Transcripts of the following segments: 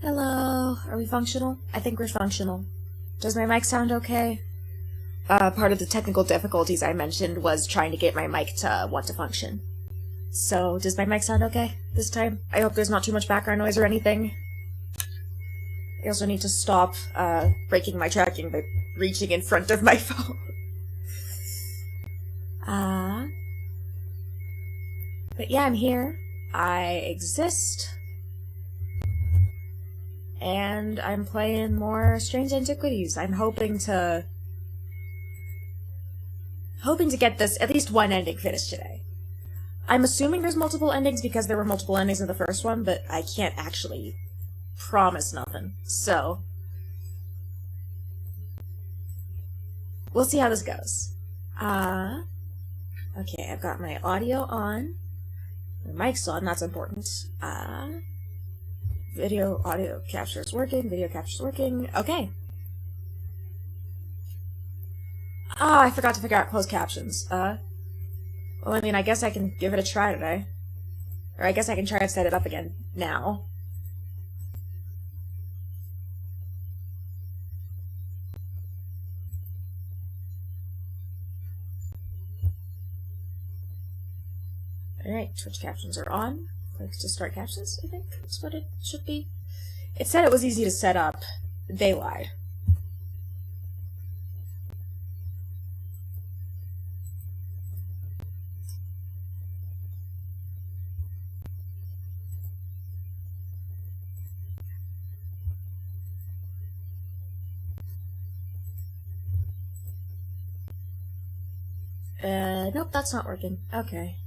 Hello, are we functional? I think we're functional. Does my mic sound okay? Part of the technical difficulties I mentioned was trying to get my mic to want to function. So, does my mic sound okay this time? I hope there's not too much background noise or anything. I also need to stop, breaking my tracking by reaching in front of my phone. But yeah, I'm here. I exist. And I'm playing more Strange Antiquities. I'm hoping to get this, at least one ending finished today. I'm assuming there's multiple endings because there were multiple endings in the first one, but I can't actually promise nothing. So, we'll see how this goes. Okay, I've got my audio on. My mic's on, that's important. Audio capture is working, video capture is working. Okay. I forgot to figure out closed captions. Well, I mean, I guess I can give it a try today. Or I guess I can try and set it up again now. Alright, Twitch captions are on. Click to start captions, I think that's what it should be. It said it was easy to set up. They lied. Nope, that's not working. Okay.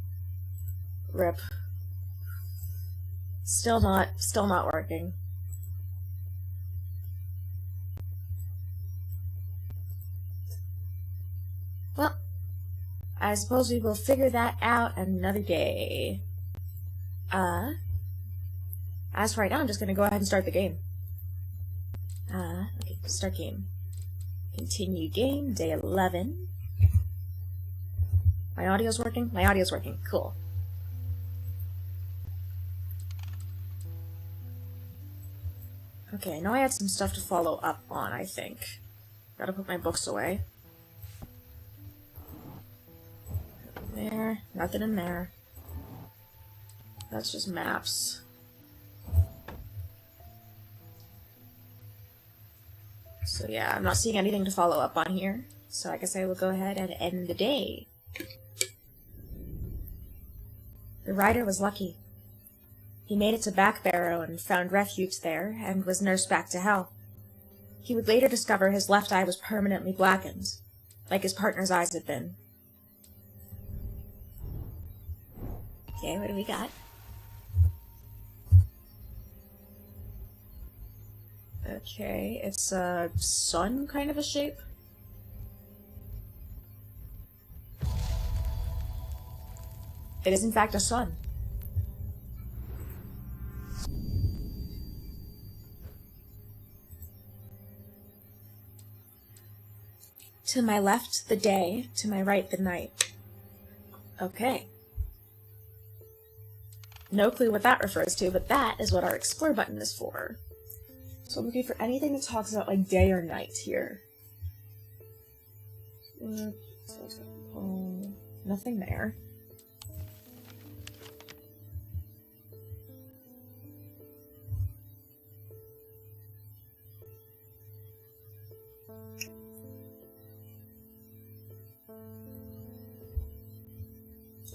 Rip. Still not working. Well, I suppose we will figure that out another day. As for right now, I'm just gonna go ahead and start the game. Okay, start game. Continue game, day 11. My audio's working? My audio's working, cool. Okay, now I had some stuff to follow up on, I think. Gotta put my books away. There, nothing in there. That's just maps. So yeah, I'm not seeing anything to follow up on here, so I guess I will go ahead and end the day. The rider was lucky. He made it to Back Barrow and found refuge there, and was nursed back to health. He would later discover his left eye was permanently blackened, like his partner's eyes had been. Okay, what do we got? Okay, it's a sun kind of a shape. It is in fact a sun. To my left, the day. To my right, the night. Okay. No clue what that refers to, but that is what our explore button is for. So I'm looking for anything that talks about, like, day or night here. Oh, nothing there.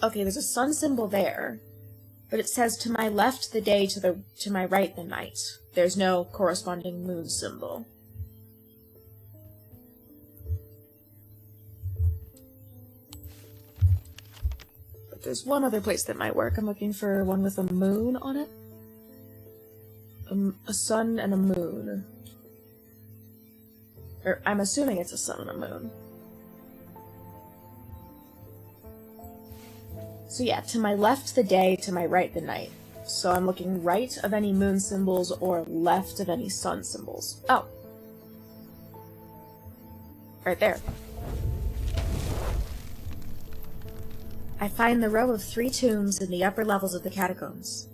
Okay, there's a sun symbol there, but it says to my left the day, to my right the night. There's no corresponding moon symbol. But there's one other place that might work. I'm looking for one with a moon on it. A sun and a moon. Or, I'm assuming it's a sun and a moon. So yeah, to my left the day, to my right the night. So I'm looking right of any moon symbols or left of any sun symbols. Oh. Right there. I find the row of 3 tombs in the upper levels of the catacombs.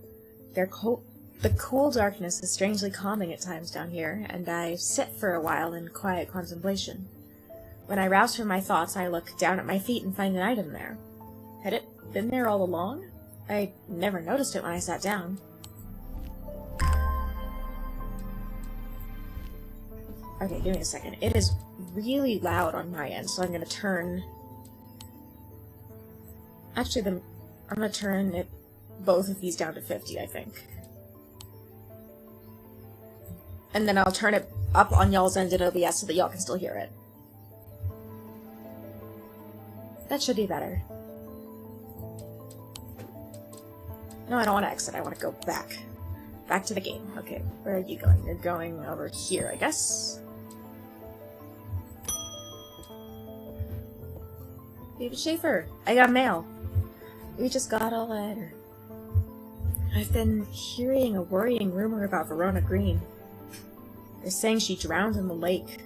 The cool darkness is strangely calming at times down here, and I sit for a while in quiet contemplation. When I rouse from my thoughts, I look down at my feet and find an item there. Had it been there all along? I never noticed it when I sat down. Okay, give me a second. It is really loud on my end, so I'm gonna turn... Actually, I'm gonna turn both of these down to 50, I think. And then I'll turn it up on y'all's end in OBS so that y'all can still hear it. That should be better. No, I don't want to exit. I want to go back. Back to the game. Okay, where are you going? You're going over here, I guess? David Schaefer, I got mail. We just got a letter. I've been hearing a worrying rumor about Verona Green. They're saying she drowned in the lake.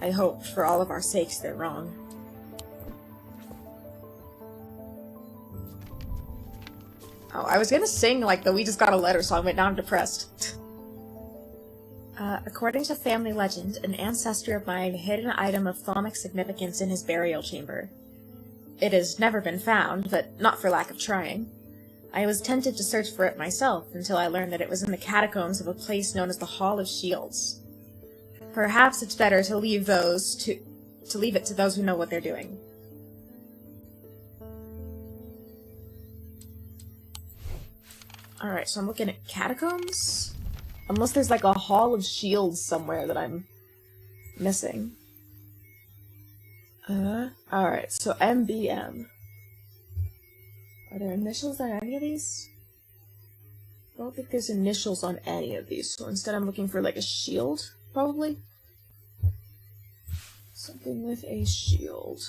I hope, for all of our sakes, they're wrong. Oh, I was gonna sing, like, the We Just Got a Letter song, but now I'm depressed. According to family legend, an ancestor of mine hid an item of thaumic significance in his burial chamber. It has never been found, but not for lack of trying. I was tempted to search for it myself, until I learned that it was in the catacombs of a place known as the Hall of Shields. Perhaps it's better to leave it to those who know what they're doing. Alright, so I'm looking at catacombs? Unless there's like a Hall of Shields somewhere that I'm missing. Alright, so MBM. Are there initials on any of these? I don't think there's initials on any of these, so instead I'm looking for like a shield, probably? Something with a shield.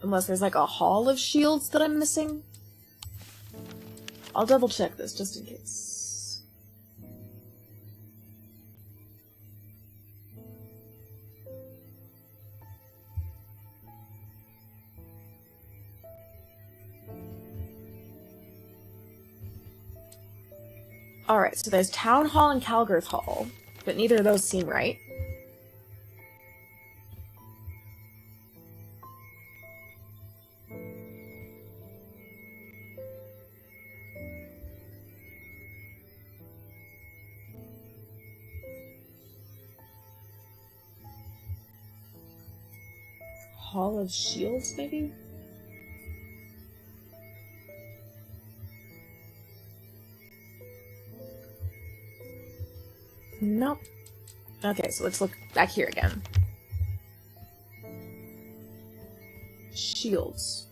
Unless there's like a hall of shields that I'm missing. I'll double check this just in case. Alright, so there's Town Hall and Calgarth Hall, but neither of those seem right. Hall of Shields, maybe? Nope. Okay, so let's look back here again. Shields.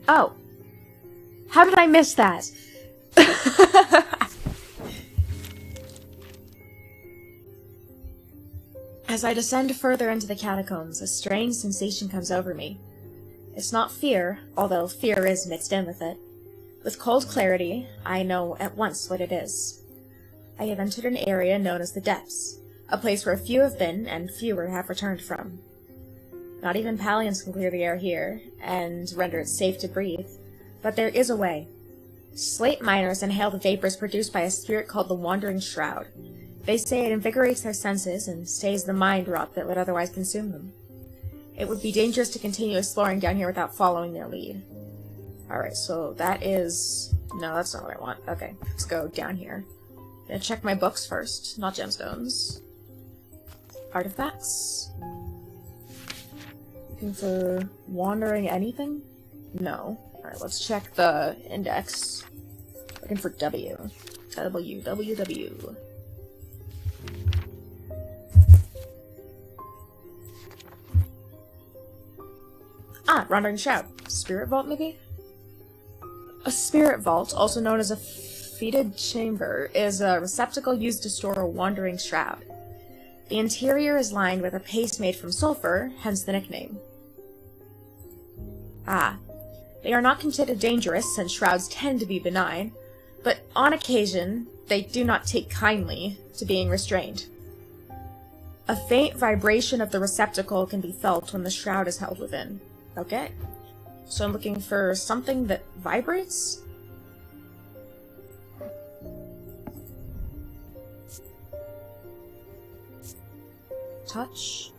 Oh! How did I miss that? As I descend further into the catacombs, a strange sensation comes over me. It's not fear, although fear is mixed in with it. With cold clarity, I know at once what it is. I have entered an area known as the Depths, a place where few have been and fewer have returned from. Not even Palians can clear the air here, and render it safe to breathe. But there is a way. Slate miners inhale the vapors produced by a spirit called the Wandering Shroud. They say it invigorates their senses and stays the mind rot that would otherwise consume them. It would be dangerous to continue exploring down here without following their lead. Alright, so that is... No, that's not what I want. Okay, let's go down here. Gonna check my books first, not gemstones. Artifacts. Looking for wandering anything? No. Alright, let's check the index. Looking for W. W, W, W. Ah, Wandering Shroud. Spirit Vault, maybe? A Spirit Vault, also known as a Fetid Chamber, is a receptacle used to store a Wandering Shroud. The interior is lined with a paste made from sulfur, hence the nickname. Ah. They are not considered dangerous, since shrouds tend to be benign, but on occasion, they do not take kindly to being restrained. A faint vibration of the receptacle can be felt when the shroud is held within. Okay. So I'm looking for something that vibrates? Touch.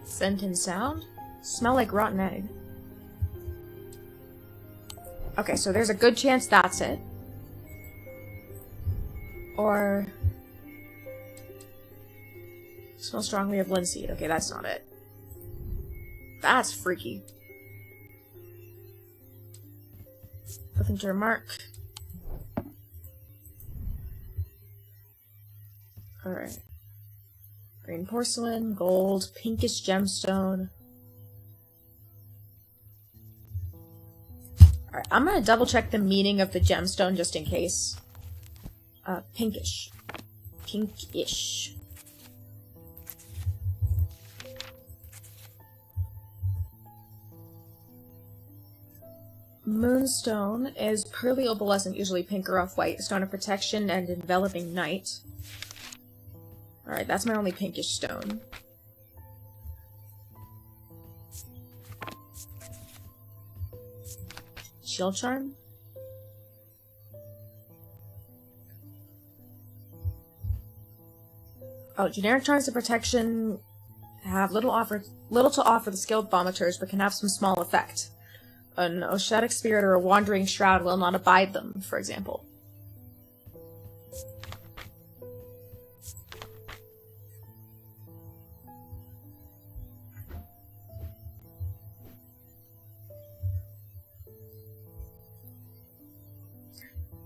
Scent and sound? Smell like rotten egg. Okay, so there's a good chance that's it. Or... Smell strongly of linseed. Okay, that's not it. That's freaky. Nothing to remark. Alright. Green porcelain, gold, pinkish gemstone. Alright, I'm gonna double check the meaning of the gemstone just in case. Pinkish. Pinkish. Moonstone is pearly opalescent, usually pink or off-white, a stone of protection and enveloping night. Alright, that's my only pinkish stone. Shield charm? Oh, generic charms of protection have little to offer the skilled vomiters, but can have some small effect. An Oshetic spirit or a wandering shroud will not abide them, for example.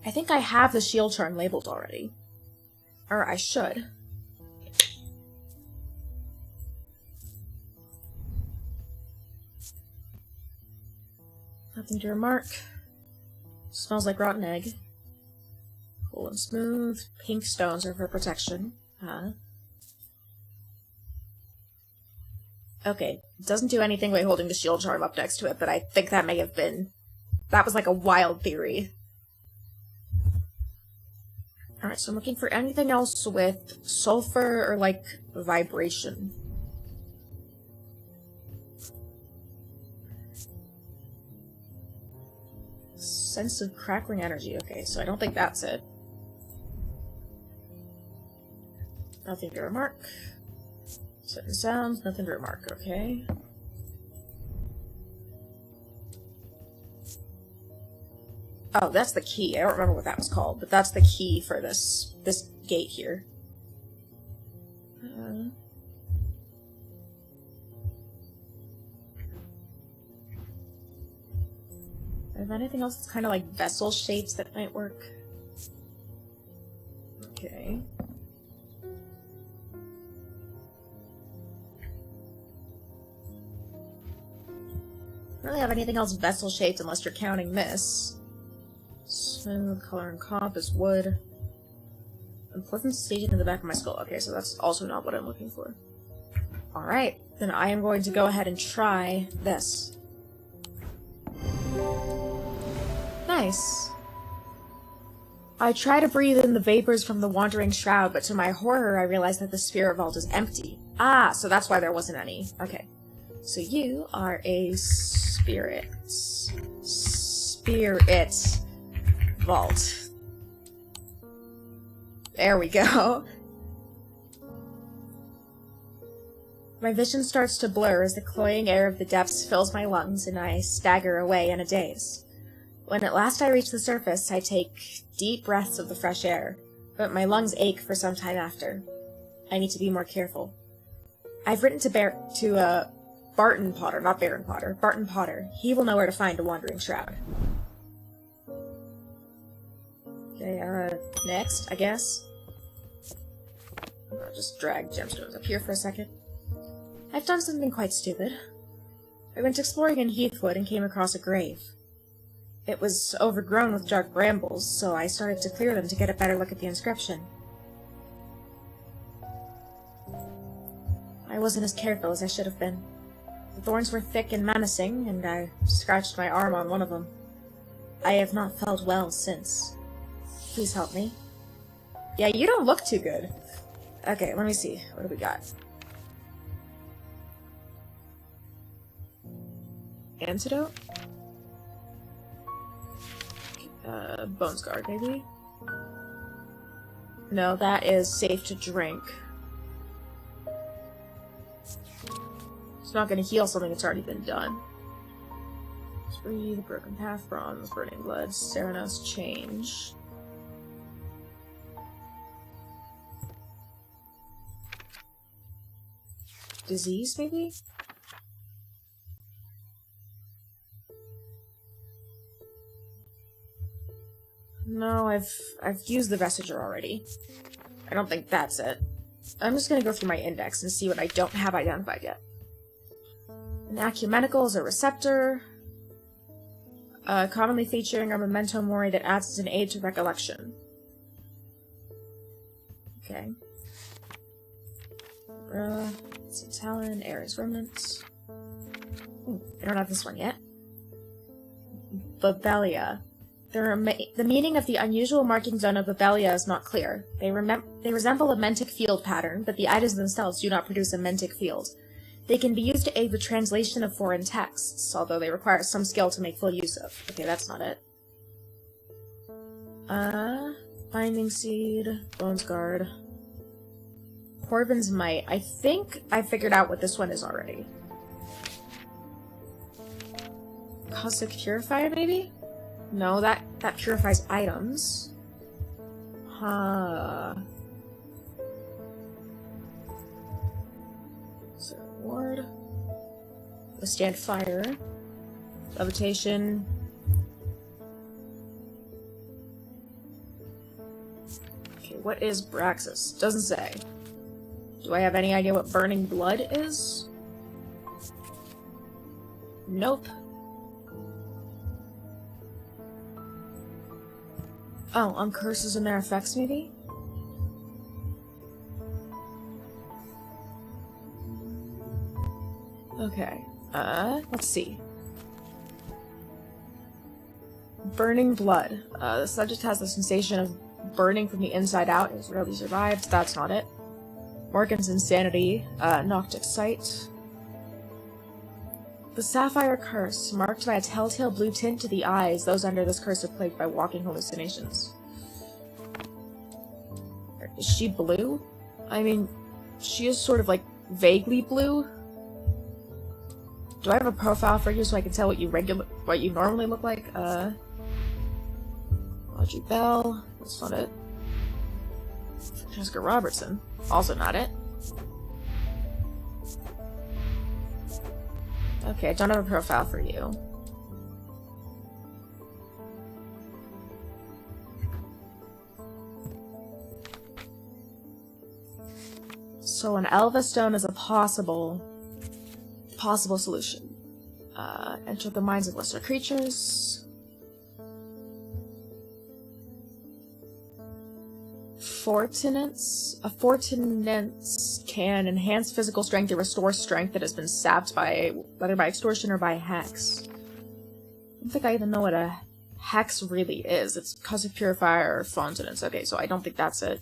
I think I have the shield charm labeled already. Or I should. Nothing to remark. Smells like rotten egg. Cool and smooth. Pink stones are for protection. Okay, it doesn't do anything by holding the shield charm up next to it, but I think that may have been... That was like a wild theory. Alright, so I'm looking for anything else with sulfur or, like, vibration. Sense of crackling energy. Okay, so I don't think that's it. Nothing to remark. Certain sounds, nothing to remark. Okay. Oh, that's the key. I don't remember what that was called, but that's the key for this gate here. Is there anything else that's kind of like vessel shapes that might work? Okay. Don't really have anything else vessel shaped unless you're counting this. Smooth color and comp is wood. Unpleasant staging in the back of my skull. Okay, so that's also not what I'm looking for. Alright, then I am going to go ahead and try this. Nice. I try to breathe in the vapors from the wandering shroud, but to my horror I realize that the spirit vault is empty. Ah, so that's why there wasn't any. Okay. So you are a spirit. Spirit vault. There we go. My vision starts to blur as the cloying air of the depths fills my lungs and I stagger away in a daze. When at last I reach the surface, I take deep breaths of the fresh air, but my lungs ache for some time after. I need to be more careful. I've written to Barton Potter, not Baron Potter, Barton Potter. He will know where to find a wandering shroud. Okay, next, I guess. I'll just drag gemstones up here for a second. I've done something quite stupid. I went exploring in Heathwood and came across a grave. It was overgrown with dark brambles, so I started to clear them to get a better look at the inscription. I wasn't as careful as I should have been. The thorns were thick and menacing, and I scratched my arm on one of them. I have not felt well since. Please help me. Yeah, you don't look too good. Okay, let me see. What do we got? Antidote? Bones guard, maybe? No, that is safe to drink. It's not gonna heal something that's already been done. Breathe, broken path, bronze, burning blood, Serenos change. Disease, maybe? No, I've used the Vestiger already. I don't think that's it. I'm just gonna go through my index and see what I don't have identified yet. An ecumenical is a receptor, commonly featuring a memento mori that acts as an aid to recollection. Okay. Talon, Ares Remnants. Ooh, I don't have this one yet. Babelia. The meaning of the unusual markings on a Babelia is not clear. They resemble a mentic field pattern, but the items themselves do not produce a mentic field. They can be used to aid the translation of foreign texts, although they require some skill to make full use of. Okay, that's not it. Binding Seed, Bones Guard, Corvin's Might. I think I figured out what this one is already. Caustic Purifier, maybe? No, that purifies items. Huh. Ward. Withstand fire. Levitation. Okay, what is Braxis? Doesn't say. Do I have any idea what Burning Blood is? Nope. Oh, on curses and their effects, maybe? Okay, let's see. Burning Blood. The subject has the sensation of burning from the inside out and is rarely survived. That's not it. Morgan's Insanity. Noctic Sight. The Sapphire Curse, marked by a telltale blue tint to the eyes. Those under this curse are plagued by walking hallucinations. Is she blue? I mean, she is sort of like vaguely blue. Do I have a profile for you so I can tell what you normally look like? Audrey Bell. That's not it. Jessica Robertson. Also not it. Okay, I don't have a profile for you. So an Elva Stone is a possible solution. Enter the minds of lesser creatures. Fortinance. A Fortinance can enhance physical strength or restore strength that has been sapped by, whether by extortion or by hex. I don't think I even know what a hex really is. It's Caustic Purifier or Fontinance. Okay, so I don't think that's it.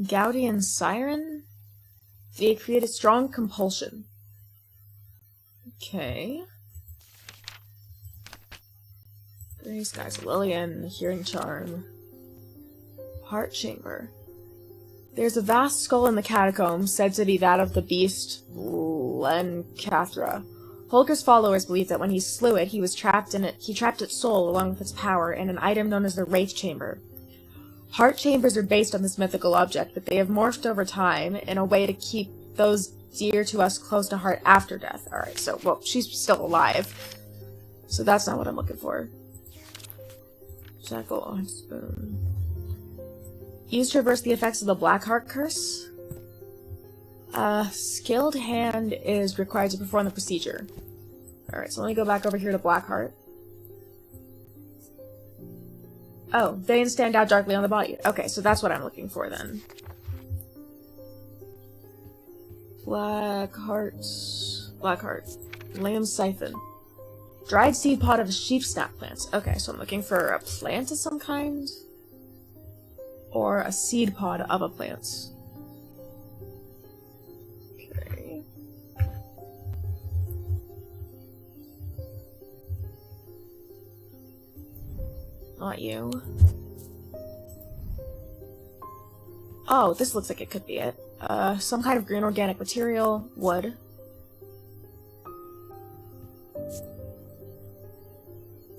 Gaudian Siren? They create a strong compulsion. Okay. Grace, guys, Lillian, Hearing Charm. Heart Chamber. There's a vast skull in the catacombs, said to be that of the beast Lencathra. Holger's followers believe that when he slew it, he trapped its soul along with its power in an item known as the Wraith Chamber. Heart chambers are based on this mythical object, but they have morphed over time in a way to keep those dear to us close to heart after death. Alright, so, well, she's still alive. So that's not what I'm looking for. Jackal, Spoon. Used to reverse the effects of the Blackheart Curse. Skilled hand is required to perform the procedure. Alright, so let me go back over here to Blackheart. Oh, veins stand out darkly on the body. Okay, so that's what I'm looking for then. Blackheart. Lamb Siphon. Dried seed pod of a sheep snap plant. Okay, so I'm looking for a plant of some kind. Or a seed pod of a plant. Okay. Not you. Oh, this looks like it could be it. Some kind of green organic material. Wood.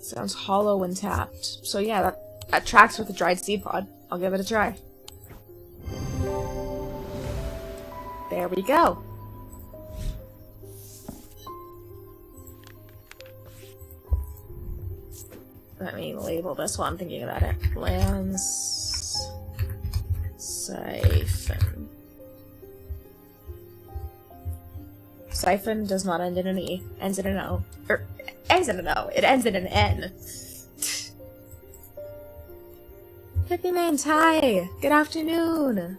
Sounds hollow when tapped. So yeah, that tracks with the dried seed pod. I'll give it a try. There we go. Let me label this while I'm thinking about it. Lance Siphon. Siphon does not end in an E. Ends in an O. Ends in an O. It ends in an N. Hippie hi! Good afternoon!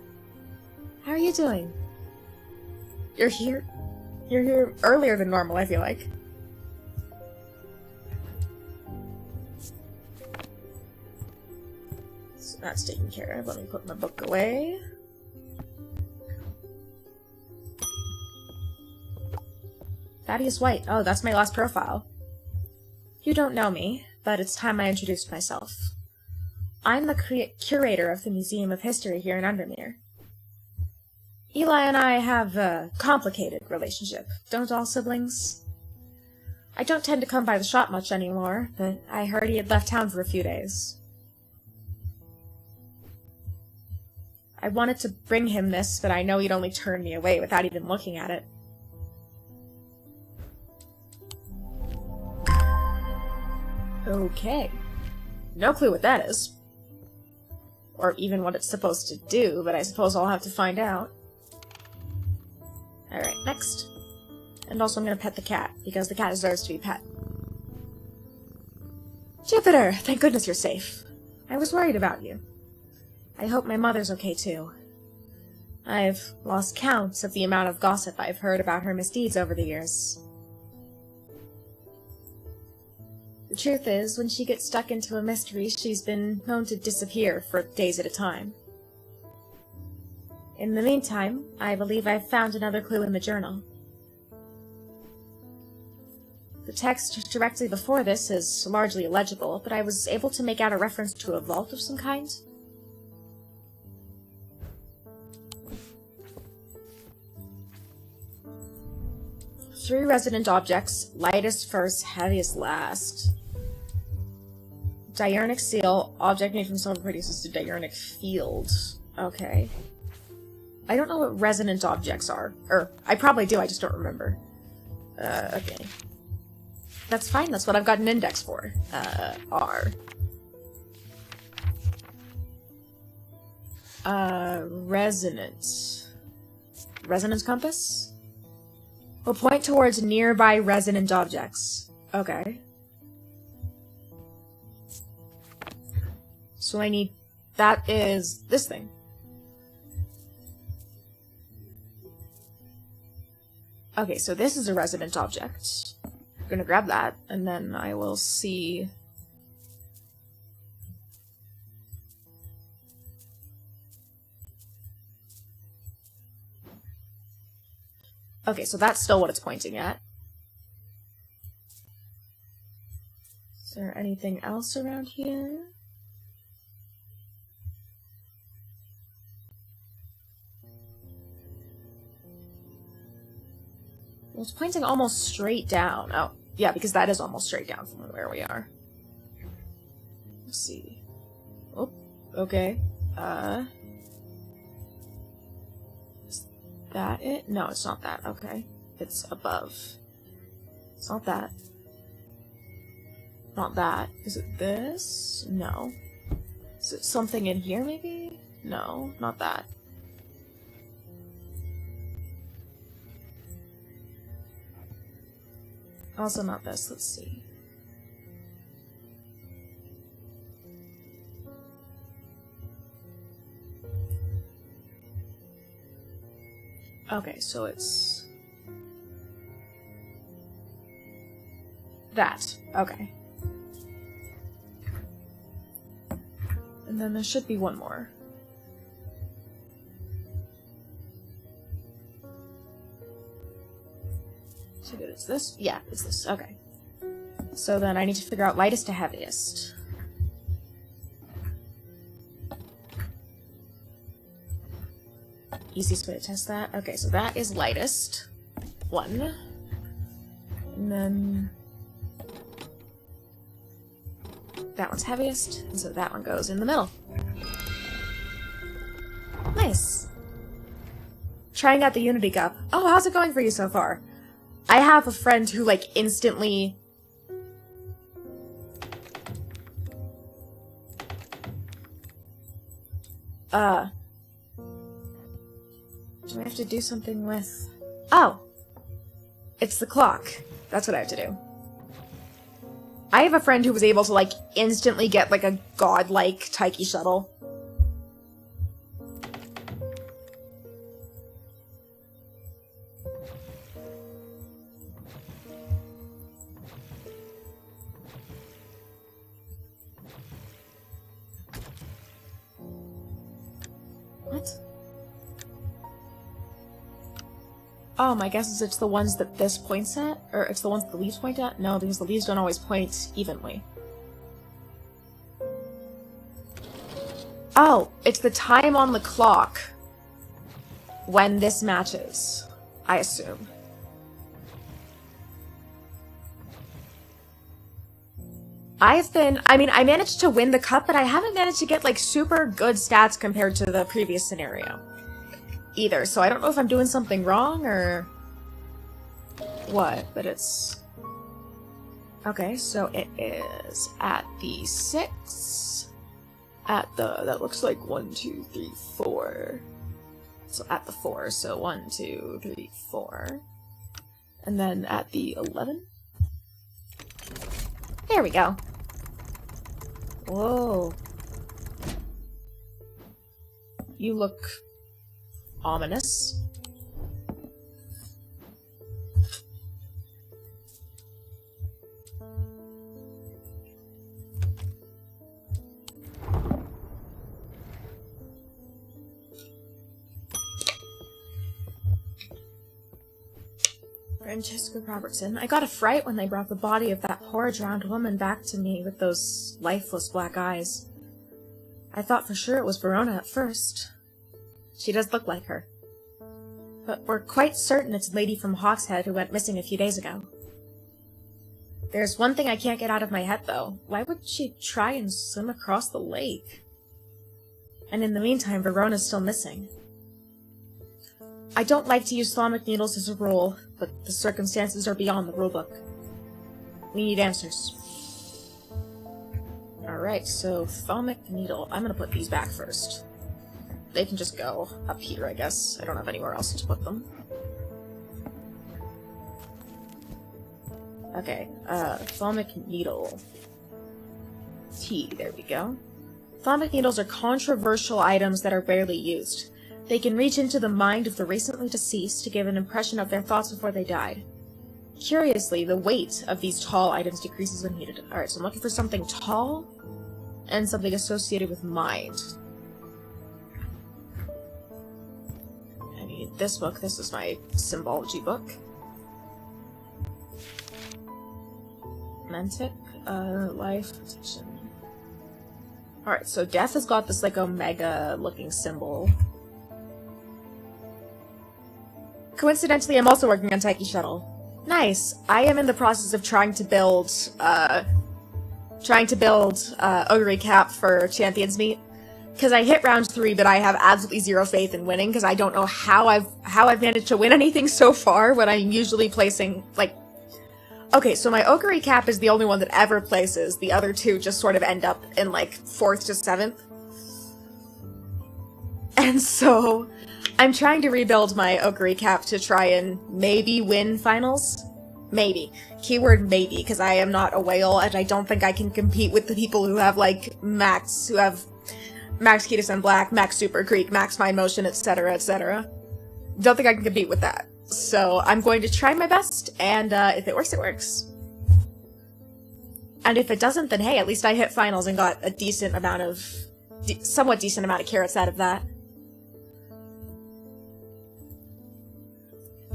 How are you doing? You're here? You're here earlier than normal, I feel like. So that's taken care of. Let me put my book away. Thaddeus White. Oh, that's my last profile. You don't know me, but it's time I introduced myself. I'm the curator of the Museum of History here in Undermere. Eli and I have a complicated relationship, don't all siblings? I don't tend to come by the shop much anymore, but I heard he had left town for a few days. I wanted to bring him this, but I know he'd only turn me away without even looking at it. Okay. No clue what that is. Or even what it's supposed to do, but I suppose I'll have to find out. Alright, next. And also I'm gonna pet the cat, because the cat deserves to be pet. Jupiter! Thank goodness you're safe. I was worried about you. I hope my mother's okay too. I've lost count of the amount of gossip I've heard about her misdeeds over the years. The truth is, when she gets stuck into a mystery, she's been known to disappear for days at a time. In the meantime, I believe I've found another clue in the journal. The text directly before this is largely illegible, but I was able to make out a reference to a vault of some kind. Three resident objects, lightest first, heaviest last. Diurnic seal, object made from silver produces a diurnic field. Okay. I don't know what resonant objects are. Or, I probably do, I just don't remember. Okay. That's fine, that's what I've got an index for. R. Resonance. Resonance compass? Will point towards nearby resonant objects. Okay. So I need... that is this thing. Okay, so this is a resonant object. I'm gonna grab that, and then I will see... Okay, so that's still what it's pointing at. Is there anything else around here? Well, it's pointing almost straight down. Oh, yeah, because that is almost straight down from where we are. Let's see. Oh, okay. Is that it? No, it's not that. Okay. It's above. It's not that. Not that. Is it this? No. Is it something in here, maybe? No, not that. Also not this, let's see. Okay, so it's... that. Okay. And then there should be one more. So good, it's this? Yeah, it's this. Okay. So then I need to figure out lightest to heaviest. Easiest way to test that. Okay, so that is lightest. One. And then... that one's heaviest, and so that one goes in the middle. Nice. Trying out the Unity Cup. Oh, how's it going for you so far? I have a friend who, like, instantly... do I have to do something with... oh! It's the clock. That's what I have to do. I have a friend who was able to, like, instantly get, like, a godlike Taiki shuttle. that? Oh, my guess is it's the ones that this points at? Or it's the ones that the leaves point at? No, because the leaves don't always point evenly. Oh, it's the time on the clock when this matches, I assume. I mean, I managed to win the cup, but I haven't managed to get, like, super good stats compared to the previous scenario. Either, so I don't know if I'm doing something wrong, or what, but it's... Okay, so it is at the 6, at the, that looks like 1, 2, 3, 4. So at the 4, so 1, 2, 3, 4. And then at the 11? There we go. Whoa. You look ominous. Francesca Robertson. I got a fright when they brought the body of that poor drowned woman back to me with those lifeless black eyes. I thought for sure it was Verona at first. She does look like her. But we're quite certain it's a lady from Hawkshead who went missing a few days ago. There's one thing I can't get out of my head, though. Why would she try and swim across the lake? And in the meantime, Verona's still missing. I don't like to use thalamic needles as a rule, but the circumstances are beyond the rulebook. We need answers. Alright, so thalamic needle. I'm gonna put these back first. They can just go up here, I guess. I don't have anywhere else to put them. Okay, thalamic needle. T, there we go. Thalamic needles are controversial items that are rarely used. They can reach into the mind of the recently deceased to give an impression of their thoughts before they died. Curiously, the weight of these tall items decreases when heated. Alright, so I'm looking for something tall and something associated with mind. I need this book. This is my symbology book. Mantic, life, protection. Alright, so death has got this, like, omega-looking symbol. Coincidentally, I'm also working on Taiki Shuttle. Nice! I am in the process of trying to build Ogre Cap for Champions Meet. Because I hit round 3, but I have absolutely zero faith in winning, because I don't know how I've managed to win anything so far when I'm usually placing, like... Okay, so my Ogre Cap is the only one that ever places. The other two just sort of end up in, like, 4th to 7th. And so... I'm trying to rebuild my Ogre Cap to try and maybe win finals. Maybe. Keyword maybe, because I am not a whale, and I don't think I can compete with the people who have, like, who have Max Ketis and Black, Max Super Creek, Max Mind Motion, etc., etc. Don't think I can compete with that. So I'm going to try my best, and if it works, it works. And if it doesn't, then hey, at least I hit finals and got a decent amount of... somewhat decent amount of carrots out of that.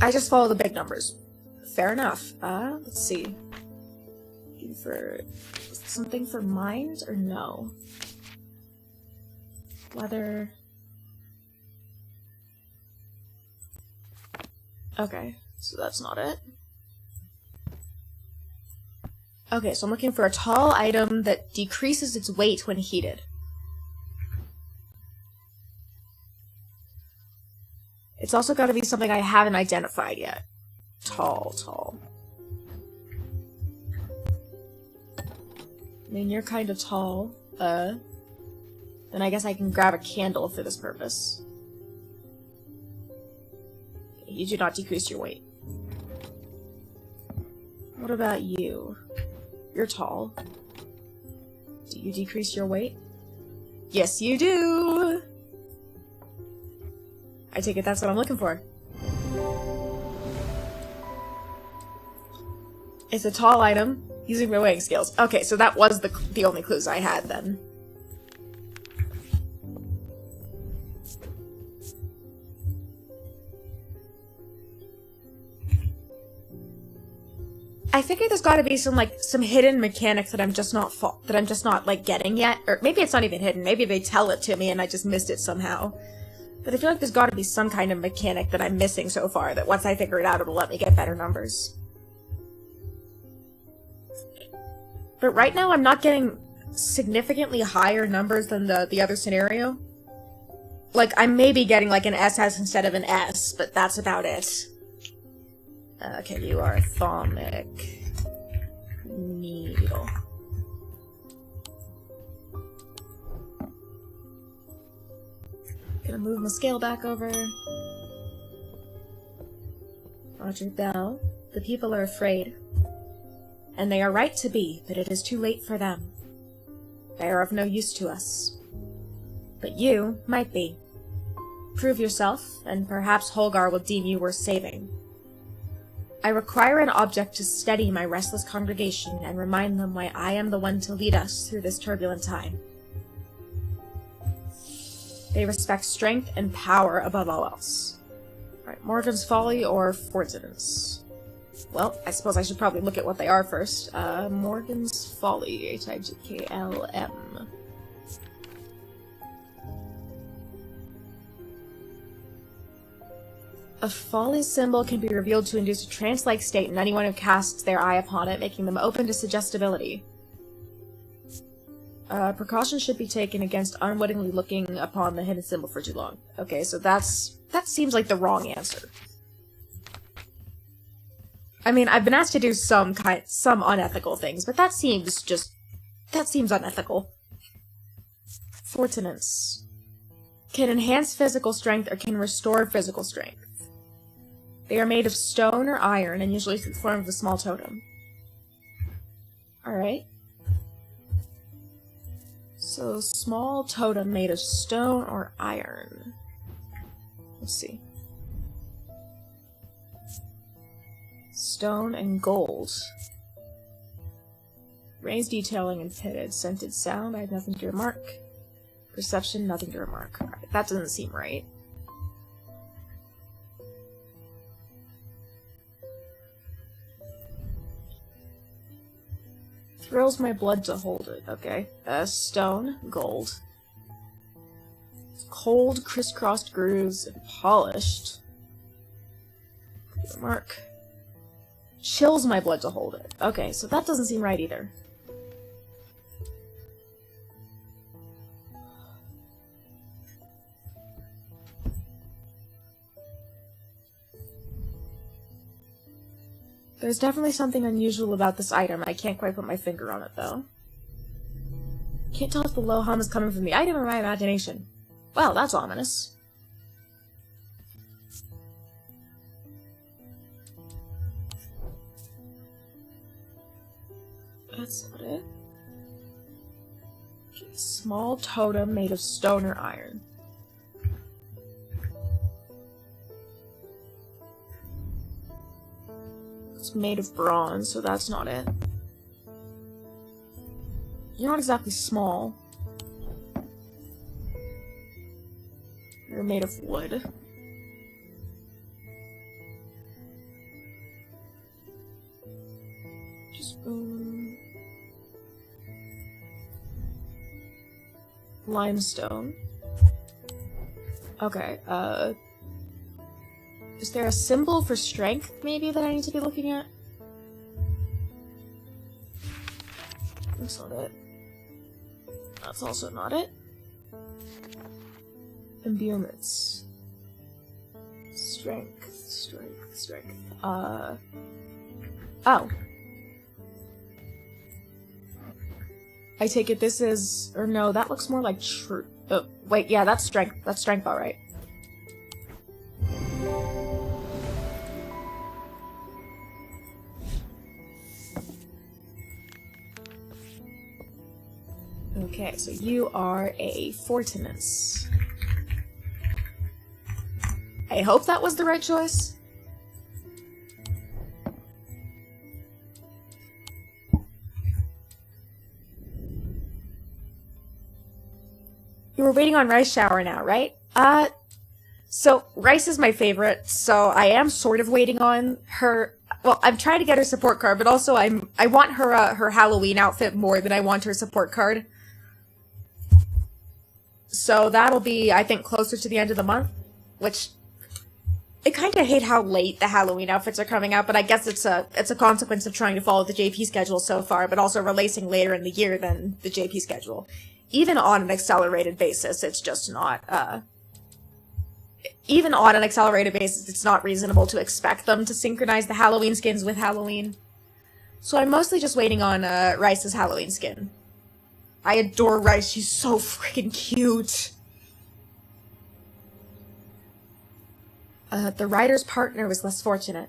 I just follow the big numbers. Fair enough. Let's see. For something for mind or no? Weather. Okay, so that's not it. Okay, so I'm looking for a tall item that decreases its weight when heated. It's also got to be something I haven't identified yet. Tall. I mean, you're kind of tall. Then I guess I can grab a candle for this purpose. You do not decrease your weight. What about you? You're tall. Do you decrease your weight? Yes, you do! I take it that's what I'm looking for. It's a tall item, using my weighing scales. Okay, so that was the only clues I had then. I figure there's gotta be some hidden mechanic that I'm just not like getting yet. Or maybe it's not even hidden, maybe they tell it to me and I just missed it somehow. But I feel like there's gotta be some kind of mechanic that I'm missing so far that once I figure it out it'll let me get better numbers. But right now I'm not getting significantly higher numbers than the other scenario. Like, I'm maybe getting like an SS instead of an S, but that's about it. Okay, you are Atomic Needle. Gonna move my scale back over. Roger Bell. The people are afraid. And they are right to be, but it is too late for them. They are of no use to us. But you might be. Prove yourself, and perhaps Holgar will deem you worth saving. I require an object to steady my restless congregation and remind them why I am the one to lead us through this turbulent time. They respect strength and power above all else. Alright, Morgan's Folly or Fortinance? Well, I suppose I should probably look at what they are first. Morgan's Folly, H-I-G-K-L-M. A folly symbol can be revealed to induce a trance-like state in anyone who casts their eye upon it, making them open to suggestibility. Precaution should be taken against unwittingly looking upon the hidden symbol for too long. Okay, so that seems like the wrong answer. I mean, I've been asked to do some unethical things, but that seems unethical. Fortinance. Can enhance physical strength or can restore physical strength. They are made of stone or iron and usually in the form of a small totem. Alright. So, small totem made of stone or iron. Let's see. Stone and gold. Raised detailing and pitted. Scented sound, I have nothing to remark. Perception, nothing to remark. Alright, that doesn't seem right. Thrills my blood to hold it. Okay. Stone, gold. Cold, crisscrossed grooves, and polished. Remark. Chills my blood to hold it. Okay, so that doesn't seem right either. There's definitely something unusual about this item. I can't quite put my finger on it, though. Can't tell if the low hum is coming from the item or my imagination. Well, that's ominous. That's not it. Okay, small totem made of stone or iron. It's made of bronze, so that's not it. You're not exactly small. You're made of wood. Just limestone. Okay, is there a symbol for strength, maybe, that I need to be looking at? That's not it. That's also not it. Imbuements. Strength, strength, strength. Oh. I take it this is... or no, that looks more like true... Oh, wait, yeah, that's strength. That's strength, alright. Okay, so you are a Fortinance. I hope that was the right choice. You were waiting on Rice Shower now, right? So Rice is my favorite, so I am sort of waiting on her. Well, I'm trying to get her support card, but also I want her her Halloween outfit more than I want her support card. So that'll be, I think, closer to the end of the month, which I kind of hate how late the Halloween outfits are coming out, but I guess it's a consequence of trying to follow the JP schedule so far, but also releasing later in the year than the JP schedule. Even on an accelerated basis, it's just not, even on an accelerated basis, it's not reasonable to expect them to synchronize the Halloween skins with Halloween. So I'm mostly just waiting on, Rice's Halloween skin. I adore Rice, she's so freaking cute. The rider's partner was less fortunate.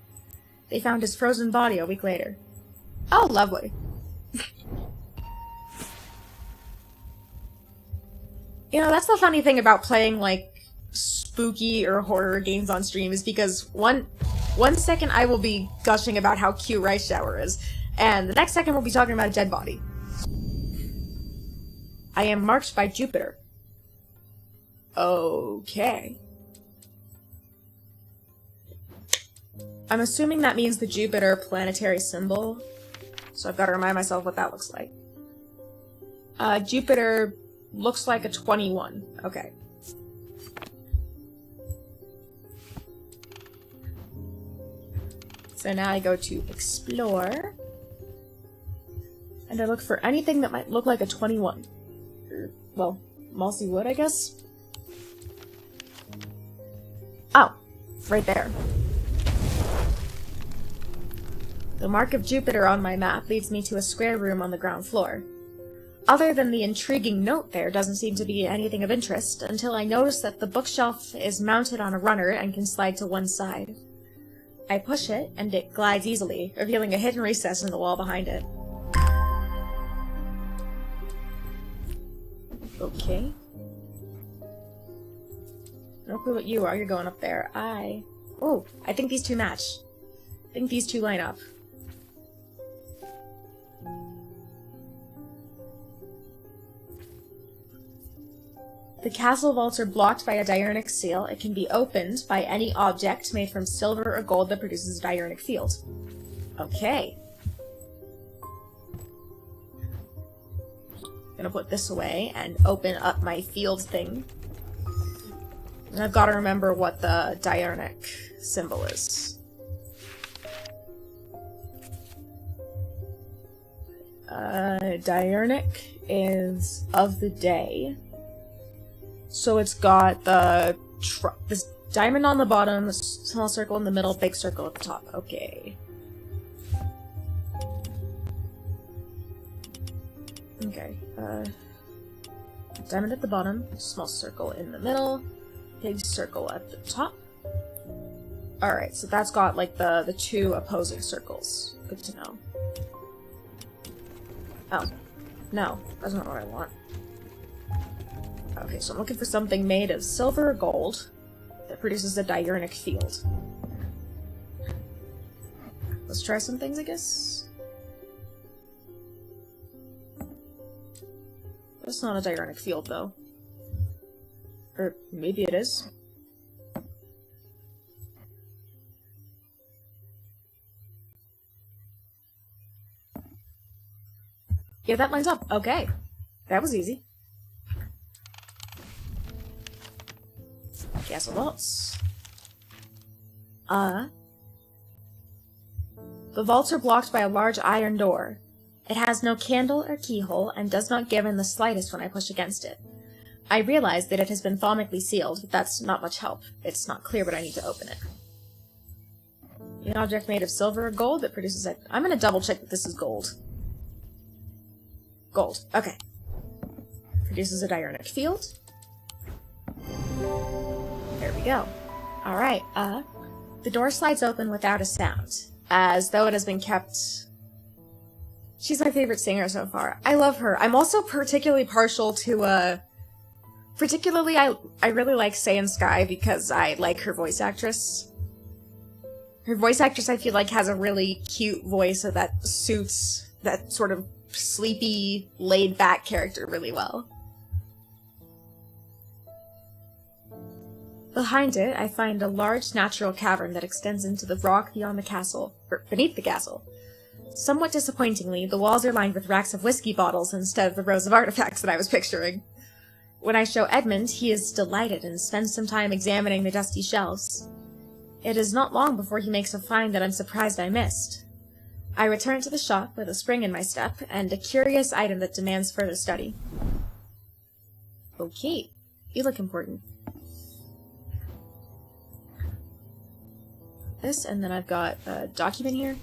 They found his frozen body a week later. Oh, lovely. You know, that's the funny thing about playing, like, spooky or horror games on stream, is because one second I will be gushing about how cute Rice Shower is, and the next second we'll be talking about a dead body. I am marked by Jupiter. Okay. I'm assuming that means the Jupiter planetary symbol, so I've got to remind myself what that looks like. Jupiter looks like a 21. Okay. So now I go to Explore, and I look for anything that might look like a 21. Well, mossy wood, I guess? Oh, right there. The mark of Jupiter on my map leads me to a square room on the ground floor. Other than the intriguing note there doesn't seem to be anything of interest, until I notice that the bookshelf is mounted on a runner and can slide to one side. I push it, and it glides easily, revealing a hidden recess in the wall behind it. Okay. No clue what you are, you're going up there. Oh, I think these two match. I think these two line up. The castle vaults are blocked by a diurnic seal. It can be opened by any object made from silver or gold that produces a diurnic field. Okay. Gonna put this away and open up my field thing. And I've got to remember what the diurnic symbol is. Diurnic is of the day. So it's got this diamond on the bottom, small circle in the middle, big circle at the top. Okay. Okay, diamond at the bottom, small circle in the middle, big circle at the top. Alright, so that's got, like, the two opposing circles. Good to know. Oh. No, that's not what I want. Okay, so I'm looking for something made of silver or gold that produces a diurnic field. Let's try some things, I guess. That's not a diurnic field, though. Or maybe it is. Yeah, that lines up. Okay. That was easy. Castle vaults. The vaults are blocked by a large iron door. It has no candle or keyhole and does not give in the slightest when I push against it. I realize that it has been thaumatically sealed, but that's not much help. It's not clear, but I need to open it. An object made of silver or gold that produces a... I'm gonna double check that this is gold. Gold. Okay. Produces a diurnic field. There we go. Alright, the door slides open without a sound, as though it has been kept... She's my favorite singer so far. I love her. I'm also particularly partial to, I really like Say and Sky because I like her voice actress. Her voice actress, I feel like, has a really cute voice that suits that sort of sleepy, laid-back character really well. Behind it, I find a large natural cavern that extends into the rock beyond the castle, or beneath the castle. Somewhat disappointingly, the walls are lined with racks of whiskey bottles instead of the rows of artifacts that I was picturing. When I show Edmund, he is delighted and spends some time examining the dusty shelves. It is not long before he makes a find that I'm surprised I missed. I return to the shop with a spring in my step and a curious item that demands further study. Okay, you look important. This, and then I've got a document here.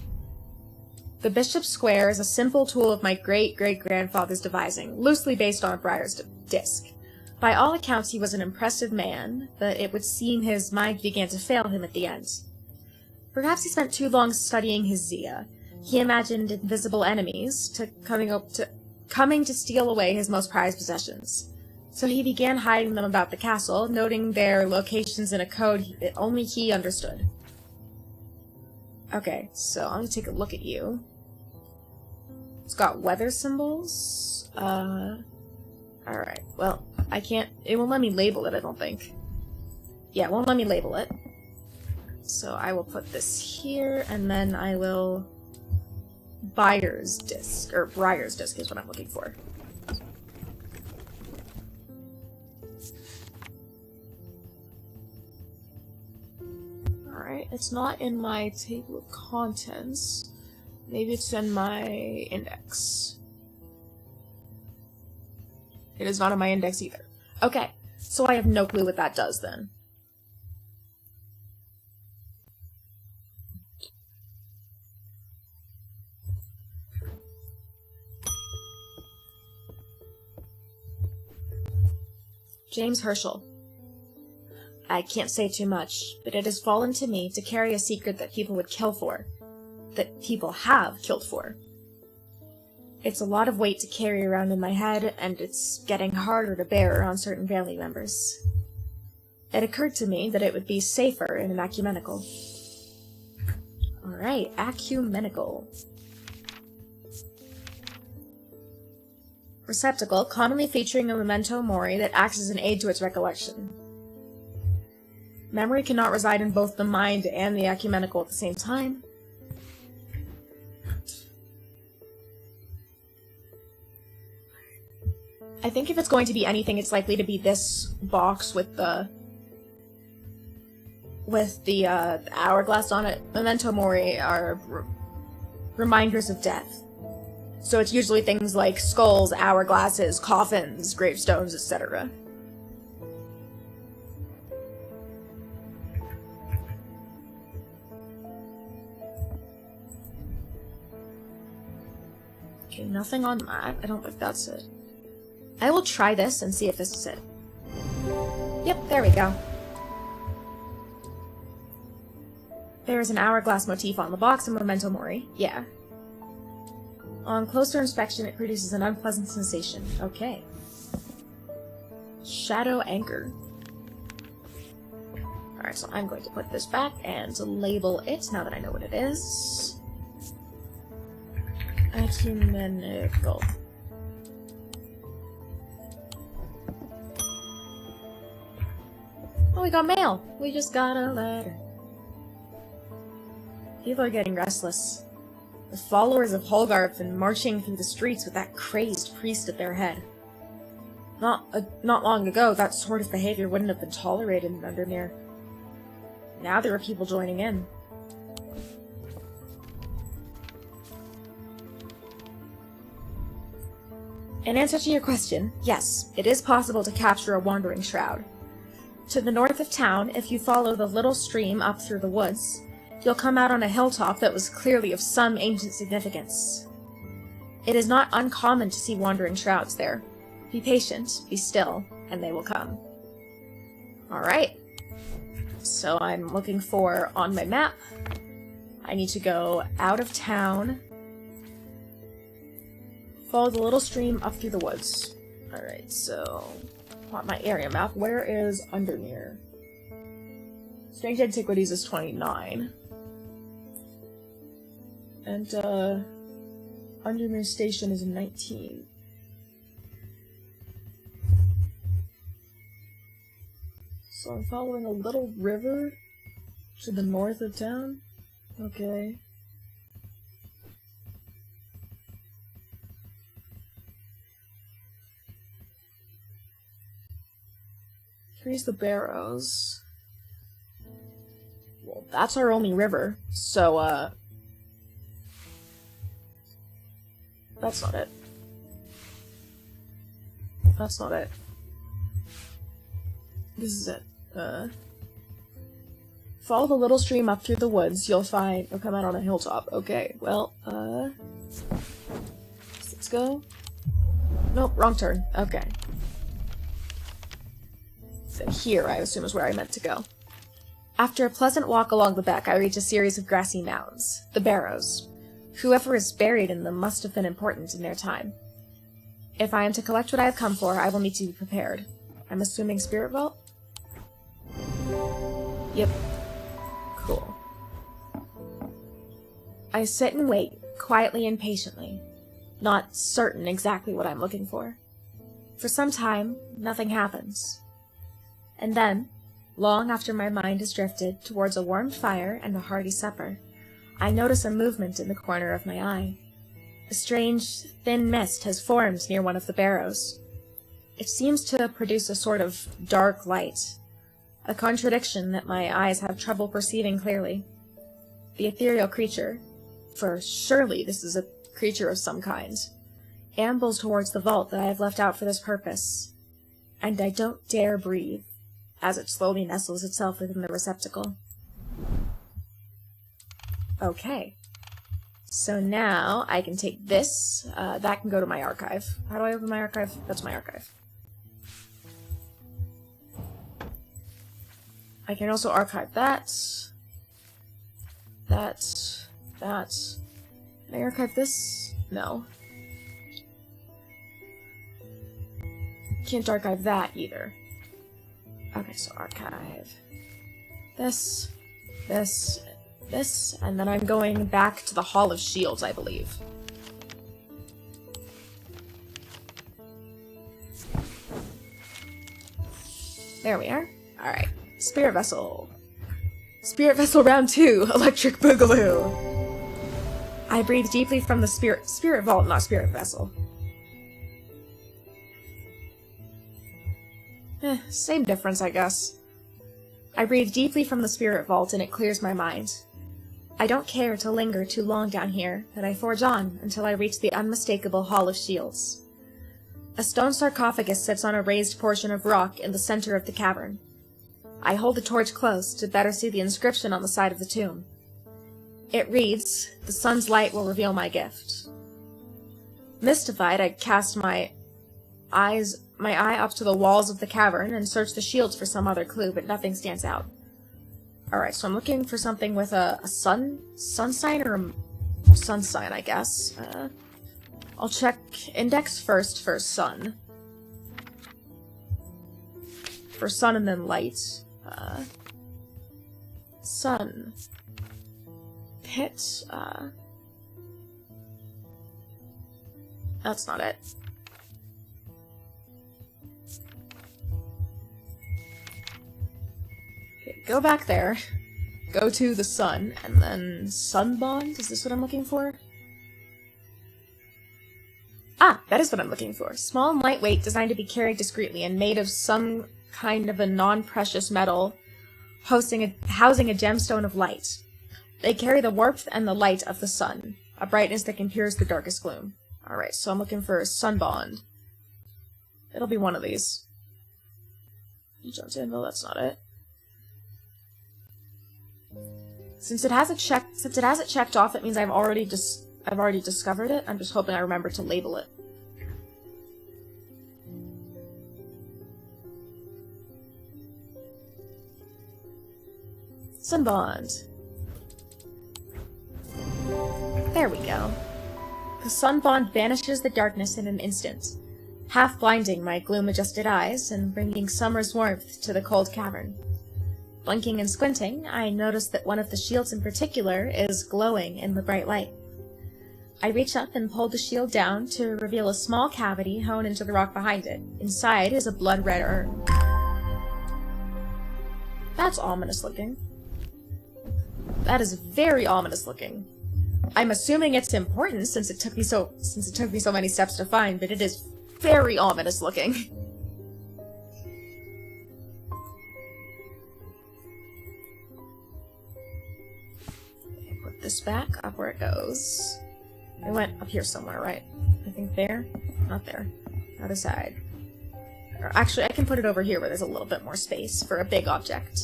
The Bishop's Square is a simple tool of my great-great-grandfather's devising, loosely based on a briar's disc. By all accounts, he was an impressive man, but it would seem his mind began to fail him at the end. Perhaps he spent too long studying his Zia. He imagined invisible enemies coming to steal away his most prized possessions. So he began hiding them about the castle, noting their locations in a code that only he understood. Okay, so I'm gonna take a look at you. It's got weather symbols. Alright, well, it won't let me label it, I don't think. Yeah, it won't let me label it. So I will put this here, and then I will... Briar's disc is what I'm looking for. Alright, it's not in my table of contents. Maybe it's in my index. It is not in my index either. Okay, so I have no clue what that does then. James Herschel. I can't say too much, but it has fallen to me to carry a secret that people would kill for. That people have killed for. It's a lot of weight to carry around in my head, and it's getting harder to bear on certain family members. It occurred to me that it would be safer in an ecumenical. Alright, ecumenical. Receptacle, commonly featuring a memento mori that acts as an aid to its recollection. Memory cannot reside in both the mind and the ecumenical at the same time. I think if it's going to be anything, it's likely to be this box with the hourglass on it. Memento mori are reminders of death. So it's usually things like skulls, hourglasses, coffins, gravestones, etc. Okay, nothing on that. I don't think that's it. I will try this and see if this is it. Yep, there we go. There is an hourglass motif on the box and memento mori. Yeah. On closer inspection, it produces an unpleasant sensation. Okay. Shadow anchor. Alright, so I'm going to put this back and label it now that I know what it is. Ecumenical. Oh, we got mail! We just got a letter. People are getting restless. The followers of Holgar have been marching through the streets with that crazed priest at their head. Not long ago, that sort of behavior wouldn't have been tolerated in Undermere. Now there are people joining in. In answer to your question, yes, it is possible to capture a wandering shroud. To the north of town, if you follow the little stream up through the woods, you'll come out on a hilltop that was clearly of some ancient significance. It is not uncommon to see wandering shrouds there. Be patient, be still, and they will come. Alright. So I'm looking for, on my map, I need to go out of town, follow the little stream up through the woods. Alright, so, on my area map, where is Undermere? Strange Antiquities is 29. And, Undermere Station is 19. So I'm following a little river to the north of town? Okay. Here's the Barrows. Well, that's our only river, so, that's not it. That's not it. This is it. Follow the little stream up through the woods, you'll come out on a hilltop. Okay, well, let's go. Nope, wrong turn. Okay. So here, I assume, is where I meant to go. After a pleasant walk along the beck, I reach a series of grassy mounds. The Barrows. Whoever is buried in them must have been important in their time. If I am to collect what I have come for, I will need to be prepared. I'm assuming Spirit Vault? Yep. Cool. I sit and wait, quietly and patiently, not certain exactly what I'm looking for. For some time, nothing happens. And then, long after my mind has drifted towards a warmed fire and a hearty supper, I notice a movement in the corner of my eye. A strange, thin mist has formed near one of the barrows. It seems to produce a sort of dark light, a contradiction that my eyes have trouble perceiving clearly. The ethereal creature, for surely this is a creature of some kind, ambles towards the vault that I have left out for this purpose, and I don't dare breathe, as it slowly nestles itself within the receptacle. Okay. So now I can take this, that can go to my archive. How do I open my archive? That's my archive. I can also archive that. That. Can I archive this? No. Can't archive that either. Okay, so archive this, and then I'm going back to the Hall of Shields, I believe. There we are. Alright. Spirit Vessel. Spirit Vessel round 2. Electric Boogaloo. I breathe deeply from the Spirit Vault, not Spirit Vessel. Same difference, I guess. I breathe deeply from the Spirit Vault and it clears my mind. I don't care to linger too long down here, but I forge on until I reach the unmistakable Hall of Shields. A stone sarcophagus sits on a raised portion of rock in the center of the cavern. I hold the torch close to better see the inscription on the side of the tomb. It reads, "The sun's light will reveal my gift." Mystified, I cast my eye up to the walls of the cavern and search the shields for some other clue, but nothing stands out. Alright, so I'm looking for something with a sun sign or a sun sign, I guess. I'll check index first for sun. For sun and then light. Sun. Pit, that's not it. Okay, go back there. Go to the sun, and then sun bond? Is this what I'm looking for? Ah, that is what I'm looking for. Small and lightweight, designed to be carried discreetly, and made of some kind of a non-precious metal, housing a gemstone of light. They carry the warmth and the light of the sun, a brightness that can pierce the darkest gloom. Alright, so I'm looking for a sun bond. It'll be one of these. Jones Anvil, that's not it. Since it has it checked off, it means I've already discovered it. I'm just hoping I remember to label it. Sun bond. There we go. The sun bond banishes the darkness in an instant, half blinding my gloom-adjusted eyes and bringing summer's warmth to the cold cavern. Blinking and squinting, I notice that one of the shields in particular is glowing in the bright light. I reach up and pull the shield down to reveal a small cavity hewn into the rock behind it. Inside is a blood-red urn. That's ominous looking. That is very ominous looking. I'm assuming it's important since it took me so many steps to find, but it is very ominous looking. Put this back up where it goes. It went up here somewhere, right? I think there? Not there. Other side. Or actually, I can put it over here where there's a little bit more space for a big object.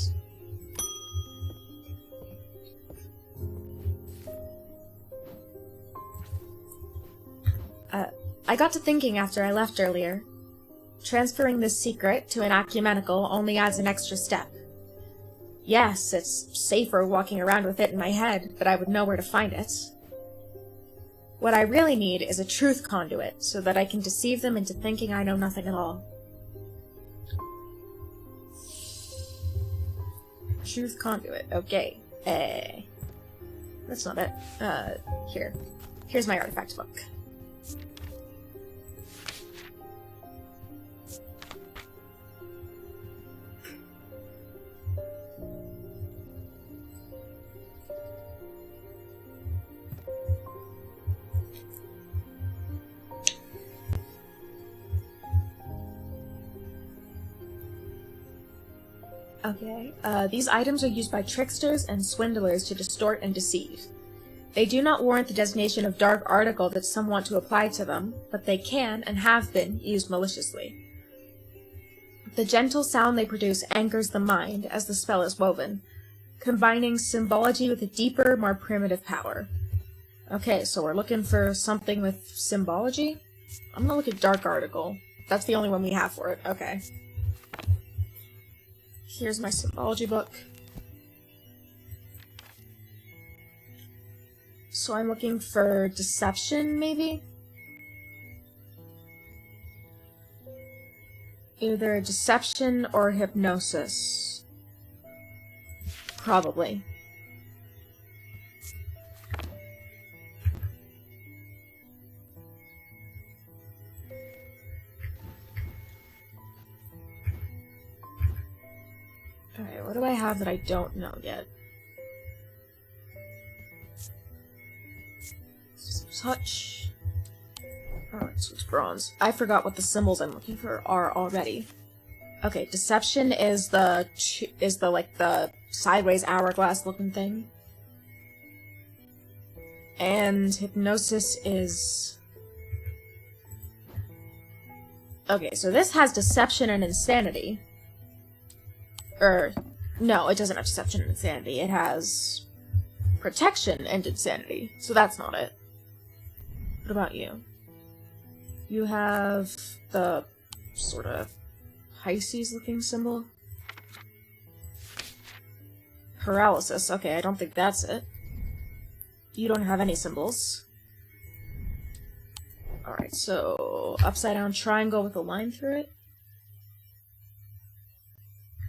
I got to thinking after I left earlier. Transferring this secret to an ecumenical only adds an extra step. Yes, it's safer walking around with it in my head, but I would know where to find it. What I really need is a truth conduit, so that I can deceive them into thinking I know nothing at all. Truth conduit, okay. That's not it. Here. Here's my artifact book. Okay, these items are used by tricksters and swindlers to distort and deceive. They do not warrant the designation of dark article that some want to apply to them, but they can, and have been, used maliciously. The gentle sound they produce anchors the mind as the spell is woven, combining symbology with a deeper, more primitive power. Okay, so we're looking for something with symbology? I'm gonna look at dark article. That's the only one we have for it, okay. Here's my symbology book. So I'm looking for deception, maybe? Either deception or hypnosis. Probably. Alright, what do I have that I don't know yet? Touch. Alright, so it's bronze. I forgot what the symbols I'm looking for are already. Okay, deception is the like the sideways hourglass looking thing. And hypnosis is... Okay, so this has deception and insanity. No, it doesn't have deception and insanity. It has protection and insanity. So that's not it. What about you? You have the sort of Pisces-looking symbol. Paralysis. Okay, I don't think that's it. You don't have any symbols. Alright, so upside-down triangle with a line through it.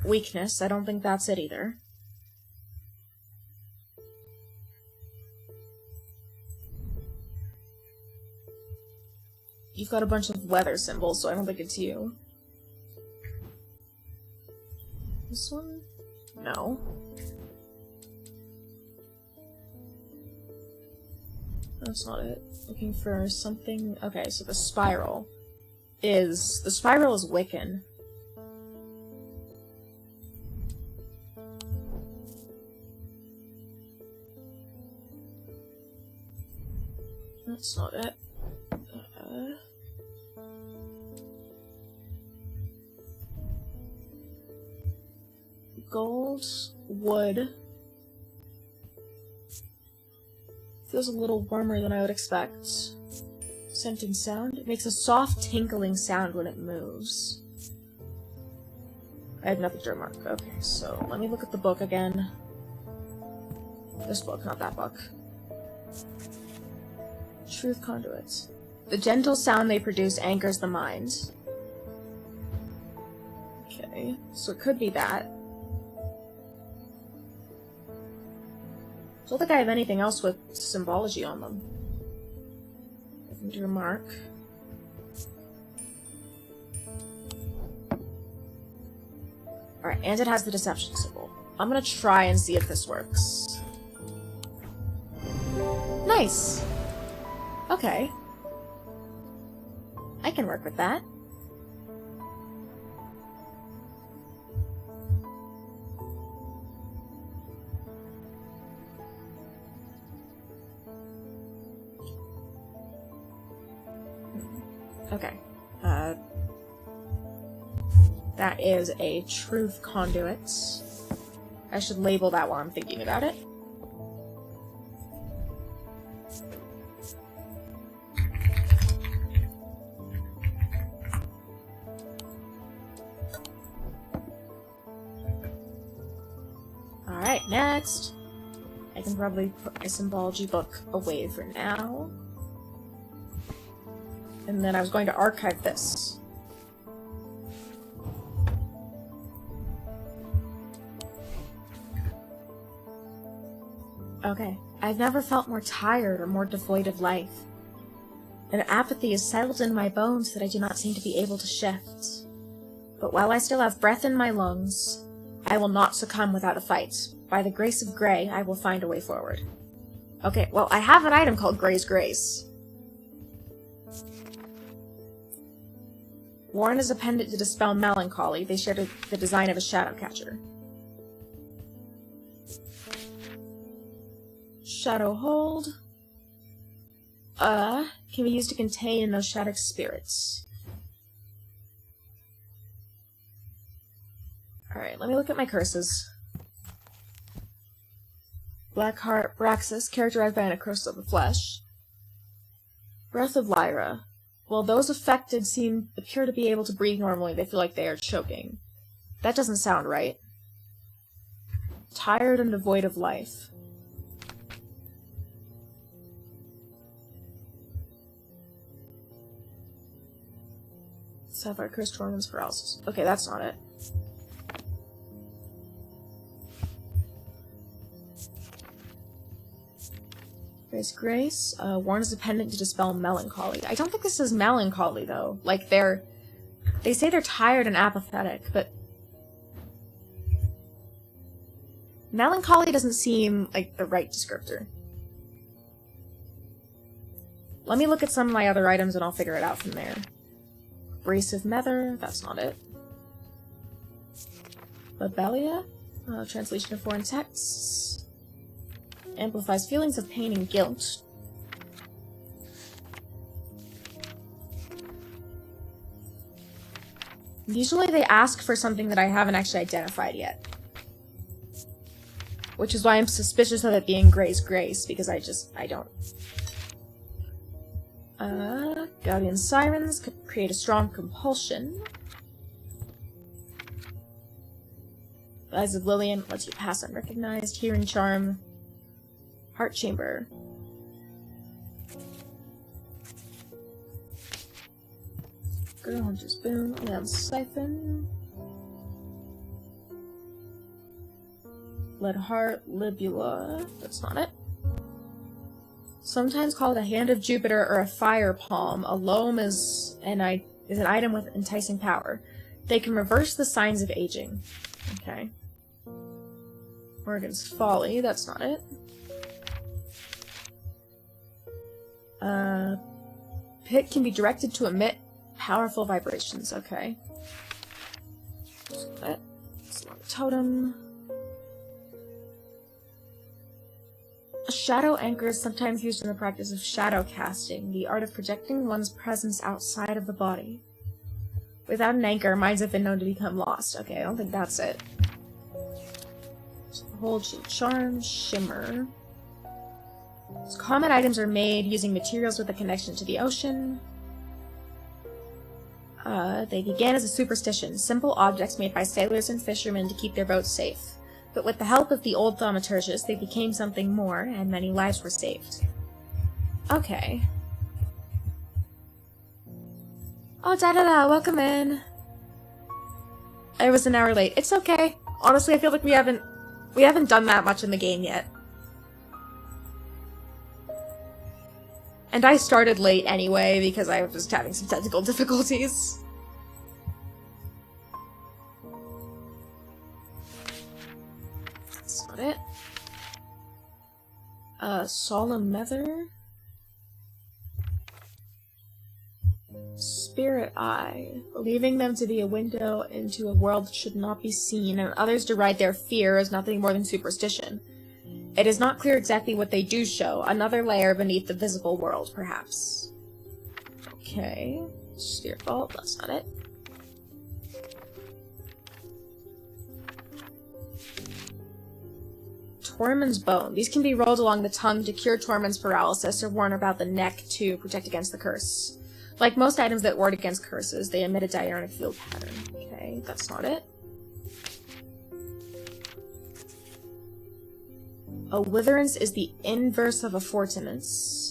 Weakness. I don't think that's it either. You've got a bunch of weather symbols, so I don't think it's you. This one? No. That's not it. Looking for something... Okay, so the spiral is... The spiral is Wiccan. That's not it. Gold, wood. Feels a little warmer than I would expect. Scent and sound. It makes a soft tinkling sound when it moves. I have nothing to remark. Okay, so let me look at the book again. This book, not that book. Truth conduits. The gentle sound they produce anchors the mind. Okay, so it could be that. I don't think I have anything else with symbology on them. Nothing to remark. Alright, and it has the deception symbol. I'm gonna try and see if this works. Nice! Okay. I can work with that. Okay. That is a truth conduit. I should label that while I'm thinking about it. Alright, next. I can probably put my symbology book away for now. And then I was going to archive this. Okay. I've never felt more tired or more devoid of life. An apathy is settled in my bones that I do not seem to be able to shift. But while I still have breath in my lungs, I will not succumb without a fight. By the grace of Grey, I will find a way forward. Okay, well, I have an item called Grey's Grace. Worn as a pendant to dispel melancholy, they share the design of a shadow catcher. Shadow hold. Can be used to contain those shadow spirits. Alright, let me look at my curses. Blackheart Braxis, characterized by a necrosis of the flesh. Breath of Lyra. Well, those affected appear to be able to breathe normally. They feel like they are choking. That doesn't sound right. Tired and devoid of life. Sapphire Curse, Torment's Paralysis. Okay, that's not it. Grace. Worn as a pendant to dispel melancholy. I don't think this is melancholy, though. Like, they say they're tired and apathetic, but melancholy doesn't seem like the right descriptor. Let me look at some of my other items and I'll figure it out from there. Abrasive Nether, that's not it. Babelia, translation of foreign texts. Amplifies feelings of pain and guilt. Usually they ask for something that I haven't actually identified yet. Which is why I'm suspicious of it being Grey's Grace, because I don't. Guardian Sirens could create a strong compulsion. Eyes of Lillian lets you pass unrecognized. Hearing Charm. Heart Chamber. Girl Hunter's Boon. Leon Siphon. Lead Heart. Libula. That's not it. Sometimes called a Hand of Jupiter or a Fire Palm, a loam is an item with enticing power. They can reverse the signs of aging. Okay. Morgan's Folly. That's not it. Pit can be directed to emit powerful vibrations. Okay. That's not a totem. A shadow anchor is sometimes used in the practice of shadow casting, the art of projecting one's presence outside of the body. Without an anchor, minds have been known to become lost. Okay, I don't think that's it. Hold, Shield, Charm, Shimmer. Common items are made using materials with a connection to the ocean. They began as a superstition, simple objects made by sailors and fishermen to keep their boats safe. But with the help of the old thaumaturgus, they became something more, and many lives were saved. Okay. Oh, da-da-da, welcome in. I was an hour late. It's okay. Honestly, I feel like we haven't done that much in the game yet. And I started late anyway, because I was having some technical difficulties. That's not it. Solemn Nether. Spirit Eye. Believing them to be a window into a world that should not be seen, and others deride their fear as nothing more than superstition. It is not clear exactly what they do show. Another layer beneath the visible world, perhaps. Okay. Spirit Vault, that's not it. Tormund's Bone. These can be rolled along the tongue to cure Tormund's paralysis or worn about the neck to protect against the curse. Like most items that ward against curses, they emit a diurnal field pattern. Okay, that's not it. A Witherance is the inverse of a Fortinance.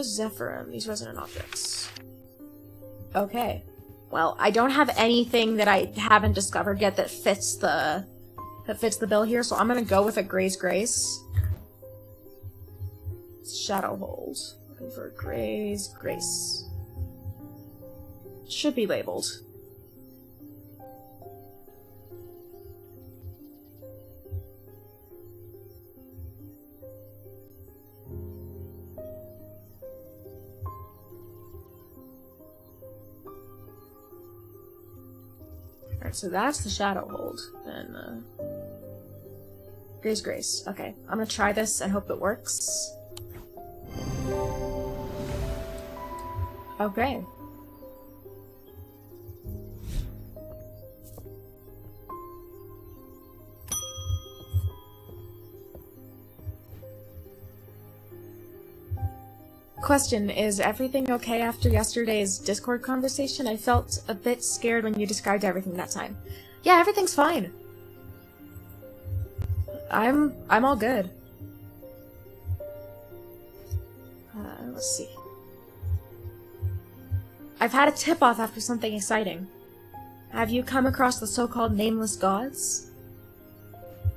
Zephyrim. These resonant objects. Okay. Well, I don't have anything that I haven't discovered yet that fits the bill here, so I'm gonna go with a Gray's Grace. Shadowhold. Looking for Gray's Grace. Should be labeled. Alright, so that's the Shadowhold. And, Gray's Grace. Okay, I'm gonna try this and hope it works. Okay. Question, is everything okay after yesterday's Discord conversation? I felt a bit scared when you described everything that time. Yeah, everything's fine. I'm all good. Let's see. I've had a tip-off after something exciting. Have you come across the so-called nameless gods?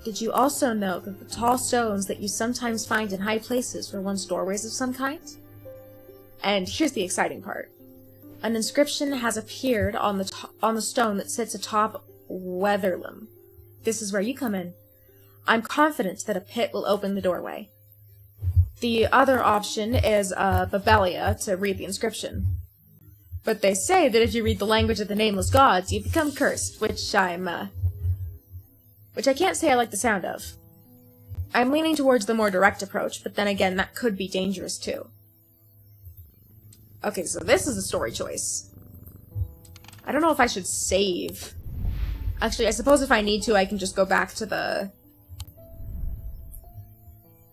Did you also know that the tall stones that you sometimes find in high places were once doorways of some kind? And here's the exciting part. An inscription has appeared on the stone that sits atop Weatherlam. This is where you come in. I'm confident that a pit will open the doorway. The other option is Babelia to read the inscription. But they say that if you read the language of the nameless gods, you become cursed, which I can't say I like the sound of. I'm leaning towards the more direct approach, but then again, that could be dangerous too. Okay, so this is a story choice. I don't know if I should save. Actually, I suppose if I need to, I can just go back to the...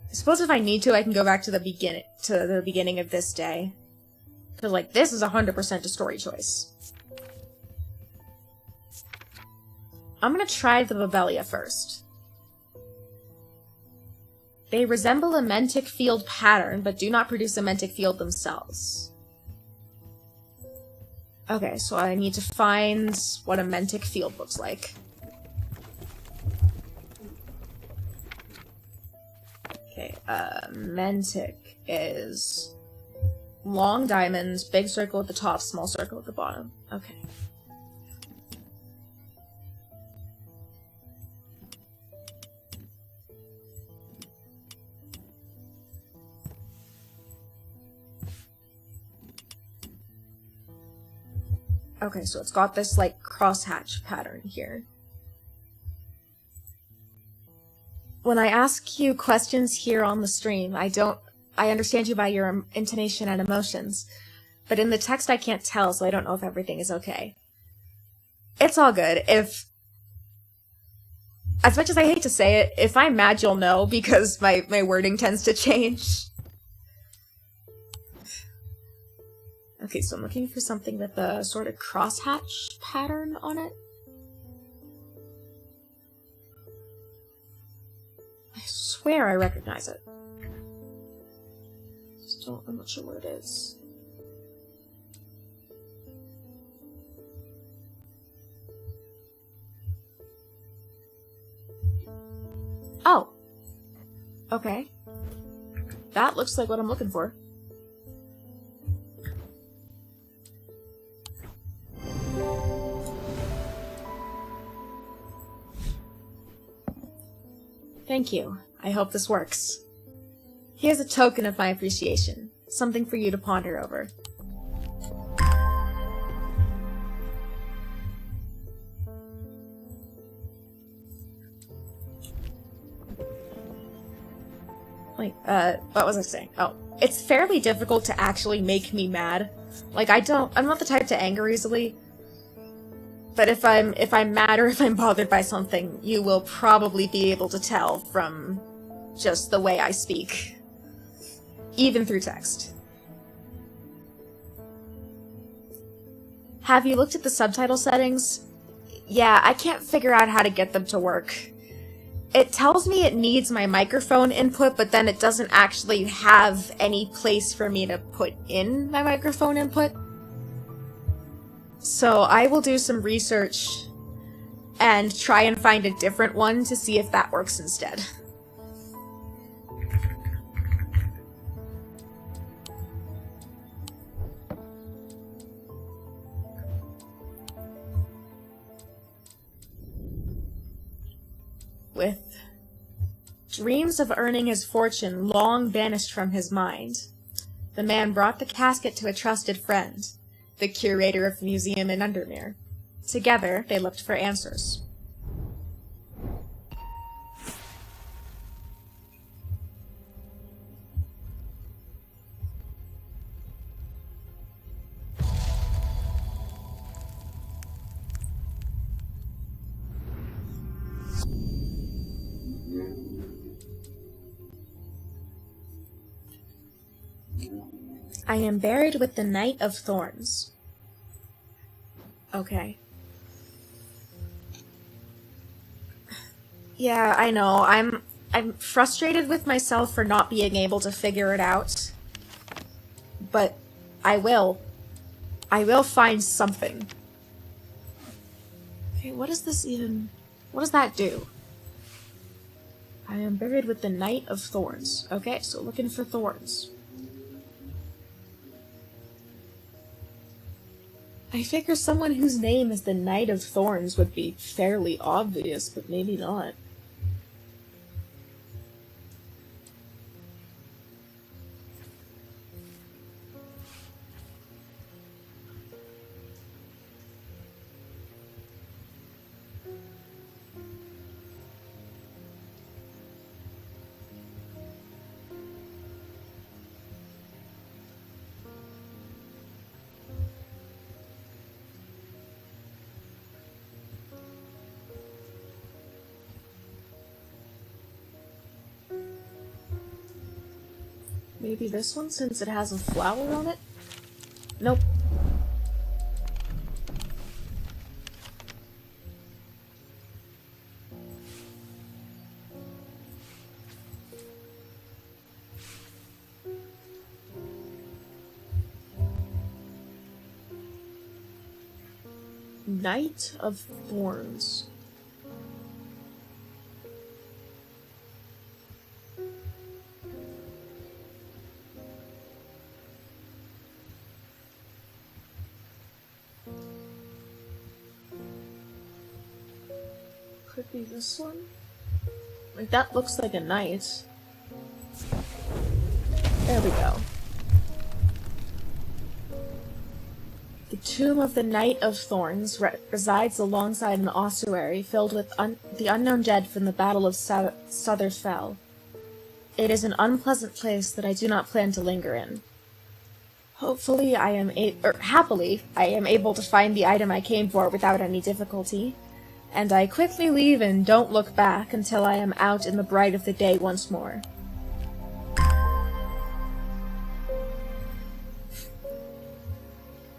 I suppose if I need to, I can go back to the beginning of this day. Because, like, this is 100% a story choice. I'm gonna try the Babelia first. They resemble a Mentic field pattern, but do not produce a Mentic field themselves. Okay, so I need to find what a Mentic field looks like. Okay, Mentic is long diamonds, big circle at the top, small circle at the bottom. Okay. Okay, so it's got this, like, crosshatch pattern here. When I ask you questions here on the stream, I understand you by your intonation and emotions, but in the text I can't tell, so I don't know if everything is okay. It's all good. As much as I hate to say it, if I'm mad, you'll know, because my wording tends to change. Okay, so I'm looking for something with a sort of crosshatch pattern on it. I swear I recognize it. I'm not sure what it is. Oh! Okay. That looks like what I'm looking for. Thank you. I hope this works. Here's a token of my appreciation. Something for you to ponder over. Wait, what was I saying? Oh, it's fairly difficult to actually make me mad. Like, I'm not the type to anger easily. But if I'm mad or if I'm bothered by something, you will probably be able to tell from just the way I speak. Even through text. Have you looked at the subtitle settings? Yeah, I can't figure out how to get them to work. It tells me it needs my microphone input, but then it doesn't actually have any place for me to put in my microphone input. So I will do some research and try and find a different one to see if that works instead. With dreams of earning his fortune long banished from his mind, the man brought the casket to a trusted friend, the curator of the museum in Undermere. Together, they looked for answers. I am buried with the Knight of Thorns. Okay. Yeah, I know. I'm frustrated with myself for not being able to figure it out. But I will. I will find something. Okay, what does this even... What does that do? I am buried with the Knight of Thorns. Okay, so looking for thorns. I figure someone whose name is the Knight of Thorns would be fairly obvious, but maybe not. Maybe this one, since it has a flower on it? Nope. Knight of Thorns. Could be this one? Like, that looks like a knight. There we go. The tomb of the Knight of Thorns resides alongside an ossuary filled with the unknown dead from the Battle of Sutherfell. It is an unpleasant place that I do not plan to linger in. Happily, I am able to find the item I came for without any difficulty, and I quickly leave and don't look back until I am out in the bright of the day once more.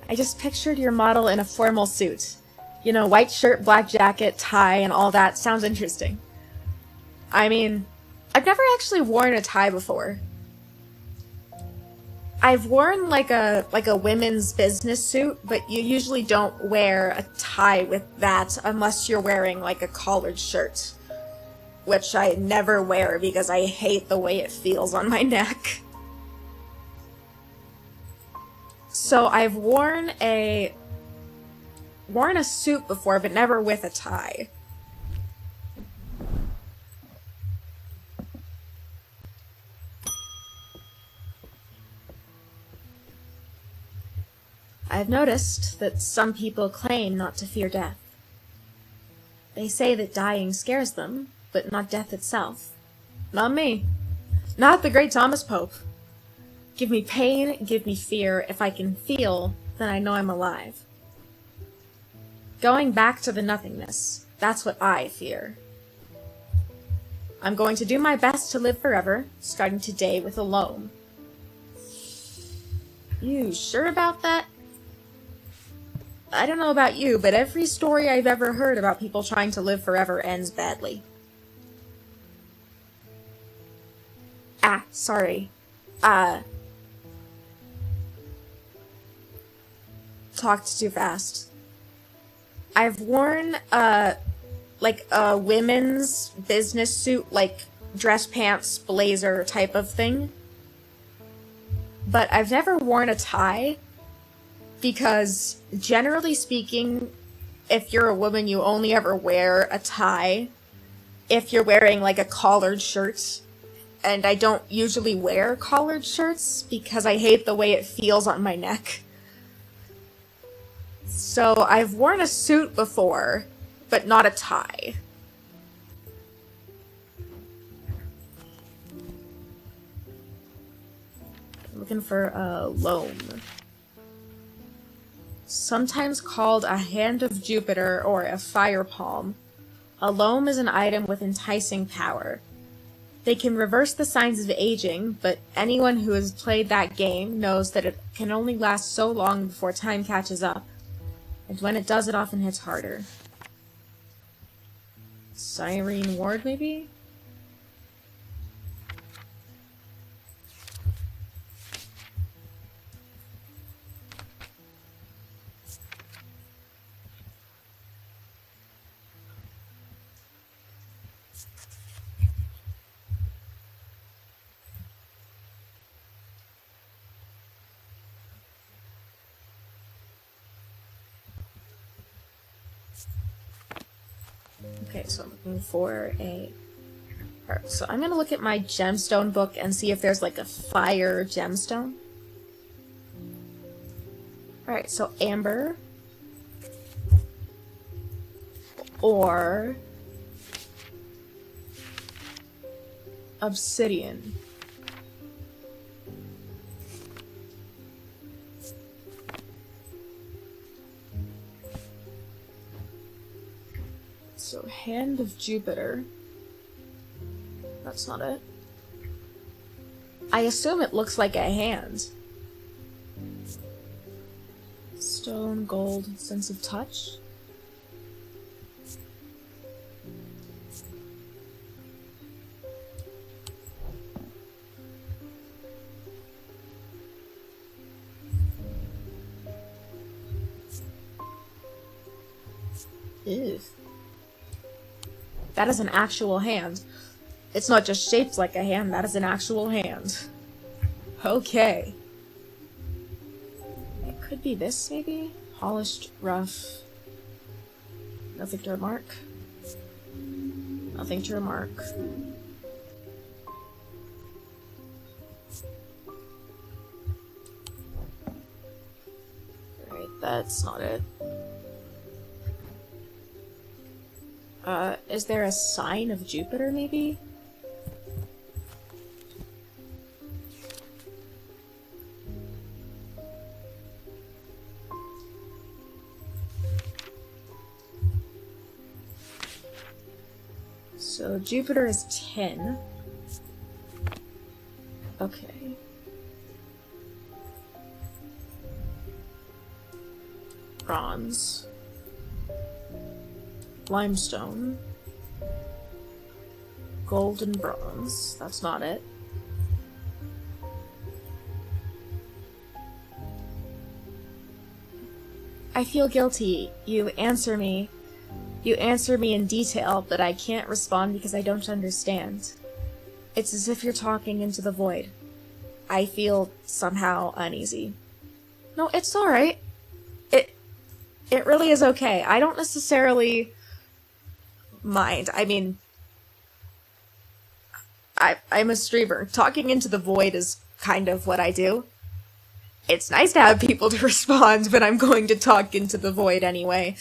I just pictured your model in a formal suit. You know, white shirt, black jacket, tie, and all that. Sounds interesting. I mean, I've never actually worn a tie before. I've worn like a women's business suit, but you usually don't wear a tie with that unless you're wearing like a collared shirt, which I never wear because I hate the way it feels on my neck. So I've worn a suit before, but never with a tie. I've noticed that some people claim not to fear death. They say that dying scares them, but not death itself. Not me. Not the great Thomas Pope. Give me pain, give me fear. If I can feel, then I know I'm alive. Going back to the nothingness, that's what I fear. I'm going to do my best to live forever, starting today with a loam. You sure about that? I don't know about you, but every story I've ever heard about people trying to live forever ends badly. Sorry. Talked too fast. I've worn, like a women's business suit, like dress pants, blazer type of thing. But I've never worn a tie, because generally speaking, if you're a woman, you only ever wear a tie if you're wearing like a collared shirt. And I don't usually wear collared shirts because I hate the way it feels on my neck. So I've worn a suit before, but not a tie. I'm looking for a loam. Sometimes called a hand of Jupiter or a fire palm, a loam is an item with enticing power. They can reverse the signs of aging, but anyone who has played that game knows that it can only last so long before time catches up. And when it does, it often hits harder. Cyrene Ward, maybe? Okay, so I'm looking for a... Alright, so I'm gonna look at my gemstone book and see if there's like a fire gemstone. Alright, so amber. Or... obsidian. So, Hand of Jupiter. That's not it. I assume it looks like a hand. Stone, gold, sense of touch. Ew. That is an actual hand. It's not just shaped like a hand, that is an actual hand. Okay. It could be this, maybe? Polished, rough. Nothing to remark. Nothing to remark. Alright, that's not it. Is there a sign of Jupiter, maybe? So Jupiter is 10. Okay. Bronze. Limestone. Gold and bronze. That's not it. I feel guilty. You answer me in detail, but I can't respond because I don't understand. It's as if you're talking into the void. I feel somehow uneasy. No, it's alright. It really is okay. I don't necessarily mind. I mean, I'm a streamer. Talking into the void is kind of what I do. It's nice to have people to respond, but I'm going to talk into the void anyway.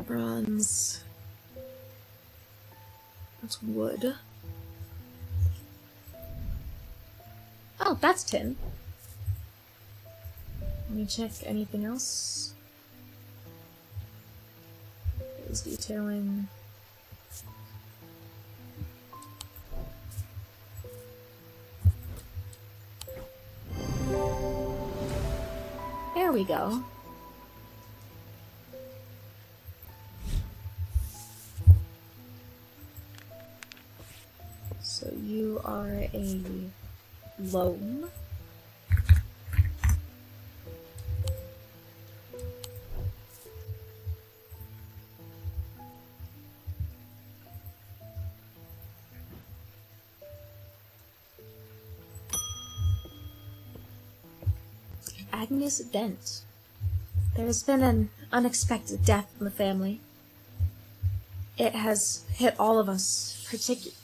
Bronze. That's wood. Oh, that's tin. Let me check anything else. There's detailing. There we go. So you are a loam. Agnes Dent. There has been an unexpected death in the family. It has hit all of us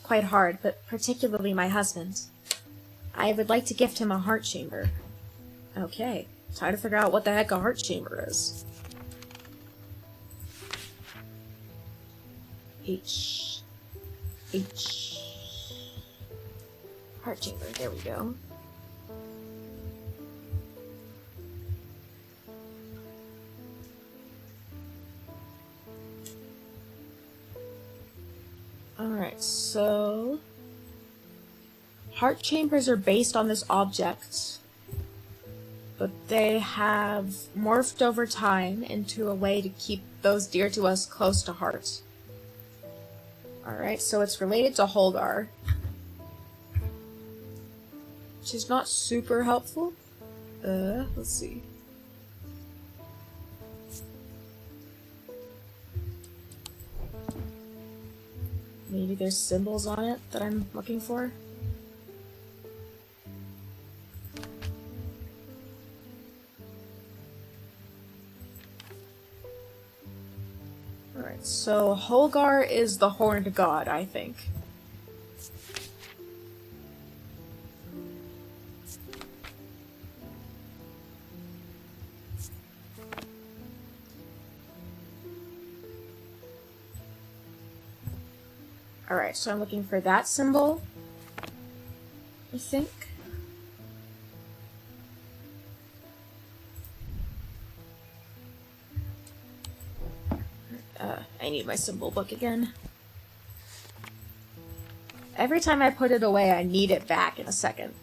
quite hard, but particularly my husband. I would like to gift him a heart chamber. Okay, time to figure out what the heck a heart chamber is. H. Heart chamber, there we go. Alright, so... heart chambers are based on this object, but they have morphed over time into a way to keep those dear to us close to heart. Alright, so it's related to Holgar, which is not super helpful. Let's see. Maybe there's symbols on it that I'm looking for. Alright, so Holgar is the horned god, I think. Alright, so I'm looking for that symbol, I think. I need my symbol book again. Every time I put it away, I need it back in a second.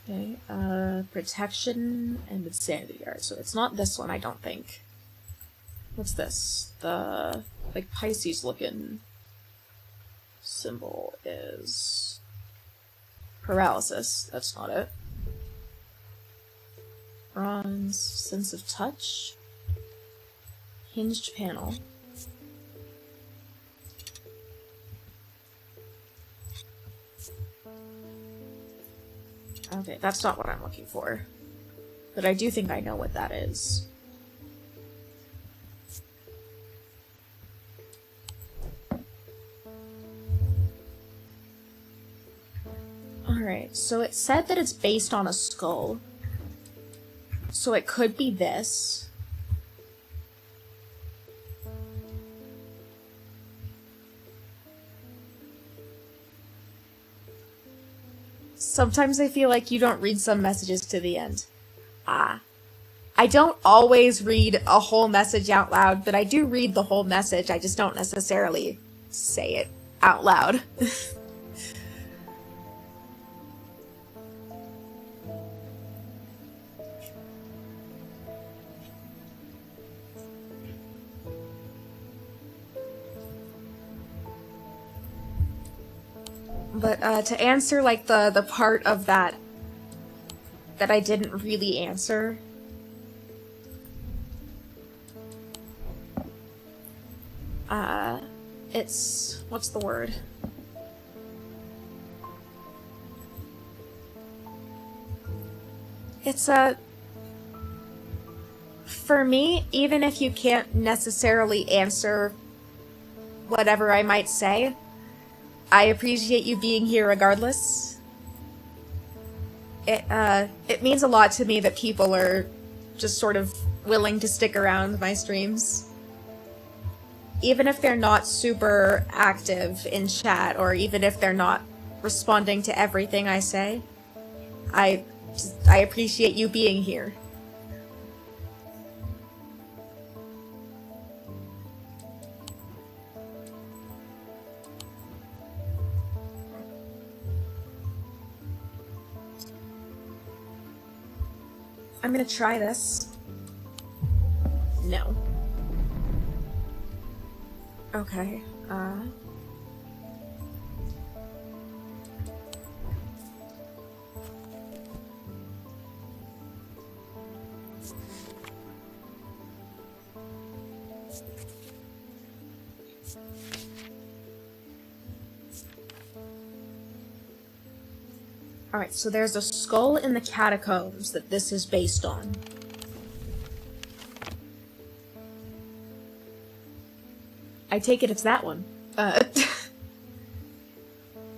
Okay, protection and insanity art. So it's not this one, I don't think. What's this? The, like, Pisces-looking symbol is paralysis. That's not it. Bronze, sense of touch. Hinged panel. Okay, that's not what I'm looking for. But I do think I know what that is. Alright, so it said that it's based on a skull. So it could be this. Sometimes I feel like you don't read some messages to the end. I don't always read a whole message out loud, but I do read the whole message, I just don't necessarily say it out loud. But to answer, like, the part of that I didn't really answer, it's, what's the word? It's For me, even if you can't necessarily answer whatever I might say, I appreciate you being here regardless. It means a lot to me that people are just sort of willing to stick around my streams. Even if they're not super active in chat, or even if they're not responding to everything I say, I appreciate you being here. I'm gonna try this. No. Okay, Alright, so there's a skull in the catacombs that this is based on. I take it it's that one.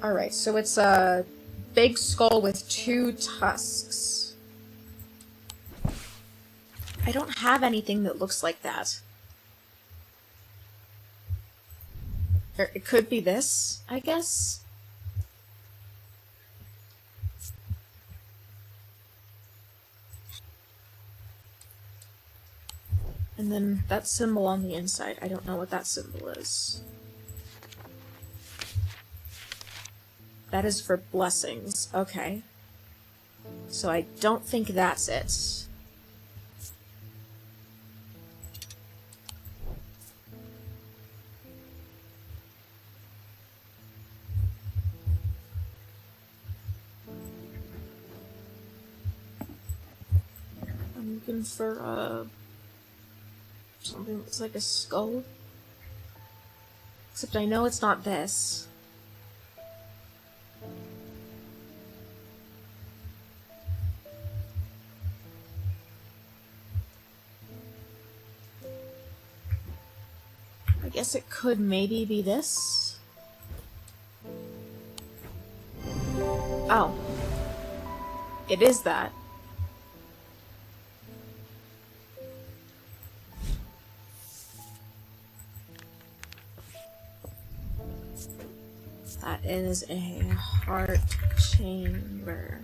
Alright, so it's a big skull with 2 tusks. I don't have anything that looks like that. Or it could be this, I guess? And then that symbol on the inside, I don't know what that symbol is. That is for blessings, okay. So I don't think that's it. I'm looking for, something that looks like a skull. Except I know it's not this. I guess it could maybe be this? Oh. It is that. That is a heart chamber.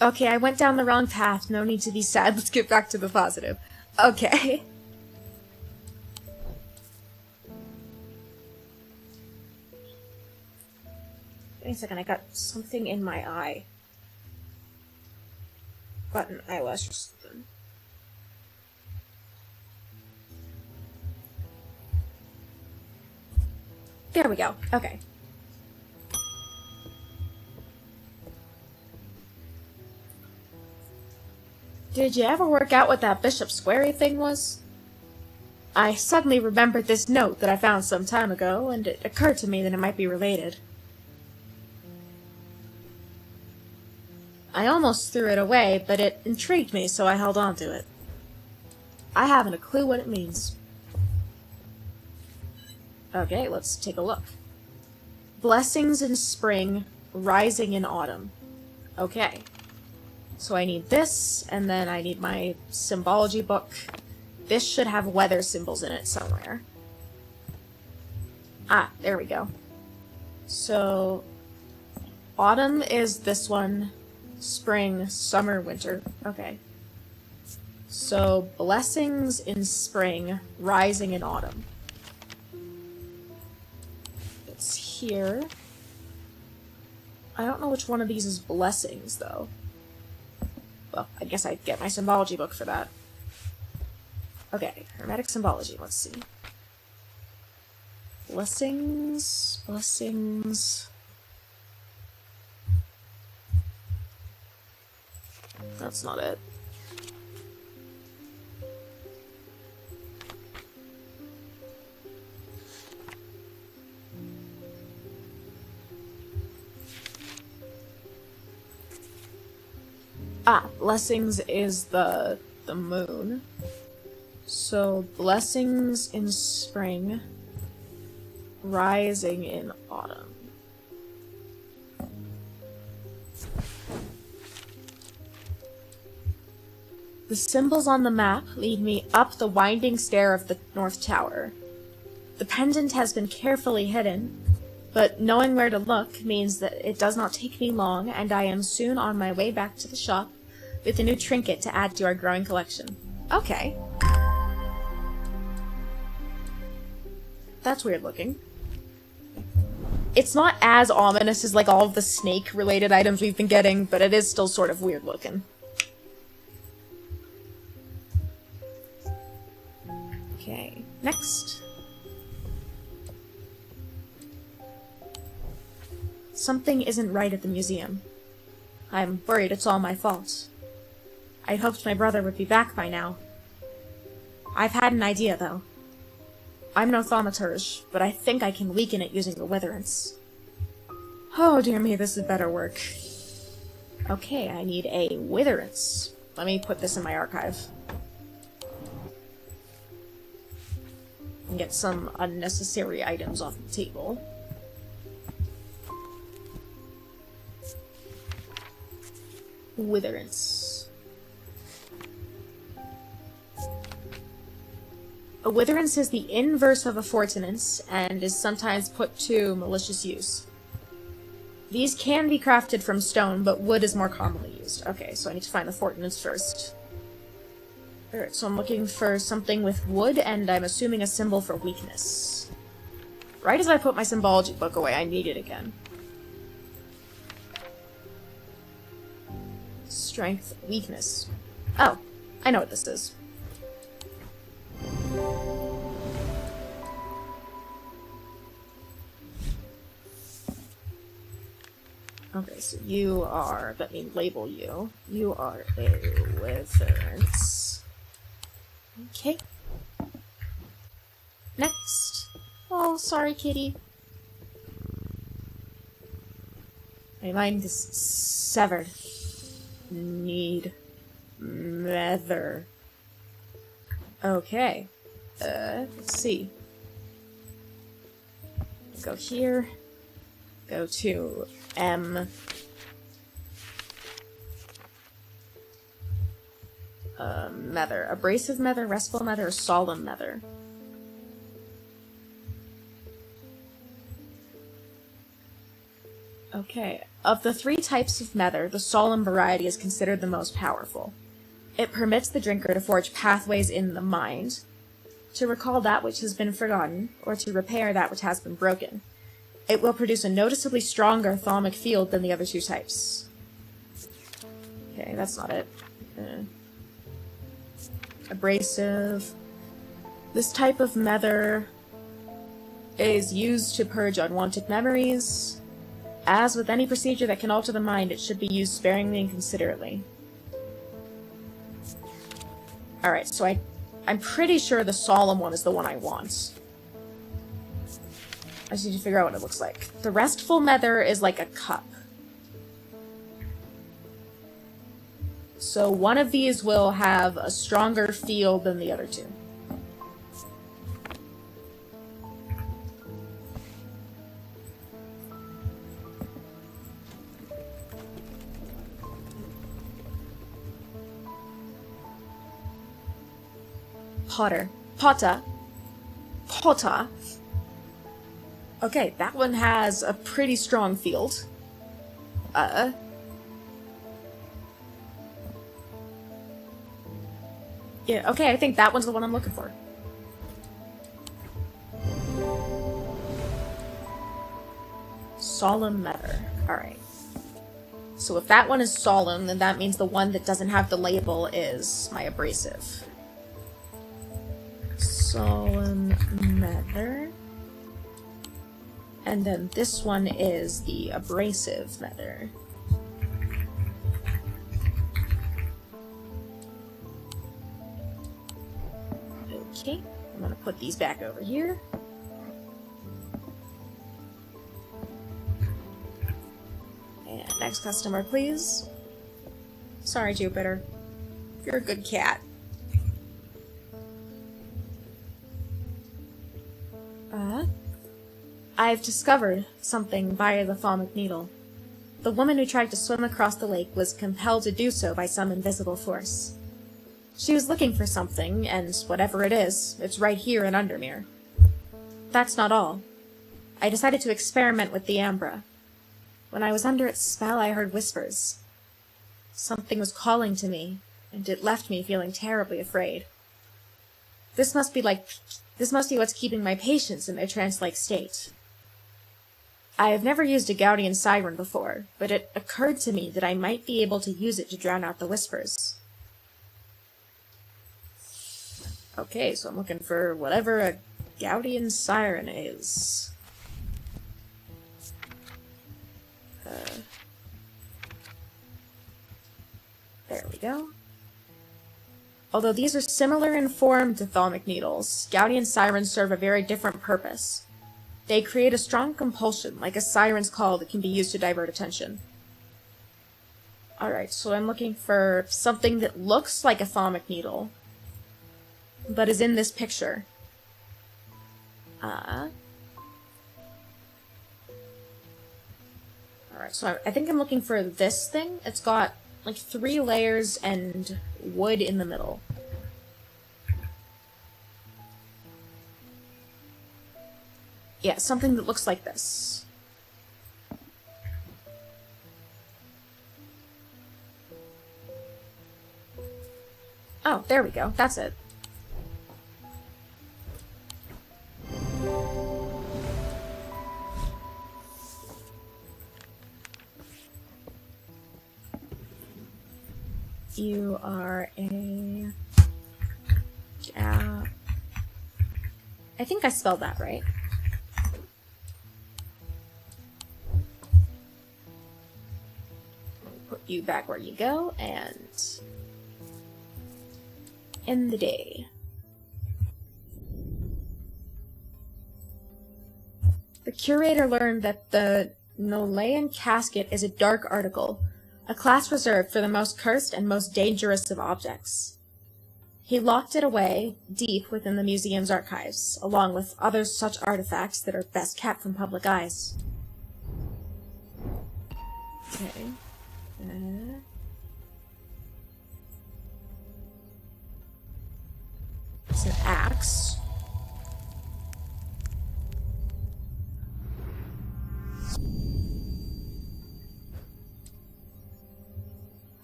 Okay, I went down the wrong path. No need to be sad. Let's get back to the positive. Okay. Wait a second, I got something in my eye. Got an eyelash or something. There we go. Okay. Did you ever work out what that Bishop Squarey thing was? I suddenly remembered this note that I found some time ago, and it occurred to me that it might be related. I almost threw it away, but it intrigued me, so I held on to it. I haven't a clue what it means. Okay, let's take a look. Blessings in spring, rising in autumn. Okay. So I need this, and then I need my symbology book. This should have weather symbols in it somewhere. Ah, there we go. So, autumn is this one. Spring, summer, winter. Okay. So, blessings in spring, rising in autumn. It's here. I don't know which one of these is blessings, though. Well, I guess I'd get my symbology book for that. Okay, hermetic symbology, let's see. Blessings, blessings. That's not it. Ah, blessings is the moon. So, blessings in spring, rising in autumn. The symbols on the map lead me up the winding stair of the North Tower. The pendant has been carefully hidden, but knowing where to look means that it does not take me long, and I am soon on my way back to the shop with a new trinket to add to our growing collection. Okay. That's weird looking. It's not as ominous as like all of the snake-related items we've been getting, but it is still sort of weird looking. Okay, next. Something isn't right at the museum. I'm worried it's all my fault. I'd hoped my brother would be back by now. I've had an idea, though. I'm no thaumaturge, but I think I can weaken it using the witherance. Oh dear me, this had better work. Okay, I need a witherance. Let me put this in my archive. And get some unnecessary items off the table. Witherance. A witherance is the inverse of a fortinance, and is sometimes put to malicious use. These can be crafted from stone, but wood is more commonly used. Okay, so I need to find the fortinance first. Alright, so I'm looking for something with wood, and I'm assuming a symbol for weakness. Right as I put my symbology book away, I need it again. Strength, weakness. Oh, I know what this is. Okay, so you are, let me label you. You are a witherance. Okay. Next. Oh, sorry, kitty. My mind is severed. Need leather. Okay. Let's see. Go here. Go to M. Nether. Abrasive nether, restful nether, or solemn nether. Okay. Of the three types of nether, the solemn variety is considered the most powerful. It permits the drinker to forge pathways in the mind, to recall that which has been forgotten, or to repair that which has been broken. It will produce a noticeably stronger thaumic field than the other two types. Okay, that's not it. Abrasive. This type of nether is used to purge unwanted memories. As with any procedure that can alter the mind, it should be used sparingly and considerately. Alright, so I'm pretty sure the solemn one is the one I want. I just need to figure out what it looks like. The restful nether is like a cup. So one of these will have a stronger field than the other two. Potter. Potta. Potta. Okay, that one has a pretty strong field. Yeah, okay, I think that one's the one I'm looking for. Solemn nether. Alright. So if that one is solemn, then that means the one that doesn't have the label is my abrasive. Solemn nether. And then this one is the abrasive nether. Okay, I'm gonna put these back over here. And next customer, please. Sorry, Jupiter. You're a good cat. I've discovered something via the Thaumic Needle. The woman who tried to swim across the lake was compelled to do so by some invisible force. She was looking for something, and whatever it is, it's right here in Undermere. That's not all. I decided to experiment with the Ambra. When I was under its spell, I heard whispers. Something was calling to me, and it left me feeling terribly afraid. This must be what's keeping my patients in their trance-like state. I have never used a Gaudian siren before, but it occurred to me that I might be able to use it to drown out the whispers. Okay, so I'm looking for whatever a Gaudian siren is. There we go. Although these are similar in form to Thaumic Needles, Gaudian sirens serve a very different purpose. They create a strong compulsion, like a siren's call that can be used to divert attention. Alright, so I'm looking for something that looks like a Thaumic Needle, but is in this picture. Alright, so I think I'm looking for this thing. It's got, like, 3 layers and wood in the middle. Yeah, something that looks like this. Oh, there we go. That's it. You are a... I think I spelled that right. Put you back where you go, and... end the day. The curator learned that the Nolean casket is a dark article, a class reserved for the most cursed and most dangerous of objects. He locked it away deep within the museum's archives, along with other such artifacts that are best kept from public eyes. Okay. It's an axe.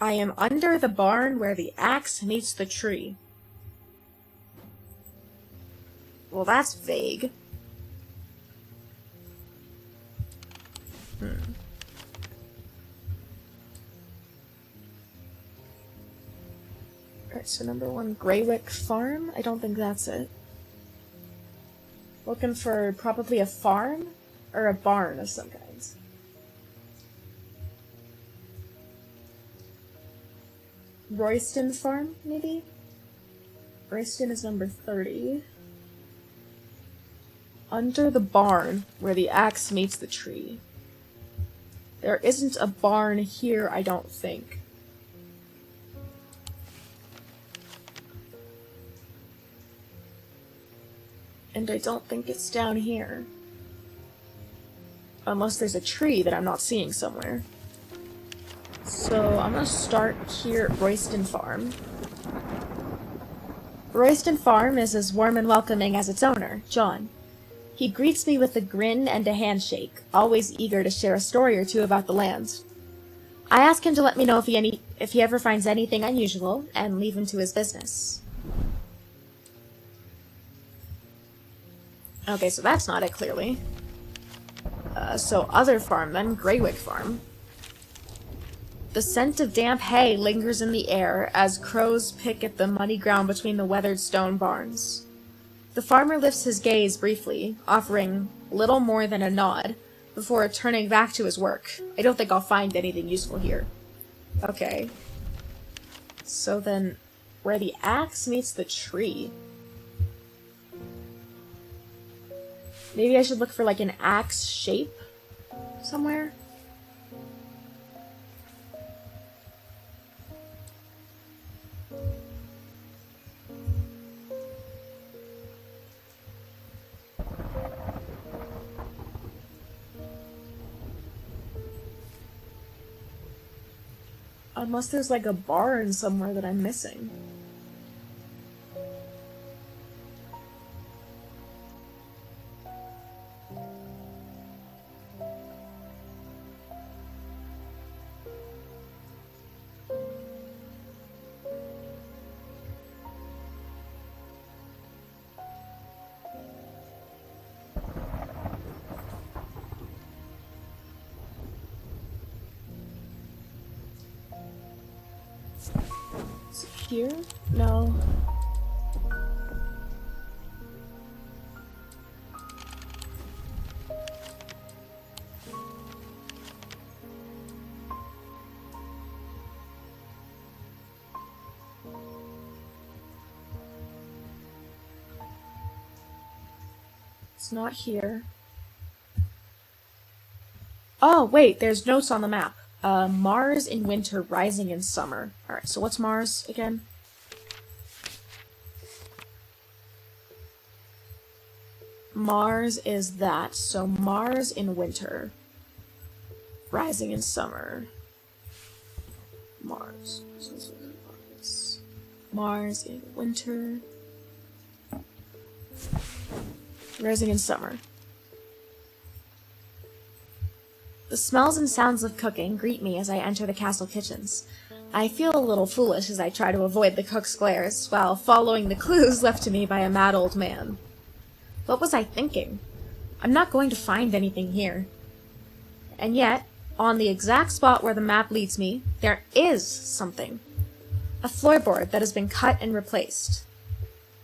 I am under the barn where the axe meets the tree. Well, that's vague. Alright, so number 1, Greywick Farm? I don't think that's it. Looking for probably a farm? Or a barn of some kind. Royston Farm, maybe? Royston is number 30. Under the barn, where the axe meets the tree. There isn't a barn here, I don't think. And I don't think it's down here. Unless there's a tree that I'm not seeing somewhere. So, I'm gonna start here at Royston Farm. Royston Farm is as warm and welcoming as its owner, John. He greets me with a grin and a handshake, always eager to share a story or two about the land. I ask him to let me know if he ever finds anything unusual, and leave him to his business. Okay, so that's not it, clearly. So other farm then, Greywick Farm. The scent of damp hay lingers in the air as crows pick at the muddy ground between the weathered stone barns. The farmer lifts his gaze briefly, offering little more than a nod, before turning back to his work. I don't think I'll find anything useful here. Okay. So then, where the axe meets the tree. Maybe I should look for like an axe shape somewhere? Unless there's like a barn somewhere that I'm missing. Is it here? No. It's not here. Oh, wait, there's notes on the map. Mars in winter, rising in summer. Alright, so what's Mars again? Mars is that, so Mars in winter, rising in summer. Mars. Mars in winter, rising in summer. The smells and sounds of cooking greet me as I enter the castle kitchens. I feel a little foolish as I try to avoid the cook's glares, while following the clues left to me by a mad old man. What was I thinking? I'm not going to find anything here. And yet, on the exact spot where the map leads me, there is something. A floorboard that has been cut and replaced.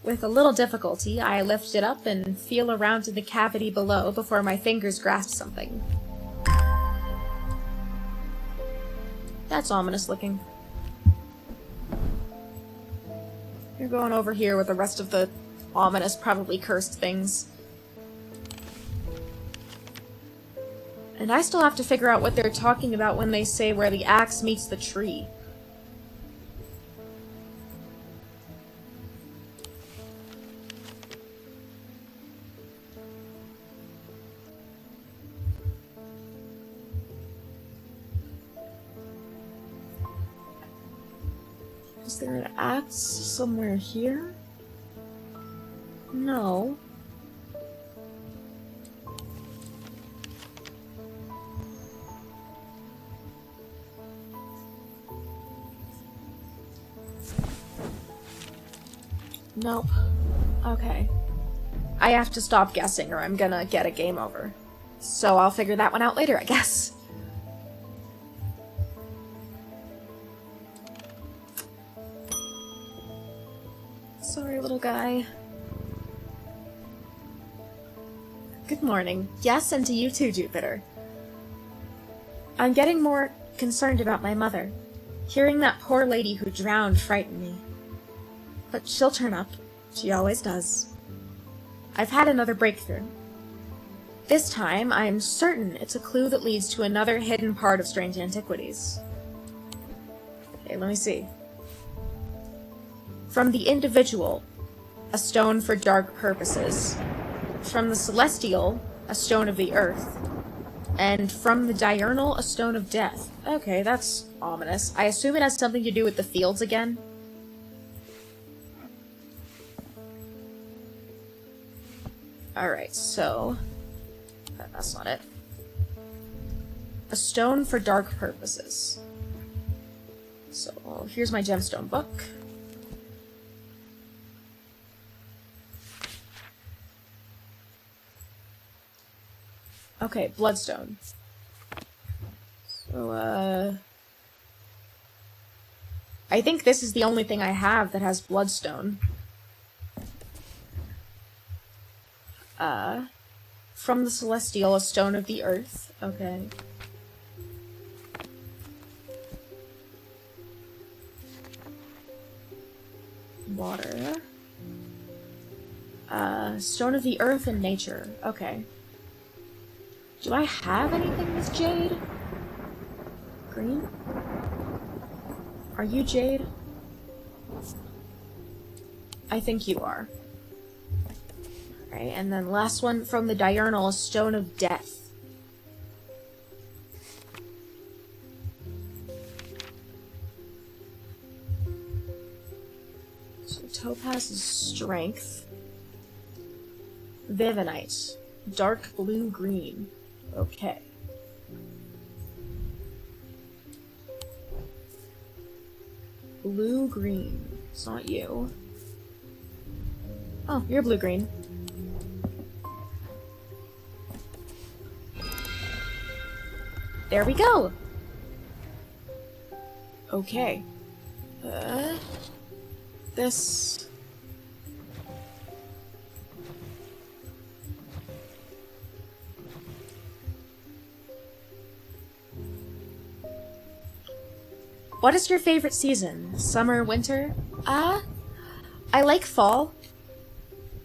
With a little difficulty, I lift it up and feel around in the cavity below before my fingers grasp something. That's ominous looking. You're going over here with the rest of the ominous, probably cursed things. And I still have to figure out what they're talking about when they say where the axe meets the tree. Is there an axe somewhere here? No. Nope. Okay. I have to stop guessing or I'm gonna get a game over. So I'll figure that one out later, I guess. Sorry, little guy. Good morning. Yes, and to you too, Jupiter. I'm getting more concerned about my mother. Hearing that poor lady who drowned frightened me. But she'll turn up. She always does. I've had another breakthrough. This time, I'm certain it's a clue that leads to another hidden part of Strange Antiquities. Okay, let me see. From the individual, a stone for dark purposes. From the celestial, a stone of the earth. And from the diurnal, a stone of death. Okay, that's ominous. I assume it has something to do with the fields again. Alright, so... that's not it. A stone for dark purposes. So, here's my gemstone book. Okay, bloodstone. So, I think this is the only thing I have that has bloodstone. From the celestial, a stone of the earth. Okay. Water. Stone of the earth and nature. Okay. Do I have anything with jade? Green? Are you jade? I think you are. Alright, and then last one from the diurnal, a stone of death. So topaz is strength. Vivinite. Dark blue-green. Okay. Blue-green. It's not you. Oh, you're blue-green. There we go! Okay. This... What is your favorite season? Summer, winter? I like fall.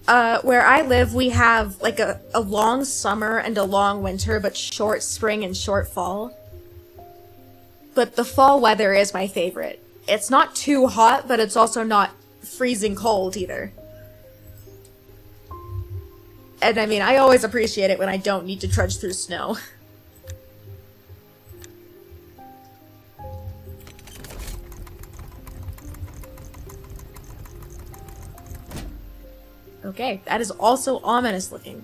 Where I live, we have, like, a long summer and a long winter, but short spring and short fall. But the fall weather is my favorite. It's not too hot, but it's also not freezing cold either. And I mean, I always appreciate it when I don't need to trudge through snow. Okay, that is also ominous looking.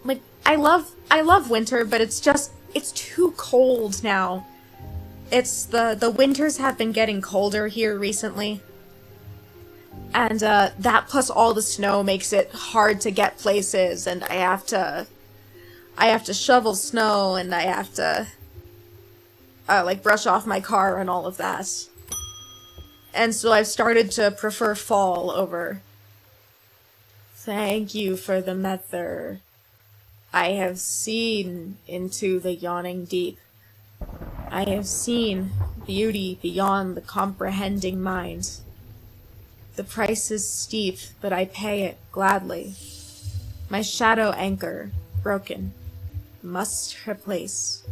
Like, I love winter, but it's too cold now. The winters have been getting colder here recently. And, that plus all the snow makes it hard to get places, and I have to shovel snow, and I have to, like, brush off my car and all of that. And so I've started to prefer fall over... Thank you for the mether. I have seen into the yawning deep. I have seen beauty beyond the comprehending mind. The price is steep, but I pay it gladly. My shadow anchor, broken, must replace.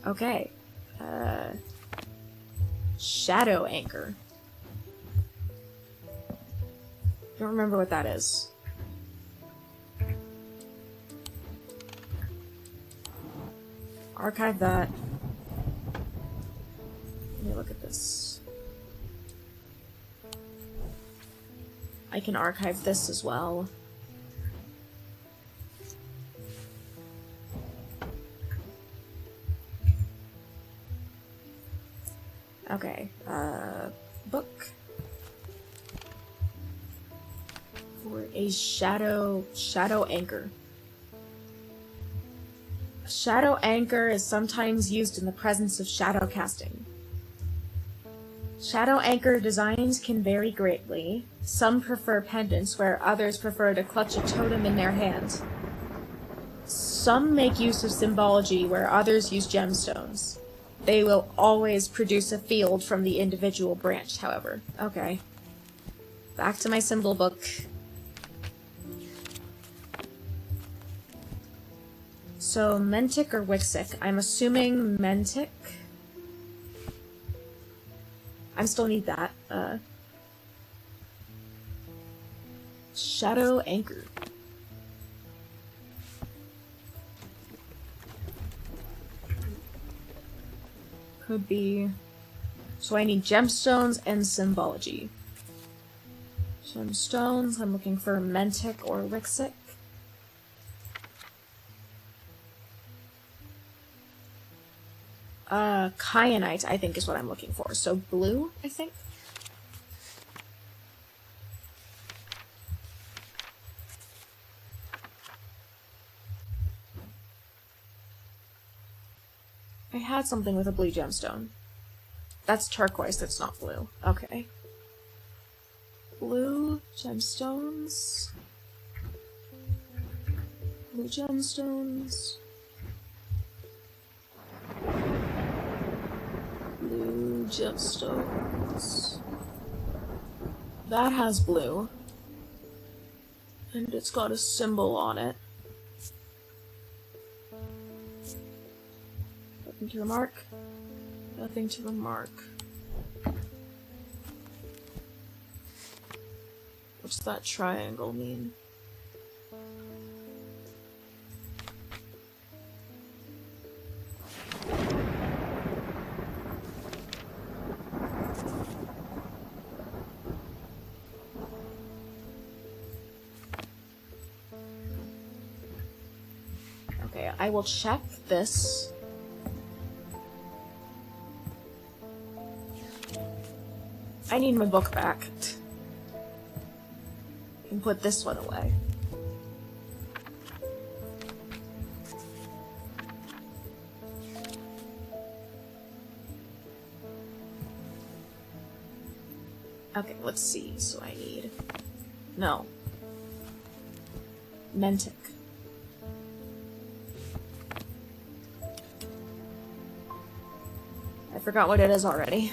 Okay. Shadow anchor. Don't remember what that is. Archive that. Let me look at this. I can archive this as well. Okay, book. For a shadow anchor. A shadow anchor is sometimes used in the presence of shadow casting. Shadow anchor designs can vary greatly. Some prefer pendants, where others prefer to clutch a totem in their hand. Some make use of symbology, where others use gemstones. They will always produce a field from the individual branch, however. Okay. Back to my symbol book. So, Mentic or Wixic? I'm assuming Mentic. I still need that. Shadow Anchor. Could be... So I need gemstones and symbology. Gemstones, I'm looking for Mentic or Wixic. Kyanite, I think, is what I'm looking for. So blue, I think? I had something with a blue gemstone. That's turquoise, that's not blue. Okay. Blue gemstones. Blue gemstones. Blue gemstones. That has blue. And it's got a symbol on it. Nothing to remark. Nothing to remark. What's that triangle mean? I will check this. I need my book back. And put this one away. Okay, let's see. So I need... No. Mentic. I forgot what it is already.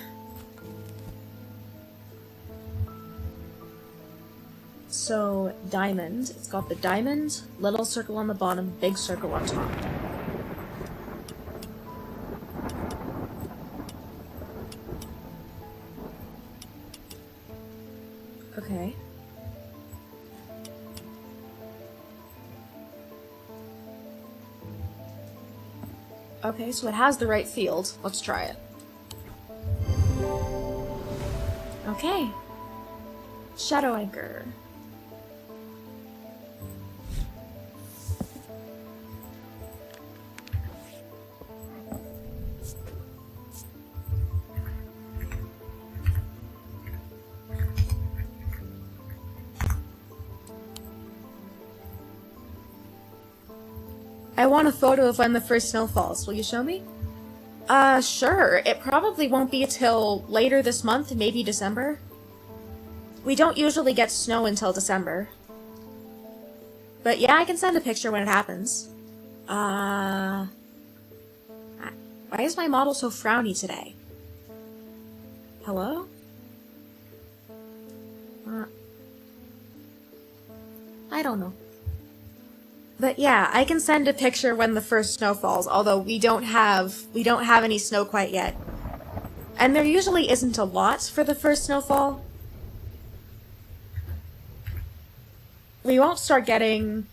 So, diamond. It's got the diamond, little circle on the bottom, big circle on top. Okay. Okay, so it has the right field. Let's try it. Okay. Shadow Anchor. I want a photo of when the first snow falls. Will you show me? Sure. It probably won't be till later this month, maybe December. We don't usually get snow until December. But yeah, I can send a picture when it happens. Why is my model so frowny today? Hello? I don't know. But yeah, I can send a picture when the first snow falls, although we don't have any snow quite yet. And there usually isn't a lot for the first snowfall. We won't start getting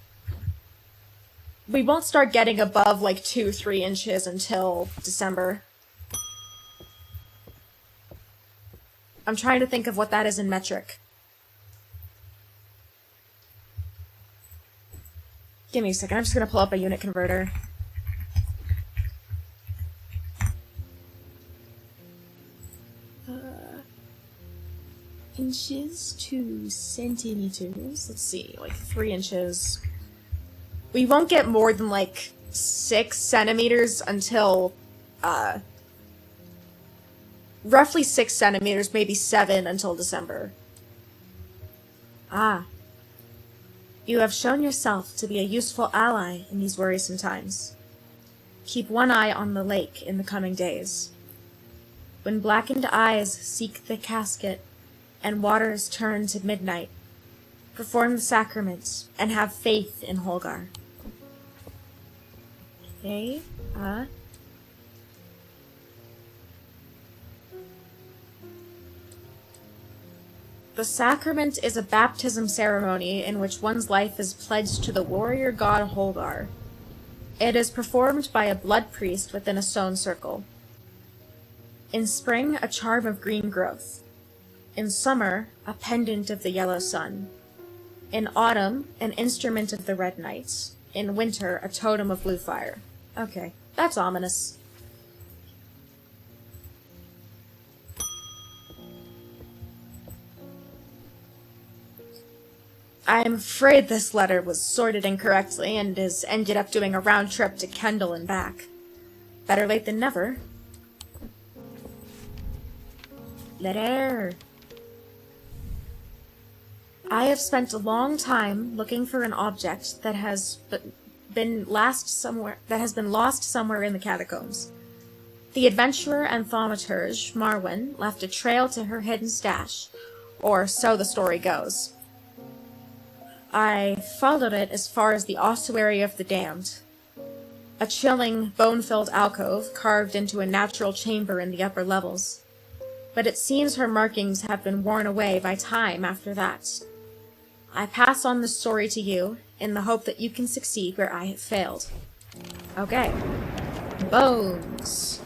above like 2-3 inches until December. I'm trying to think of what that is in metric. Give me a second, I'm just gonna pull up a unit converter. Inches to centimeters. Let's see, like 3 inches. We won't get more than like 6 centimeters until, roughly 6 centimeters, maybe 7 until December. Ah. You have shown yourself to be a useful ally in these worrisome times. Keep one eye on the lake in the coming days. When blackened eyes seek the casket, and waters turn to midnight, perform the sacrament, and have faith in Holgar. Okay, The sacrament is a baptism ceremony in which one's life is pledged to the warrior god Holgar. It is performed by a blood priest within a stone circle. In spring, a charm of green growth. In summer, a pendant of the yellow sun. In autumn, an instrument of the red knight. In winter, a totem of blue fire. Okay, that's ominous. I'm afraid this letter was sorted incorrectly and has ended up doing a round trip to Kendall and back. Better late than never. Letter. I have spent a long time looking for an object that has been lost somewhere in the catacombs. The adventurer and thaumaturge, Marwyn, left a trail to her hidden stash, or so the story goes. I followed it as far as the ossuary of the damned, a chilling, bone-filled alcove carved into a natural chamber in the upper levels. But it seems her markings have been worn away by time after that. I pass on this story to you, in the hope that you can succeed where I have failed. Okay. Bones.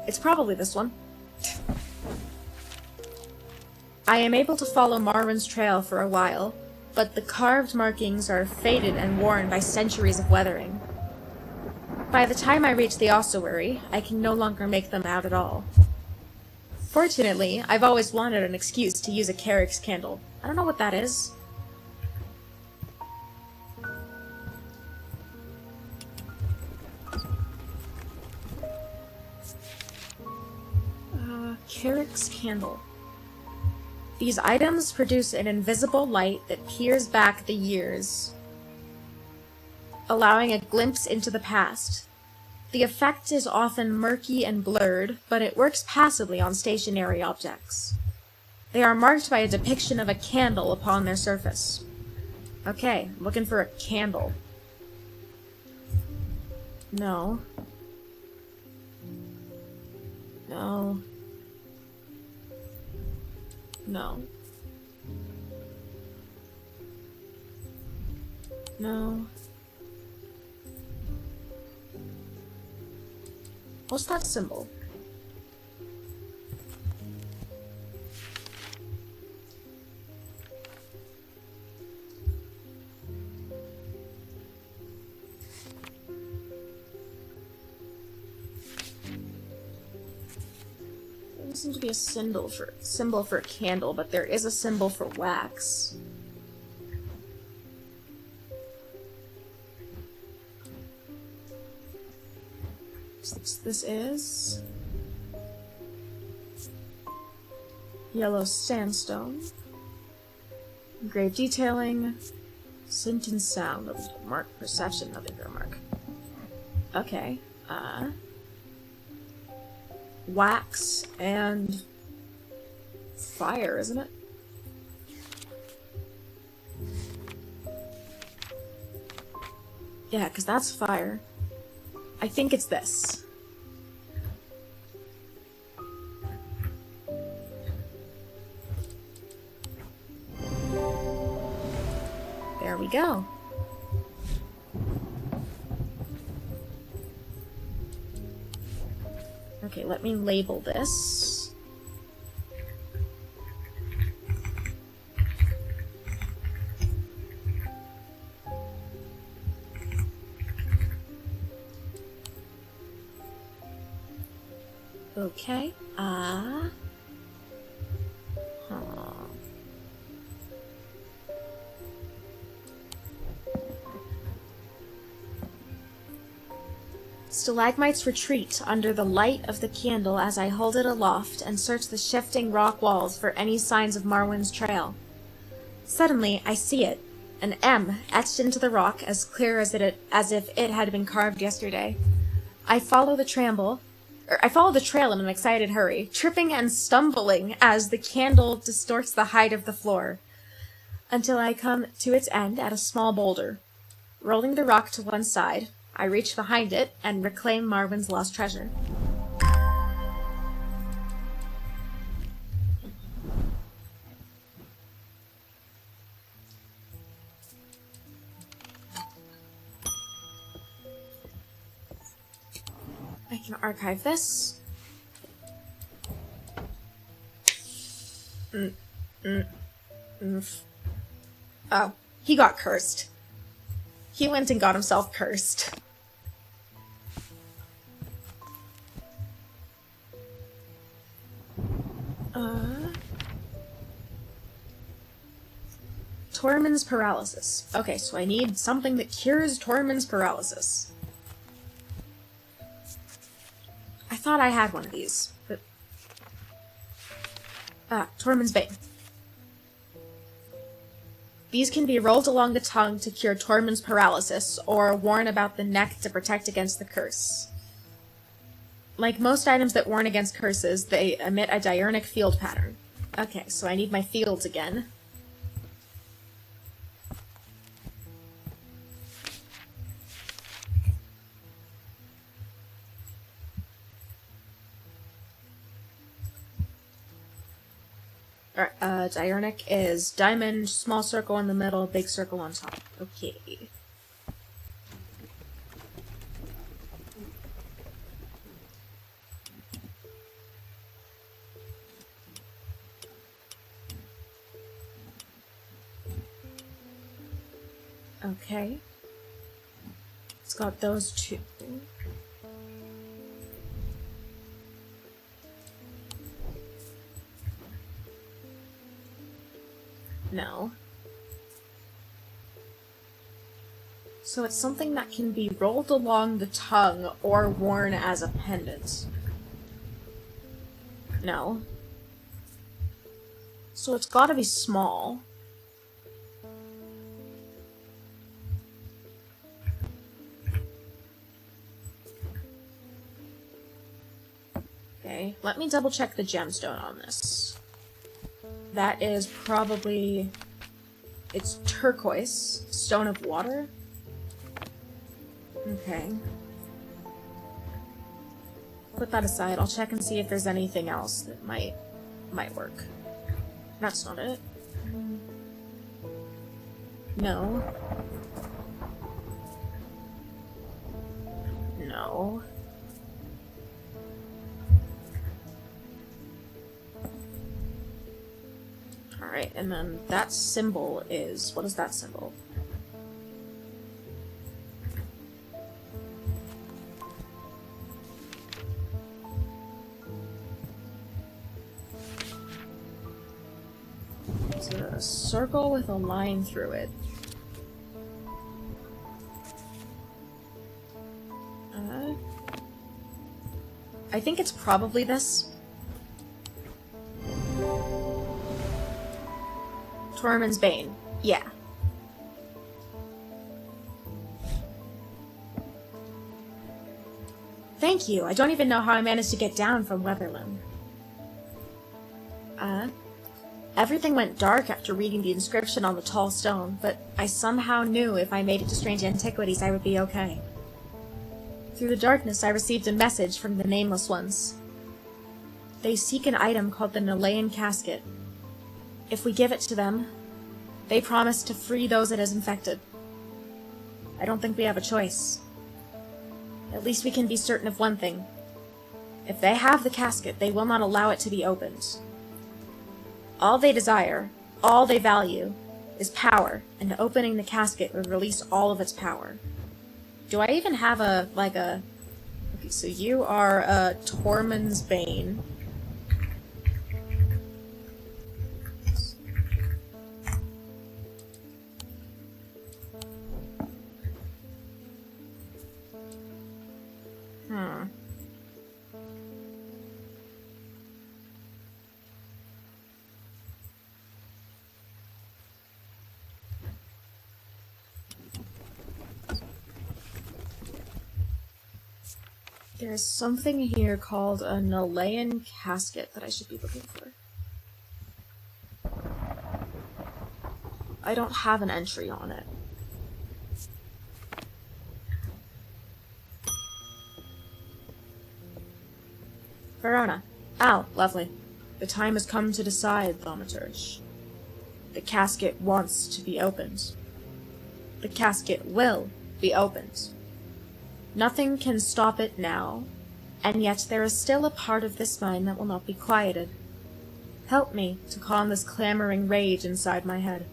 It's probably this one. I am able to follow Marwyn's trail for a while, but the carved markings are faded and worn by centuries of weathering. By the time I reach the ossuary, I can no longer make them out at all. Fortunately, I've always wanted an excuse to use a Carrick's candle. I don't know what that is. Carrick's candle. These items produce an invisible light that peers back the years, allowing a glimpse into the past. The effect is often murky and blurred, but it works passively on stationary objects. They are marked by a depiction of a candle upon their surface. Okay, looking for a candle. No. No. No. No. What's that symbol? There doesn't seem to be a symbol for a candle, but there is a symbol for wax. This is yellow sandstone, engraved detailing, scent and sound, nothing to mark, perception, nothing to mark. Okay, wax and fire, isn't it? Yeah, because that's fire. I think it's this. There we go. Okay, let me label this. Okay, Stalagmites retreat under the light of the candle as I hold it aloft and search the shifting rock walls for any signs of Marwyn's trail. Suddenly, I see it, an M etched into the rock as clear as if it had been carved yesterday. I follow the trail in an excited hurry, tripping and stumbling as the candle distorts the height of the floor, until I come to its end at a small boulder. Rolling the rock to one side, I reach behind it and reclaim Marwyn's lost treasure. I can archive this. Oh, he got cursed. He went and got himself cursed. Tormund's paralysis. Okay, so I need something that cures Tormund's paralysis. I thought I had one of these, but... Tormund's Bane. These can be rolled along the tongue to cure Tormund's paralysis, or worn about the neck to protect against the curse. Like most items that warn against curses, they emit a diurnic field pattern. Okay, so I need my fields again. Alright, diurnic is diamond, small circle in the middle, big circle on top. Okay. Okay. It's got those two. No. So it's something that can be rolled along the tongue or worn as a pendant. No. So it's gotta be small. Okay, let me double check the gemstone on this. That is probably... It's turquoise. Stone of water? Okay. Put that aside. I'll check and see if there's anything else that might work. That's not it. No. No. Alright, and then that symbol is... What is that symbol? It's a circle with a line through it. I think it's probably this. Tormund's Bane. Yeah. Thank you. I don't even know how I managed to get down from Weatherland. Everything went dark after reading the inscription on the tall stone, but I somehow knew if I made it to Strange Antiquities I would be okay. Through the darkness I received a message from the Nameless Ones. They seek an item called the Nilean Casket. If we give it to them, they promise to free those it has infected. I don't think we have a choice. At least we can be certain of one thing. If they have the casket, they will not allow it to be opened. All they desire, all they value, is power, and opening the casket would release all of its power. Do I even have Okay, so you are, Tormund's Bane. There's something here called a Nilean Casket that I should be looking for. I don't have an entry on it. Verona. Oh, lovely. The time has come to decide, Thaumaturge. The casket wants to be opened. The casket will be opened. Nothing can stop it now, and yet there is still a part of this mind that will not be quieted. Help me to calm this clamoring rage inside my head.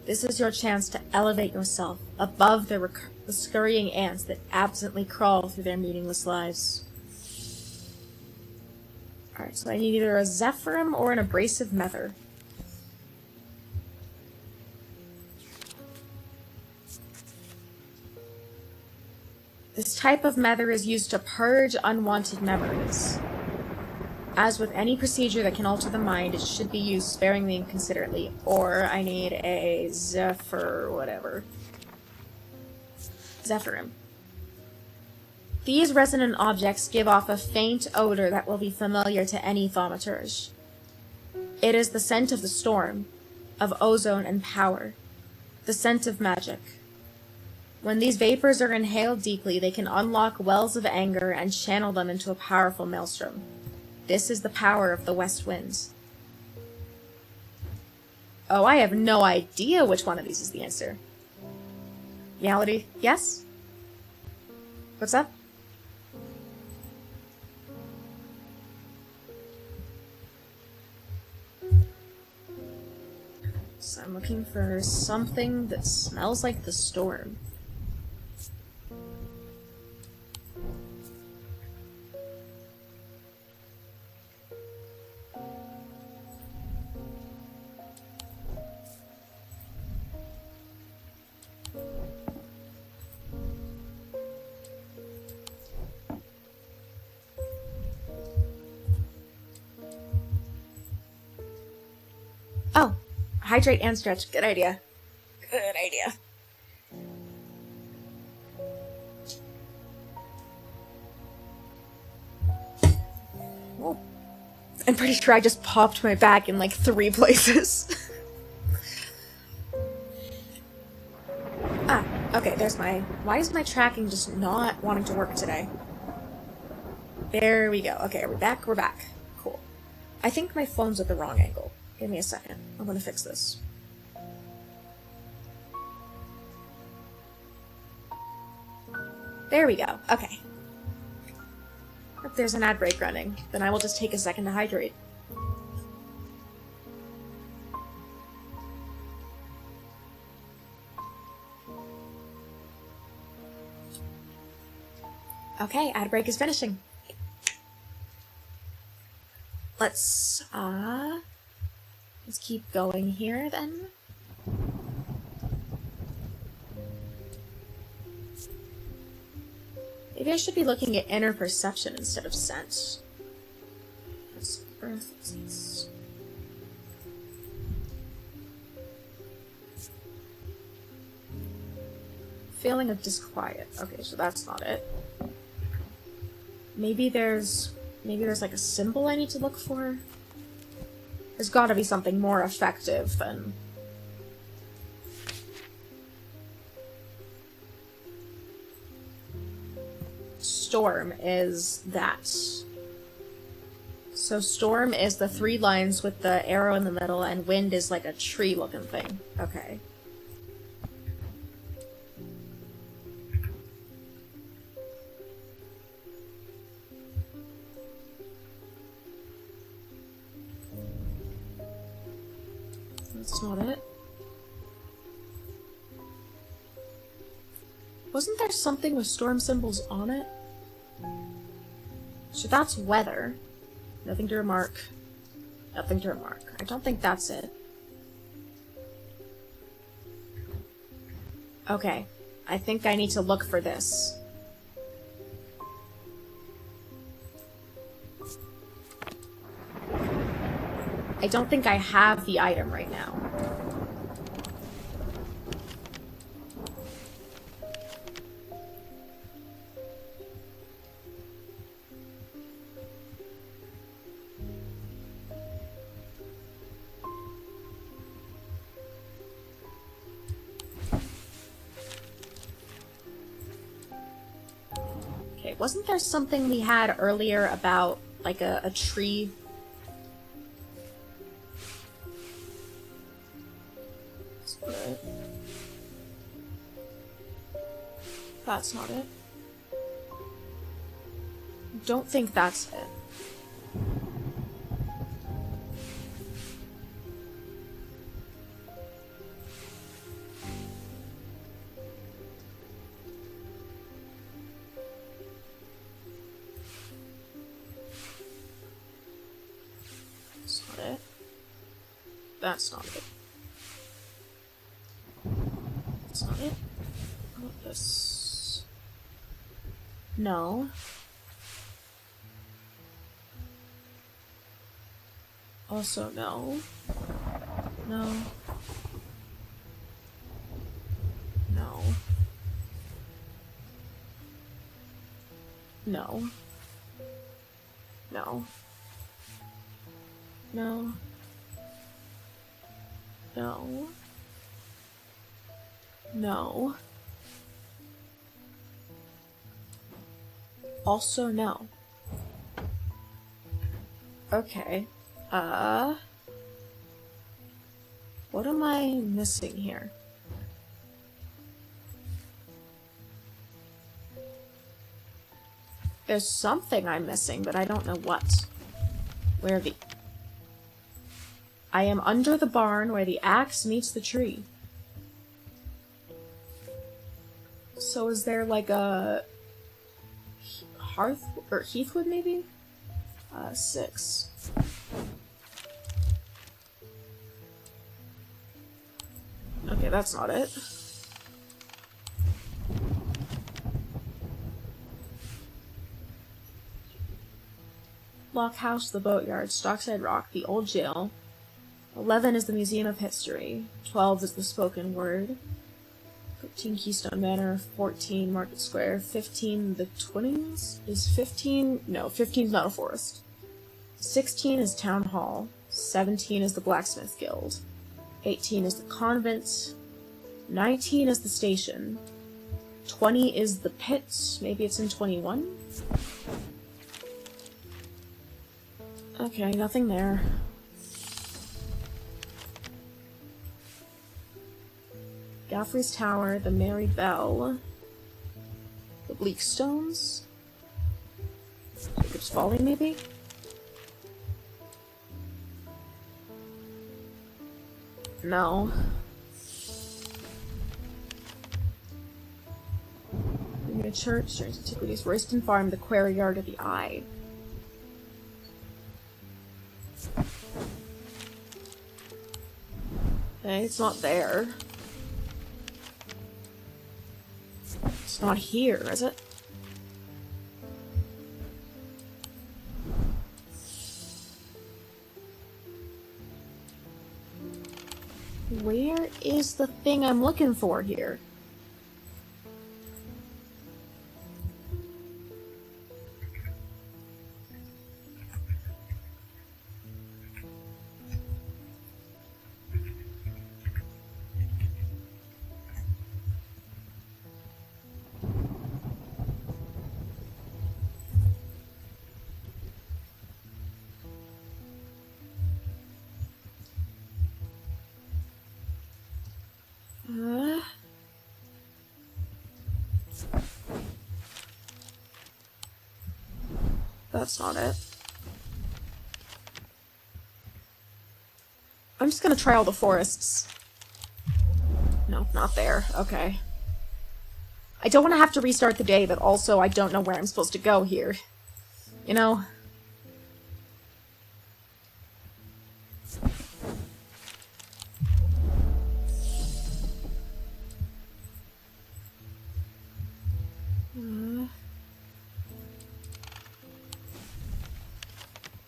This is your chance to elevate yourself above the scurrying ants that absently crawl through their meaningless lives. Alright, so I need either a Zephyrim or an Abrasive Mether. This type of mether is used to purge unwanted memories. As with any procedure that can alter the mind, it should be used sparingly and considerately. Or I need a whatever. Zephyrim. These resonant objects give off a faint odor that will be familiar to any thaumaturge. It is the scent of the storm, of ozone and power, the scent of magic. When these vapors are inhaled deeply, they can unlock wells of anger and channel them into a powerful maelstrom. This is the power of the west winds. Oh, I have no idea which one of these is the answer. Reality, yes? What's up? So I'm looking for something that smells like the storm. Oh, hydrate and stretch. Good idea. Good idea. Well, I'm pretty sure I just popped my back in like 3 places. Ah, okay, there's my... Why is my tracking just not wanting to work today? There we go. Okay, are we back? We're back. Cool. I think my phone's at the wrong angle. Give me a second. I'm gonna fix this. There we go. Okay. If there's an ad break running, then I will just take a second to hydrate. Okay, ad break is finishing. Let's keep going here then. Maybe I should be looking at inner perception instead of scent. That's earth disease. Feeling of disquiet. Okay, so that's not it. Maybe there's like a symbol I need to look for. There's gotta be something more effective than... Storm is that. So storm is the 3 lines with the arrow in the middle, and wind is like a tree-looking thing. Okay. That's not it. Wasn't there something with storm symbols on it? So that's weather. Nothing to remark. Nothing to remark. I don't think that's it. Okay. I think I need to look for this. I don't think I have the item right now. Okay, wasn't there something we had earlier about, like, a tree? That's not it. Don't think that's it. That's not it. That's not it. That's not it. How about this? No. Also no. No. No. No. No. No. No. No. Also no. Okay. What am I missing here? There's something I'm missing, but I don't know what. Where are the... I am under the barn where the axe meets the tree. So is there like a hearth or heathwood maybe? 6. Okay, that's not it. Lockhouse, the boatyard, Stockside Rock, the old jail. 11 is the Museum of History. 12 is the spoken word. 13 Keystone Manor. 14 Market Square. 15 the Twinnings? Is 15? No, 15 is not a forest. 16 is Town Hall. 17 is the Blacksmith Guild. 18 is the convent. 19 is the station. 20 is the pit. Maybe it's in 21? Okay, nothing there. Gaffrey's Tower, the Mary Bell, the Bleak Stones, Jacob's Folly, maybe? No. New Church, Strange Antiquities, Royston Farm, the Quarry Yard of the Eye. Okay, it's not there. It's not here, is it? Where is the thing I'm looking for here? That's not it. I'm just gonna try all the forests. No, not there. Okay. I don't want to have to restart the day, but also I don't know where I'm supposed to go here. You know?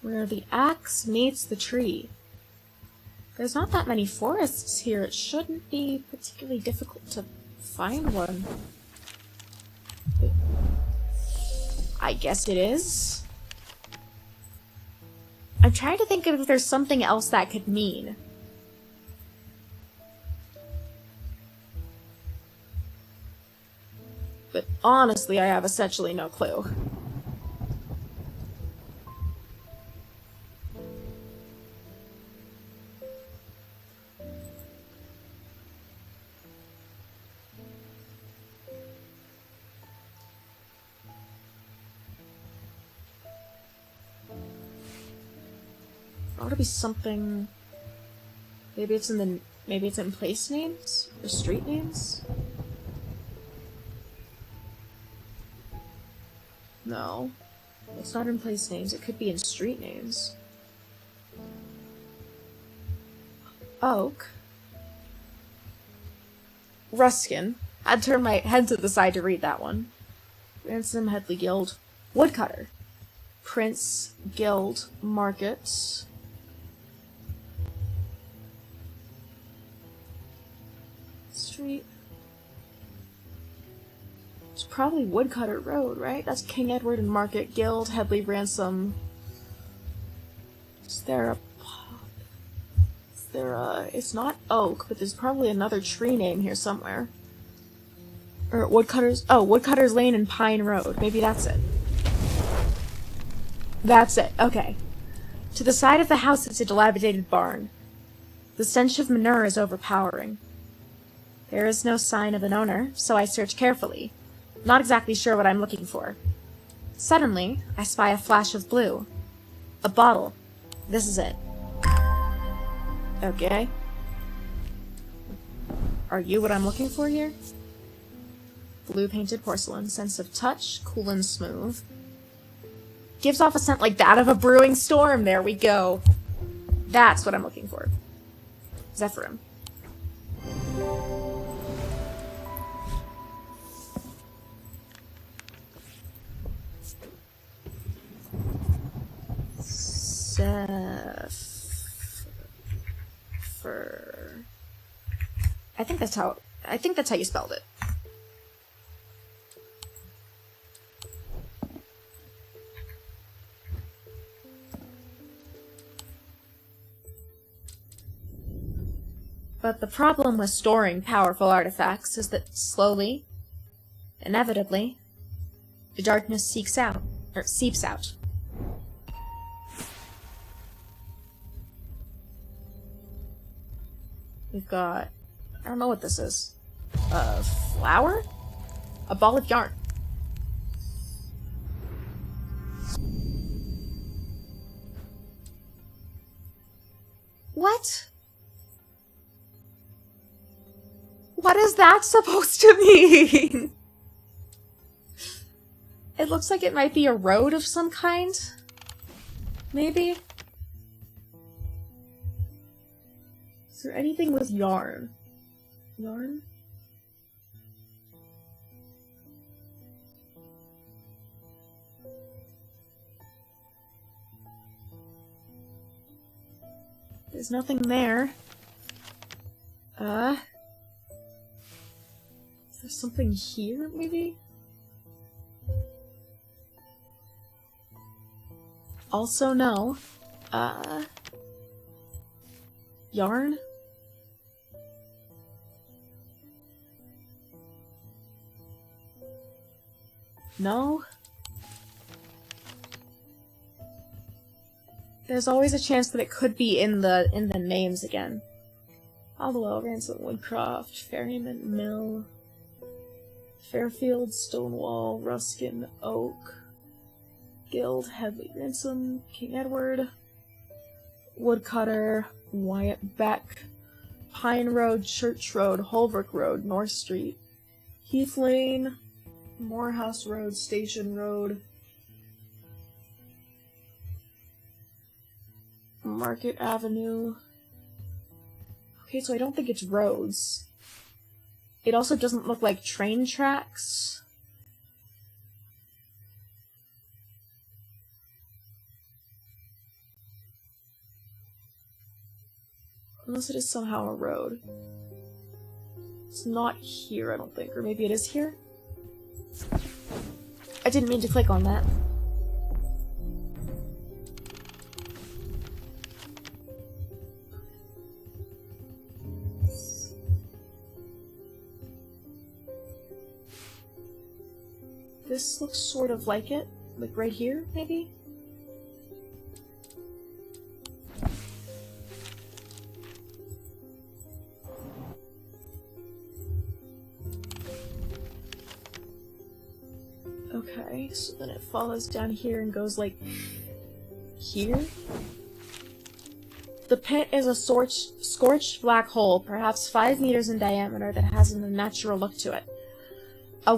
Where the axe meets the tree. There's not that many forests here. It shouldn't be particularly difficult to find one. I guess it is. I'm trying to think of if there's something else that could mean. But honestly, I have essentially no clue. Ought to be something. Maybe it's in place names or street names. No, it's not in place names. It could be in street names. Oak. Ruskin. I'd turn my head to the side to read that one. Ransom Headley Guild. Woodcutter. Prince Guild Market. Street. It's probably Woodcutter Road, right? That's King Edward and Market Guild, Headley Ransom. Is there a... It's not Oak, but there's probably another tree name here somewhere. Or Woodcutter's... Oh, Woodcutter's Lane and Pine Road. Maybe that's it. That's it. Okay. To the side of the house is a dilapidated barn. The stench of manure is overpowering. There is no sign of an owner, so I search carefully, not exactly sure what I'm looking for. Suddenly, I spy a flash of blue. A bottle. This is it. Okay. Are you what I'm looking for here? Blue painted porcelain. Sense of touch. Cool and smooth. Gives off a scent like that of a brewing storm. There we go. That's what I'm looking for. Zephyrim. I think that's how you spelled it. But the problem with storing powerful artifacts is that slowly, inevitably, the darkness seeps out. We've got... I don't know what this is. A flower? A ball of yarn. What? What is that supposed to mean? It looks like it might be a road of some kind. Maybe? Is there anything with yarn? Yarn? There's nothing there. Is there something here, maybe? Also, no. Yarn? No? There's always a chance that it could be in the names again. Hollowell, Ransom, Woodcroft, Ferryman, Mill, Fairfield, Stonewall, Ruskin, Oak, Guild, Headley, Ransom, King Edward, Woodcutter, Wyatt Beck, Pine Road, Church Road, Holbrook Road, North Street, Heath Lane, Morehouse Road, Station Road, Market Avenue. Okay, so I don't think it's roads. It also doesn't look like train tracks. Unless it is somehow a road. It's not here, I don't think. Or maybe it is here? I didn't mean to click on that. This looks sort of like it. Like right here, maybe? Okay, so then it follows down here and goes like here? The pit is a scorched black hole, perhaps 5 meters in diameter, that has an unnatural look to it. A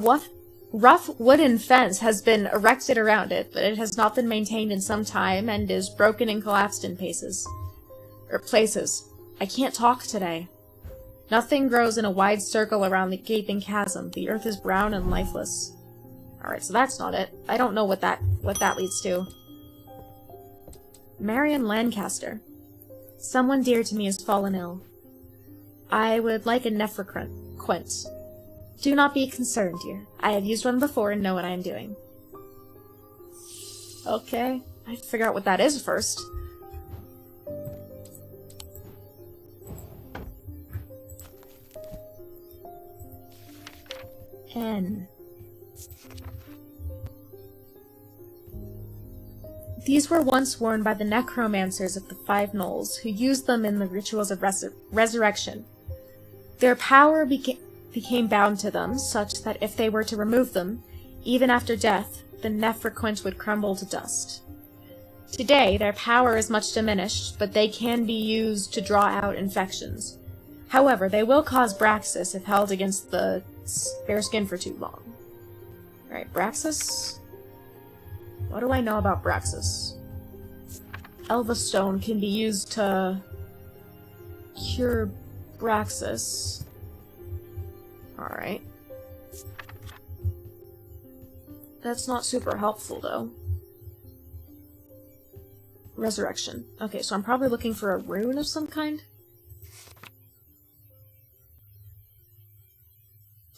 rough wooden fence has been erected around it, but it has not been maintained in some time and is broken and collapsed in places. I can't talk today. Nothing grows in a wide circle around the gaping chasm. The earth is brown and lifeless. Alright, so that's not it. I don't know what that leads to. Marion Lancaster. Someone dear to me has fallen ill. I would like a nephroquint. Do not be concerned, dear. I have used one before and know what I am doing. Okay. I have to figure out what that is first. N. These were once worn by the necromancers of the Five Knolls, who used them in the rituals of resurrection. Their power became bound to them, such that if they were to remove them, even after death, the nephroquint would crumble to dust. Today, their power is much diminished, but they can be used to draw out infections. However, they will cause Braxis if held against the bare skin for too long. Alright, Braxis? What do I know about Braxis? Elva Stone can be used to cure Braxis. Alright. That's not super helpful, though. Resurrection. Okay, so I'm probably looking for a rune of some kind?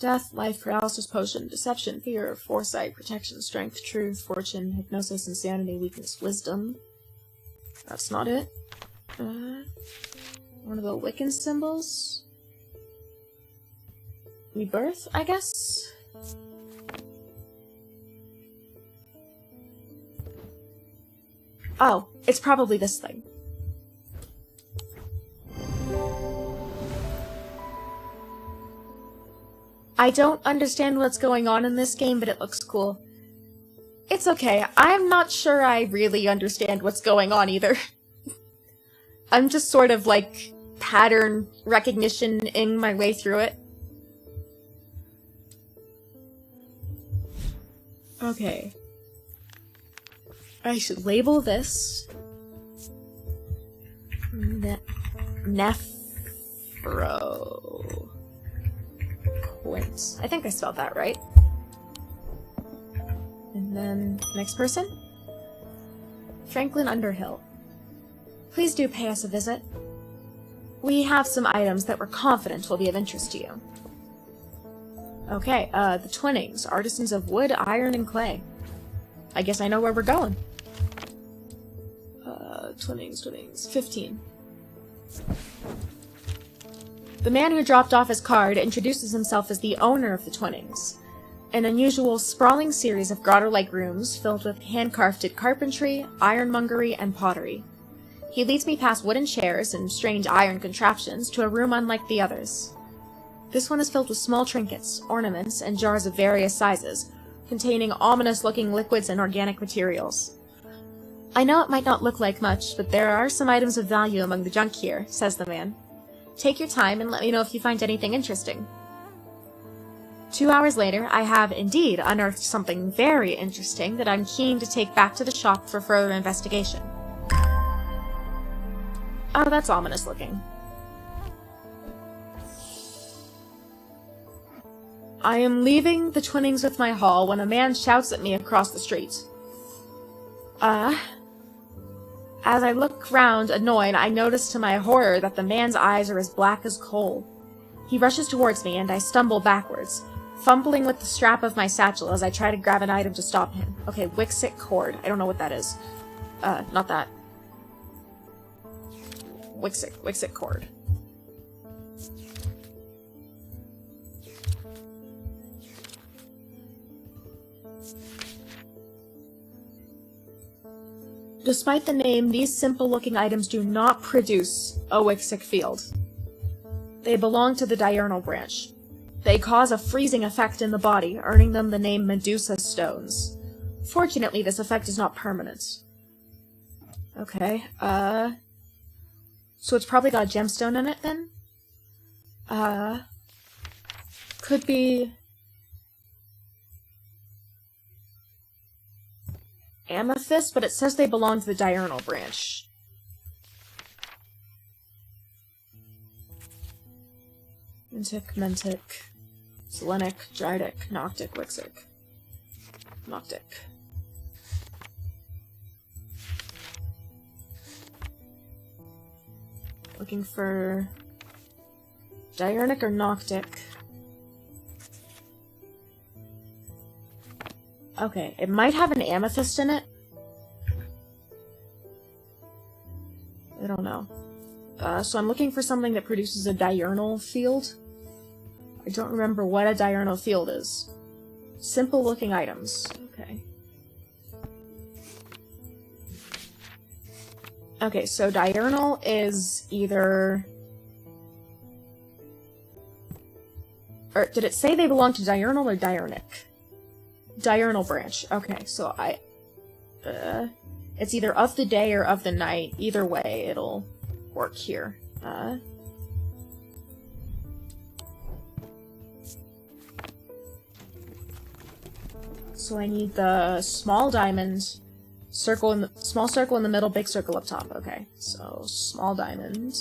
Death, life, paralysis, potion, deception, fear, foresight, protection, strength, truth, fortune, hypnosis, insanity, weakness, wisdom. That's not it. One of the Wiccan symbols? Rebirth, I guess? Oh, it's probably this thing. I don't understand what's going on in this game, but it looks cool. It's okay, I'm not sure I really understand what's going on either. I'm just sort of, like, pattern recognition-ing my way through it. Okay. I should label this Nephro Quince. I think I spelled that right. And then, next person? Franklin Underhill. Please do pay us a visit. We have some items that we're confident will be of interest to you. Okay, the Twinnings, artisans of wood, iron, and clay. I guess I know where we're going. Twinnings, 15. The man who dropped off his card introduces himself as the owner of the Twinnings. An unusual, sprawling series of grotto-like rooms filled with hand-carved carpentry, ironmongery, and pottery. He leads me past wooden chairs and strange iron contraptions to a room unlike the others. This one is filled with small trinkets, ornaments, and jars of various sizes, containing ominous-looking liquids and organic materials. I know it might not look like much, but there are some items of value among the junk here, says the man. Take your time and let me know if you find anything interesting. 2 hours later, I have indeed unearthed something very interesting that I'm keen to take back to the shop for further investigation. Oh, that's ominous looking. I am leaving the Twinnings with my haul when a man shouts at me across the street. As I look round, annoyed, I notice to my horror that the man's eyes are as black as coal. He rushes towards me, and I stumble backwards, fumbling with the strap of my satchel as I try to grab an item to stop him. Okay, Wixit cord. I don't know what that is. Not that. Wixit cord. Despite the name, these simple-looking items do not produce a Wixit field. They belong to the diurnal branch. They cause a freezing effect in the body, earning them the name Medusa Stones. Fortunately, this effect is not permanent. Okay, so it's probably got a gemstone in it, then? Could be... amethyst, but it says they belong to the diurnal branch. Mentic, Selenic, Drydic, Noctic, Wixic. Noctic. Looking for Diurnic or Noctic. Okay, it might have an amethyst in it. I don't know. So I'm looking for something that produces a diurnal field. I don't remember what a diurnal field is. Simple looking items. Okay. Okay, so diurnal is either... Or did it say they belong to diurnal or diurnic? Diurnal branch. Okay, so It's either of the day or of the night. Either way, it'll work here. So I need the small diamond, small circle in the middle, big circle up top. Okay, so small diamond,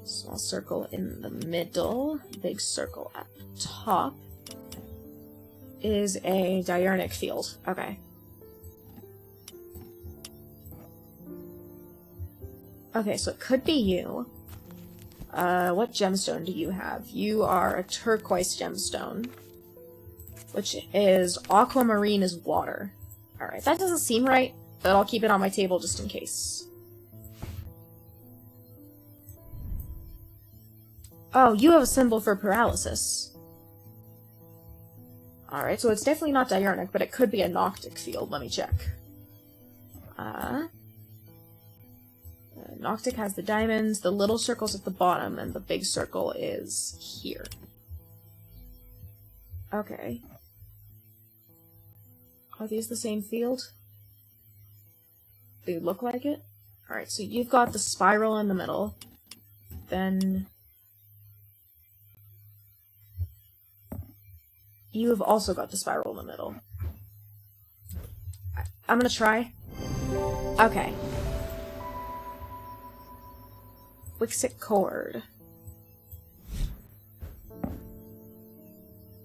small circle in the middle, big circle at the top is a diurnic field. Okay. Okay, so it could be you. What gemstone do you have? You are a turquoise gemstone, which is aquamarine is water. Alright, that doesn't seem right, but I'll keep it on my table just in case. Oh, you have a symbol for paralysis. Alright, so it's definitely not diurnic, but it could be a noctic field. Let me check. Noctic has the diamonds, the little circle's at the bottom, and the big circle is here. Okay. Are these the same field? They look like it? Alright, so you've got the spiral in the middle. Then you have also got the spiral in the middle. I'm gonna try. Okay. Wixit cord.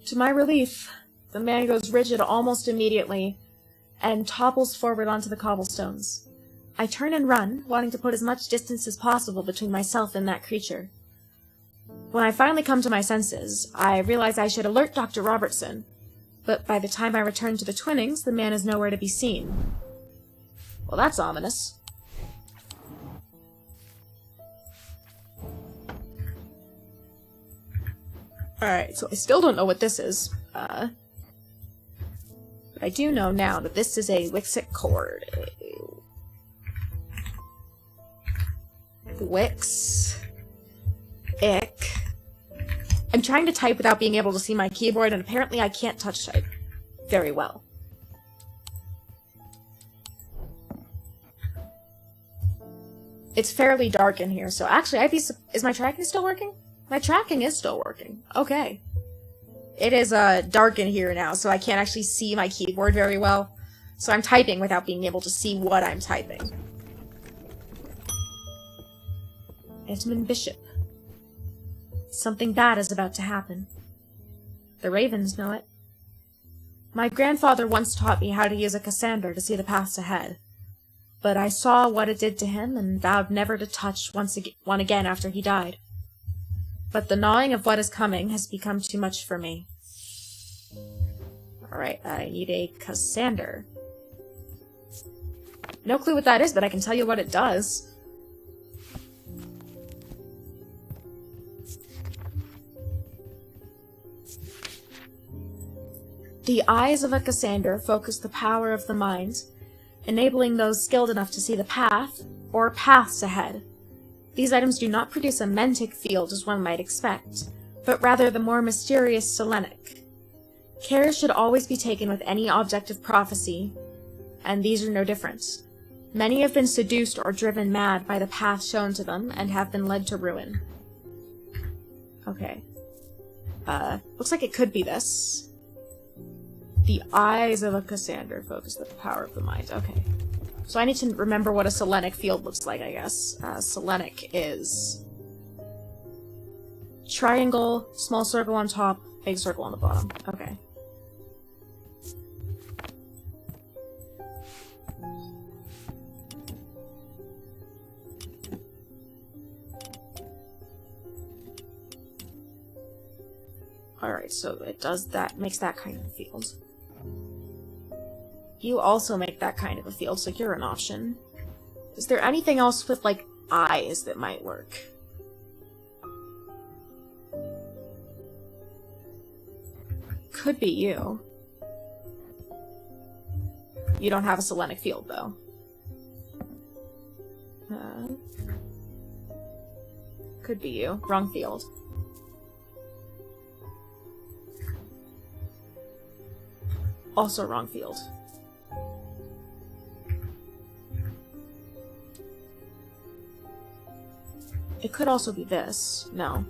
To my relief, the man goes rigid almost immediately and topples forward onto the cobblestones. I turn and run, wanting to put as much distance as possible between myself and that creature. When I finally come to my senses, I realize I should alert Dr. Robertson, but by the time I return to the Twinnings, the man is nowhere to be seen. Well, that's ominous. Alright, so I still don't know what this is, but I do know now that this is a Wixit cord. Wix. Ick. I'm trying to type without being able to see my keyboard, and apparently I can't touch type very well. It's fairly dark in here, so actually, is my tracking still working? My tracking is still working. Okay. It is dark in here now, so I can't actually see my keyboard very well. So I'm typing without being able to see what I'm typing. Edmund Bishop. Something bad is about to happen. The ravens know it. My grandfather once taught me how to use a Cassander to see the paths ahead. But I saw what it did to him and vowed never to touch one again after he died. But the gnawing of what is coming has become too much for me. Alright, I need a Cassander. No clue what that is, but I can tell you what it does. The eyes of a Cassander focus the power of the mind, enabling those skilled enough to see the path, or paths ahead. These items do not produce a mentic field as one might expect, but rather the more mysterious selenic. Care should always be taken with any object of prophecy, and these are no different. Many have been seduced or driven mad by the path shown to them, and have been led to ruin. Okay. Looks like it could be this. The eyes of a Cassander focus the power of the mind. Okay. So I need to remember what a selenic field looks like, I guess. Selenic is triangle, small circle on top, big circle on the bottom. Okay. Alright, so it does that, makes that kind of field. You also make that kind of a field, so you're an option. Is there anything else with, like, eyes that might work? Could be you. You don't have a selenic field, though. Could be you. Wrong field. Also wrong field. It could also be this. No.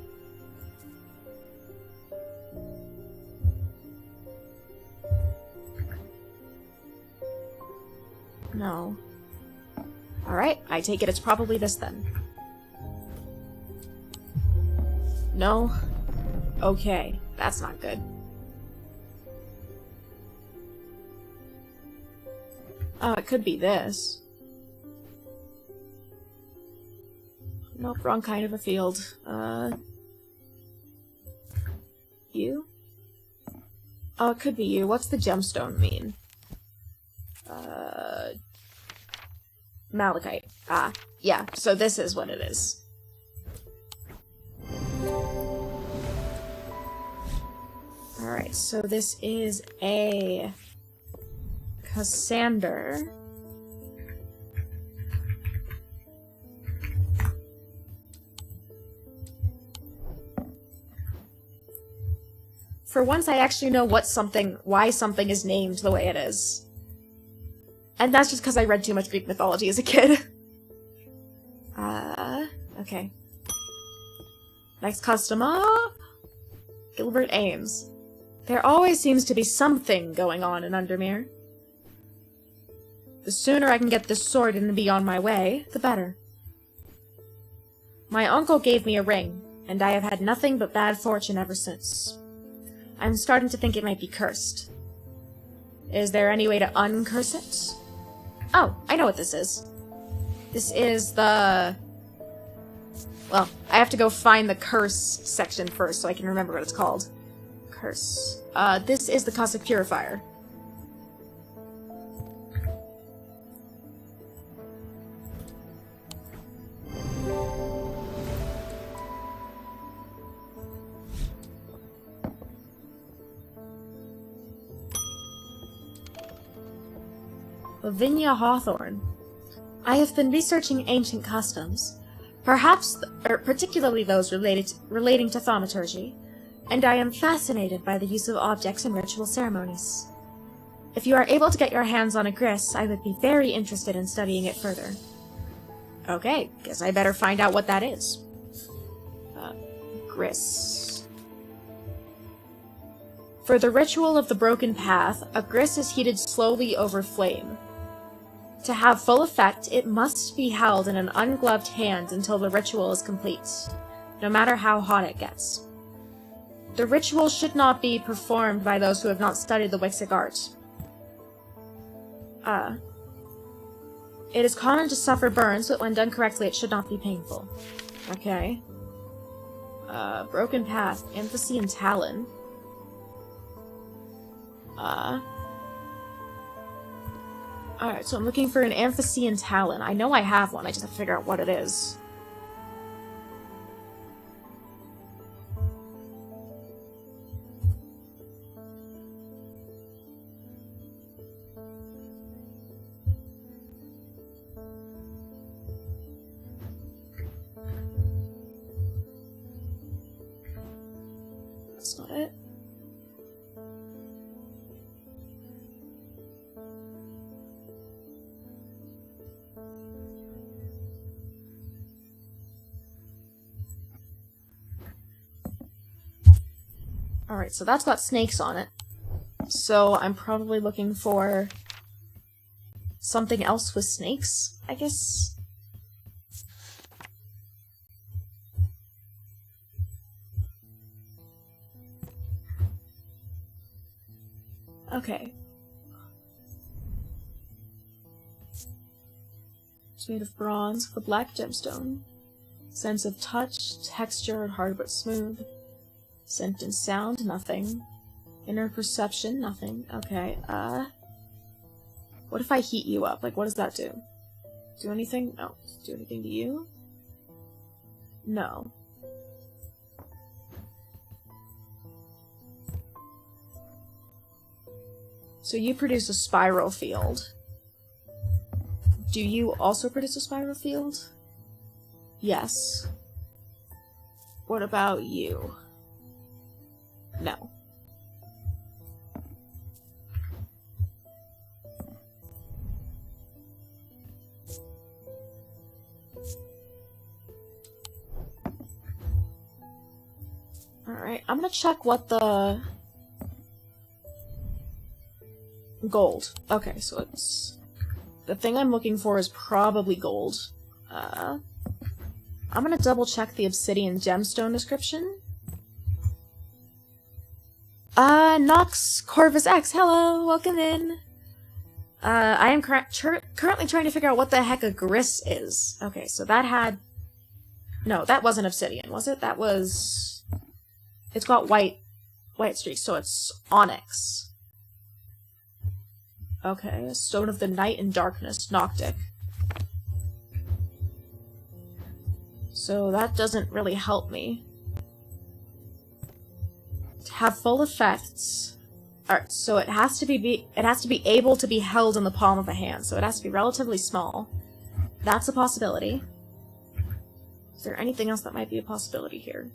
No. Alright, I take it it's probably this then. No. Okay, that's not good. Oh, it could be this. Nope, wrong kind of a field. You? Oh, it could be you. What's the gemstone mean? Malachite. Ah, yeah, so this is what it is. Alright, so this is a Cassander. For once, I actually know why something is named the way it is. And that's just because I read too much Greek mythology as a kid. Okay. Next customer... Gilbert Ames. There always seems to be something going on in Undermere. The sooner I can get this sword and be on my way, the better. My uncle gave me a ring, and I have had nothing but bad fortune ever since. I'm starting to think it might be cursed. Is there any way to uncurse it? Oh, I know what this is. This is the... Well, I have to go find the curse section first so I can remember what it's called. Curse. This is the Cossack Purifier. Lavinia Hawthorne. I have been researching ancient customs, particularly those relating to thaumaturgy, and I am fascinated by the use of objects in ritual ceremonies. If you are able to get your hands on a gris, I would be very interested in studying it further. Okay, guess I better find out what that is. Gris. For the ritual of the broken path, a gris is heated slowly over flame. To have full effect, it must be held in an ungloved hand until the ritual is complete, no matter how hot it gets. The ritual should not be performed by those who have not studied the Wixic art. It is common to suffer burns, but when done correctly, it should not be painful. Okay. Broken Path, Emphasis and Talon. Alright, so I'm looking for an Amphicean Talon. I know I have one, I just have to figure out what it is. That's not it. Alright, so that's got snakes on it. So I'm probably looking for something else with snakes, I guess? Okay. It's made of bronze with a black gemstone. Sense of touch, texture, hard but smooth. Scent and sound, nothing. Inner perception, nothing. Okay, what if I heat you up? Like, what does that do? Do anything? No. Do anything to you? No. So you produce a spiral field. Do you also produce a spiral field? Yes. What about you? No. I'm gonna check what the... Gold. Okay, so it's... The thing I'm looking for is probably gold. I'm gonna double check the obsidian gemstone description. Nox Corvus X, hello, welcome in. I am currently trying to figure out what the heck a gris is. Okay, so that had... No, that wasn't obsidian, was it? That was... It's got white streaks, so it's onyx. Okay, a stone of the night and darkness, Noctic. So that doesn't really help me. To have full effects... Alright, so it has to be able to be held in the palm of a hand, so it has to be relatively small. That's a possibility. Is there anything else that might be a possibility here?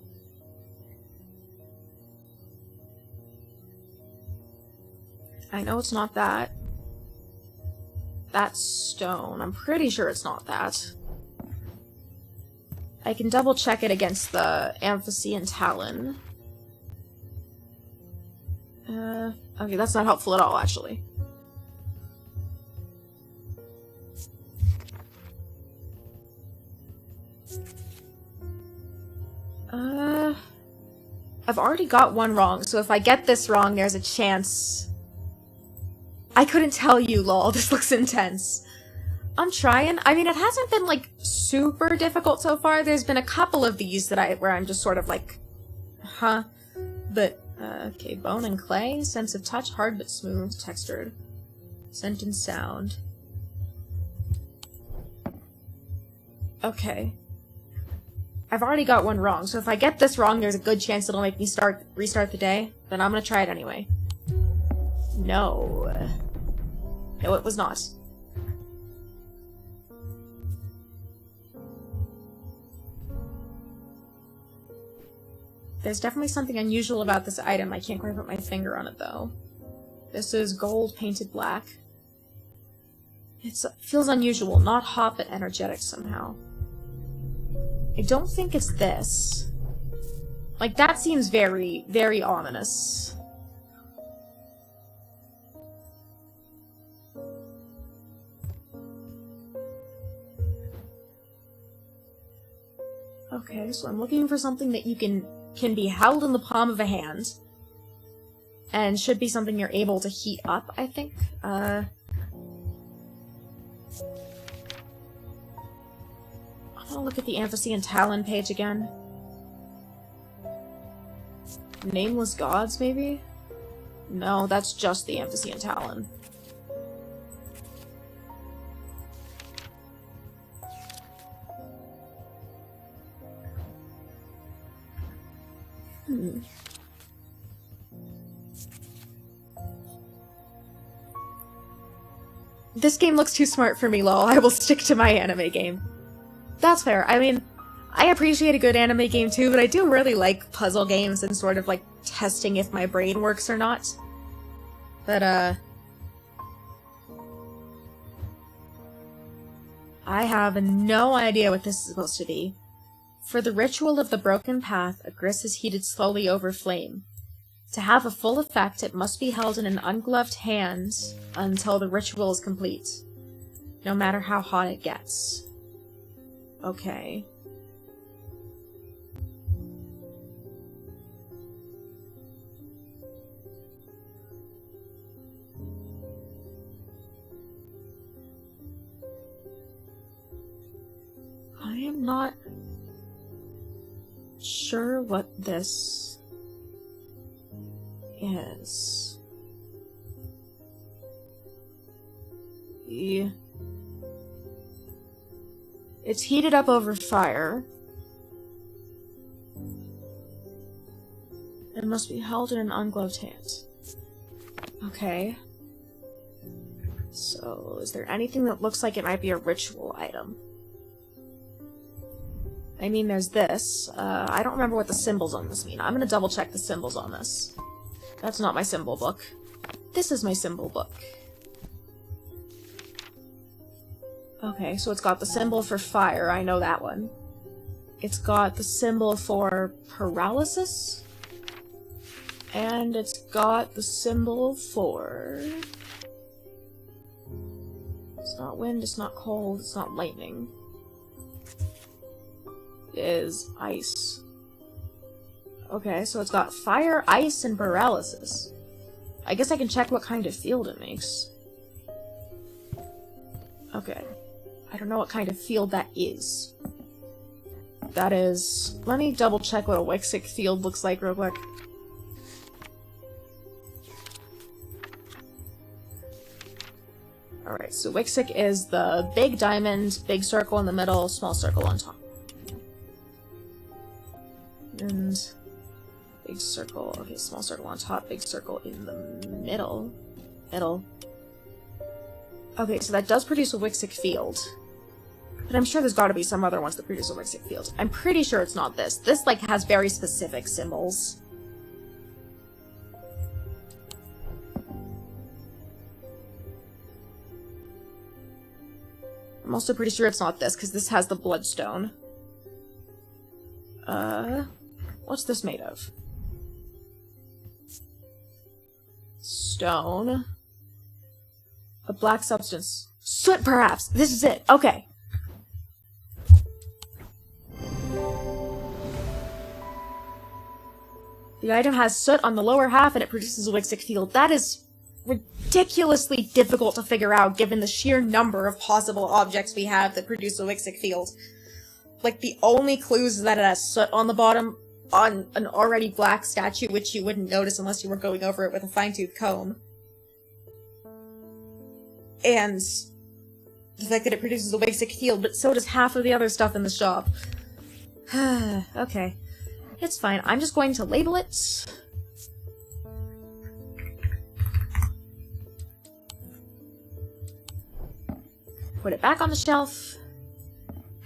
I know it's not that. That's stone. I'm pretty sure it's not that. I can double check it against the Amphicean Talon. Okay, that's not helpful at all, actually. I've already got one wrong, so if I get this wrong, there's a chance... I couldn't tell you, lol, this looks intense. I'm trying. I mean, it hasn't been, like, super difficult so far. There's been a couple of these that where I'm just sort of like, huh? But, okay, bone and clay, sense of touch, hard but smooth, textured, scent and sound. Okay. I've already got one wrong, so if I get this wrong, there's a good chance it'll make me restart the day, then I'm gonna try it anyway. No. No, it was not. There's definitely something unusual about this item. I can't quite put my finger on it, though. This is gold painted black. It feels unusual, not hot but energetic somehow. I don't think it's this. Like, that seems very, very ominous. Okay, so I'm looking for something that you can be held in the palm of a hand. And should be something you're able to heat up, I think. I'm gonna look at the Amphicean Talon page again. Nameless Gods, maybe? No, that's just the Amphicean Talon. This game looks too smart for me, lol. I will stick to my anime game. That's fair. I mean, I appreciate a good anime game too, but I do really like puzzle games and sort of like testing if my brain works or not. But, I have no idea what this is supposed to be. For the ritual of the broken path, a gris is heated slowly over flame. To have a full effect, it must be held in an ungloved hand until the ritual is complete, no matter how hot it gets. Okay. I am not sure what this is. It's heated up over fire. It must be held in an ungloved hand. Okay. So, is there anything that looks like it might be a ritual item? I mean, there's this. I don't remember what the symbols on this mean. I'm gonna double check the symbols on this. That's not my symbol book. This is my symbol book. Okay, so it's got the symbol for fire, I know that one. It's got the symbol for paralysis? And it's got the symbol for... It's not wind, it's not cold, it's not lightning. It is ice. Okay, so it's got fire, ice, and paralysis. I guess I can check what kind of field it makes. Okay. I don't know what kind of field that is. That is... Let me double check what a Wixic field looks like real quick. Alright, so Wixic is the big diamond, big circle in the middle, small circle on top. And... Big circle, okay, small circle on top, big circle in the middle. Okay, so that does produce a Wixic field. But I'm sure there's gotta be some other ones that produce a Wixic field. I'm pretty sure it's not this. This, like, has very specific symbols. I'm also pretty sure it's not this, because this has the bloodstone. What's this made of? Stone. A black substance. Soot, perhaps! This is it! Okay. The item has soot on the lower half and it produces a Wixic field. That is ridiculously difficult to figure out given the sheer number of possible objects we have that produce a Wixic field. Like, the only clues is that it has soot on the bottom on an already black statue, which you wouldn't notice unless you were going over it with a fine-tooth comb. And the fact that it produces a Wixic field, but so does half of the other stuff in the shop. Okay. It's fine. I'm just going to label it. Put it back on the shelf.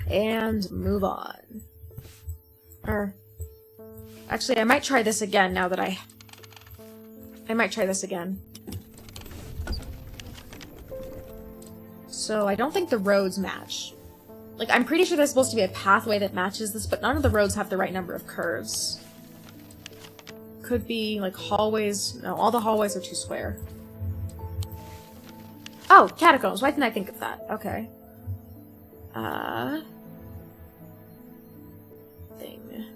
And move on. Actually, I might try this again now that I might try this again. So, I don't think the roads match. Like, I'm pretty sure there's supposed to be a pathway that matches this, but none of the roads have the right number of curves. Could be, like, hallways. No, all the hallways are too square. Oh, catacombs. Why didn't I think of that? Okay. Thing.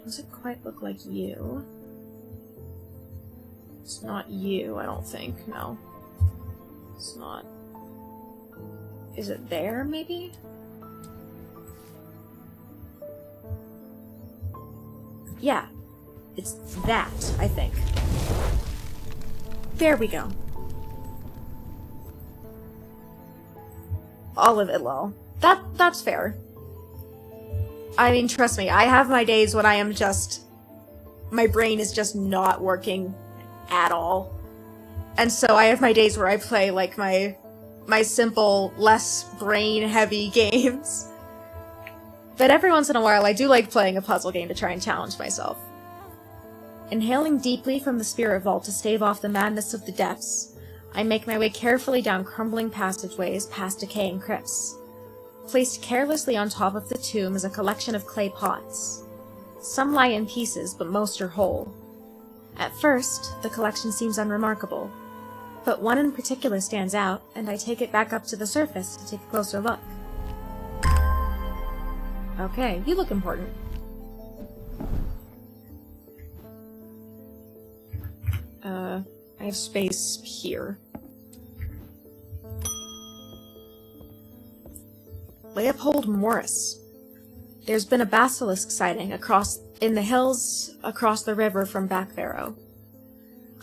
Doesn't quite look like you. It's not you, I don't think. No. It's not. Is it there, maybe? Yeah. It's that, I think. There we go. Olive it low. That's fair. I mean, trust me, I have my days when I am just... My brain is just not working at all. And so I have my days where I play, like, my simple, less brain-heavy games. But every once in a while, I do like playing a puzzle game to try and challenge myself. Inhaling deeply from the spirit vault to stave off the madness of the depths, I make my way carefully down crumbling passageways past decaying crypts. Placed carelessly on top of the tomb is a collection of clay pots. Some lie in pieces, but most are whole. At first, the collection seems unremarkable, but one in particular stands out, and I take it back up to the surface to take a closer look. Okay, you look important. I have space here. Leopold Morris. There's been a basilisk sighting in the hills across the river from Backbarrow.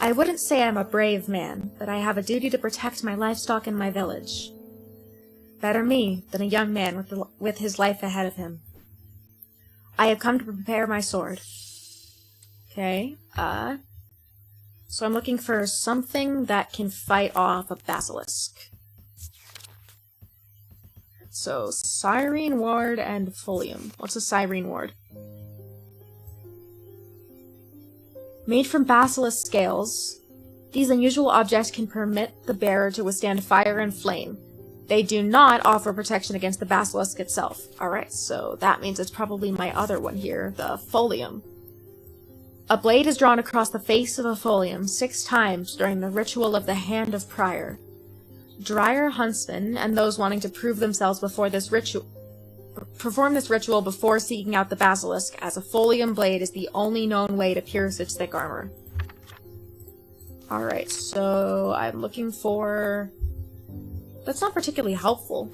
I wouldn't say I'm a brave man, but I have a duty to protect my livestock and my village. Better me than a young man with his life ahead of him. I have come to prepare my sword. Okay, so I'm looking for something that can fight off a basilisk. So, Cyrene Ward and Folium. What's a Cyrene Ward? Made from basilisk scales, these unusual objects can permit the bearer to withstand fire and flame, They do not offer protection against the basilisk itself. Alright, so that means it's probably my other one here, the folium. A blade is drawn across the face of a folium 6 times during the ritual of the Hand of Prior. Dryer huntsmen and those wanting to prove themselves before this ritual perform this ritual before seeking out the basilisk, as a folium blade is the only known way to pierce its thick armor. Alright, so I'm looking for... That's not particularly helpful.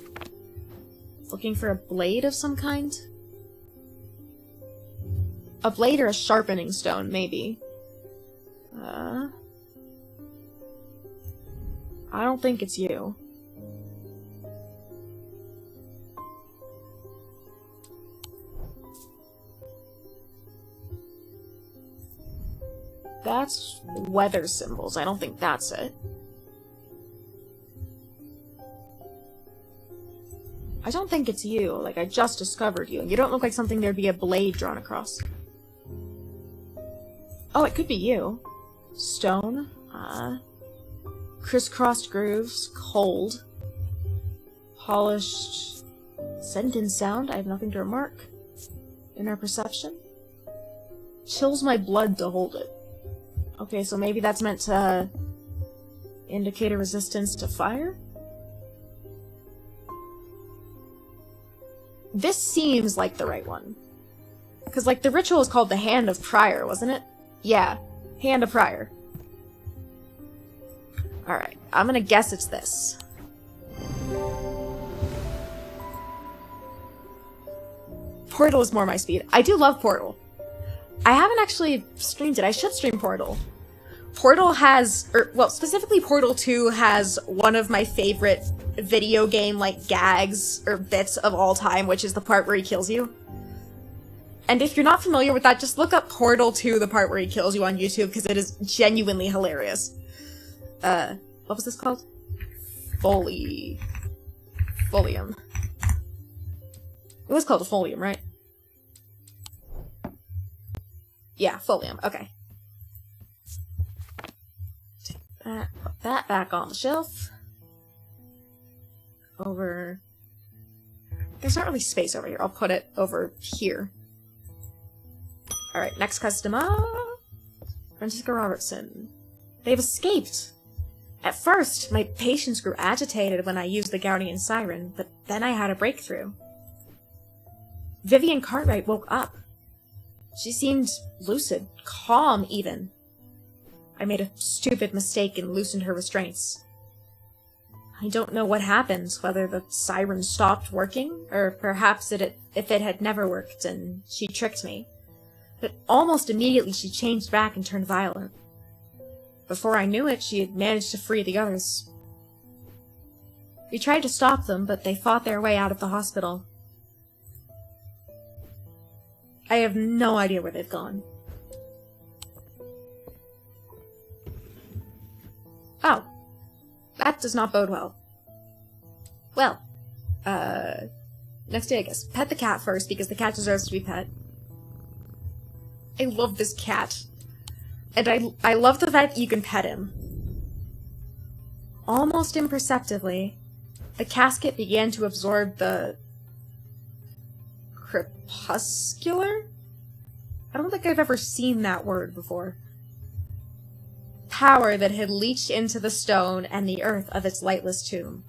Looking for a blade of some kind? A blade or a sharpening stone, maybe. I don't think it's you. That's weather symbols. I don't think that's it. I don't think it's you. Like, I just discovered you. You don't look like something there'd be a blade drawn across. Oh, it could be you. Stone. Crisscrossed grooves. Cold. Polished sentence sound. I have nothing to remark. Inner perception. Chills my blood to hold it. Okay, so maybe that's meant to indicate a resistance to fire? This seems like the right one. Because, like, the ritual is called the Hand of Prior, wasn't it? Yeah, Hand of Prior. Alright, I'm gonna guess it's this. Portal is more my speed. I do love Portal. I haven't actually streamed it. I should stream Portal. Portal has, well, specifically Portal 2 has one of my favorite video game, like, gags or bits of all time, which is the part where he kills you. And if you're not familiar with that, just look up Portal 2, the part where he kills you on YouTube, because it is genuinely hilarious. What was this called? Folium. It was called a folium, right? Yeah, folium. Okay. Take that, put that back on the shelf. Over... There's not really space over here. I'll put it over here. Alright, next customer. Francisca Robertson. They've escaped. At first, my patients grew agitated when I used the Guardian Siren, but then I had a breakthrough. Vivian Cartwright woke up. She seemed lucid, calm even. I made a stupid mistake and loosened her restraints. I don't know what happened, whether the siren stopped working, or perhaps if it had never worked and she tricked me. But almost immediately she changed back and turned violent. Before I knew it, she had managed to free the others. We tried to stop them, but they fought their way out of the hospital. I have no idea where they've gone. Oh. That does not bode well. Well, next day, I guess. Pet the cat first, because the cat deserves to be pet. I love this cat. And I love the fact that you can pet him. Almost imperceptibly, the casket began to absorb the... crepuscular? I don't think I've ever seen that word before. Power that had leached into the stone and the earth of its lightless tomb.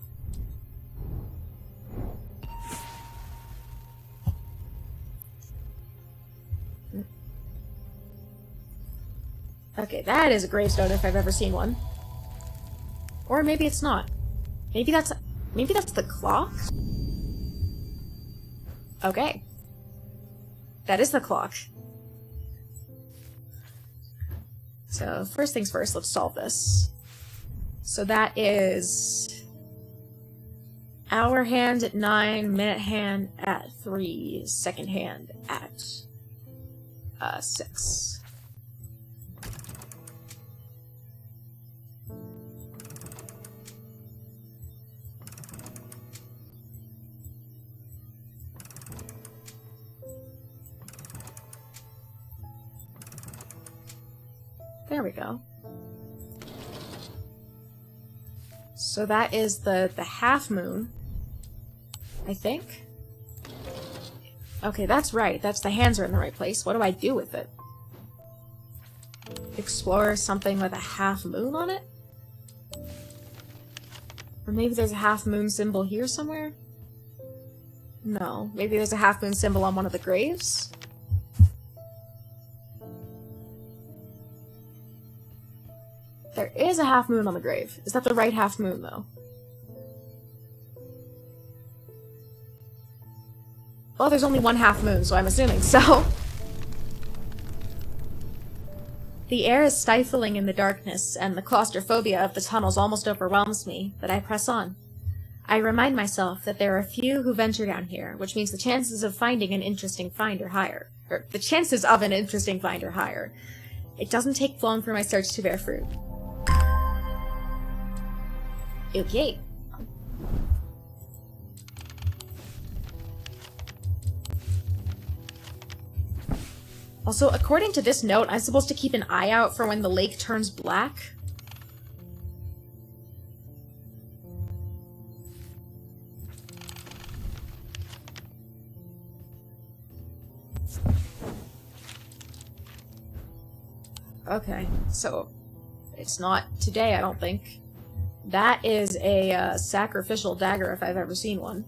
Okay, that is a gravestone if I've ever seen one. Or maybe it's not. Maybe that's the clock? Okay. That is the clock. So, first things first, let's solve this. So that is... hour hand at 9, minute hand at 3, second hand at 6. There we go. So that is the half moon, I think. Okay, that's right. That's the hands are in the right place. What do I do with it? Explore something with a half moon on it? Or maybe there's a half moon symbol here somewhere? No. Maybe there's a half moon symbol on one of the graves? There is a half moon on the grave. Is that the right half moon, though? Well, there's only one half moon, so I'm assuming so. The air is stifling in the darkness, and the claustrophobia of the tunnels almost overwhelms me, but I press on. I remind myself that there are few who venture down here, which means the chances of finding an interesting find are higher. Or, the chances of an interesting find are higher. It doesn't take long for my search to bear fruit. Okay. Also, according to this note, I'm supposed to keep an eye out for when the lake turns black. Okay, so it's not today, I don't think. That is a sacrificial dagger if I've ever seen one.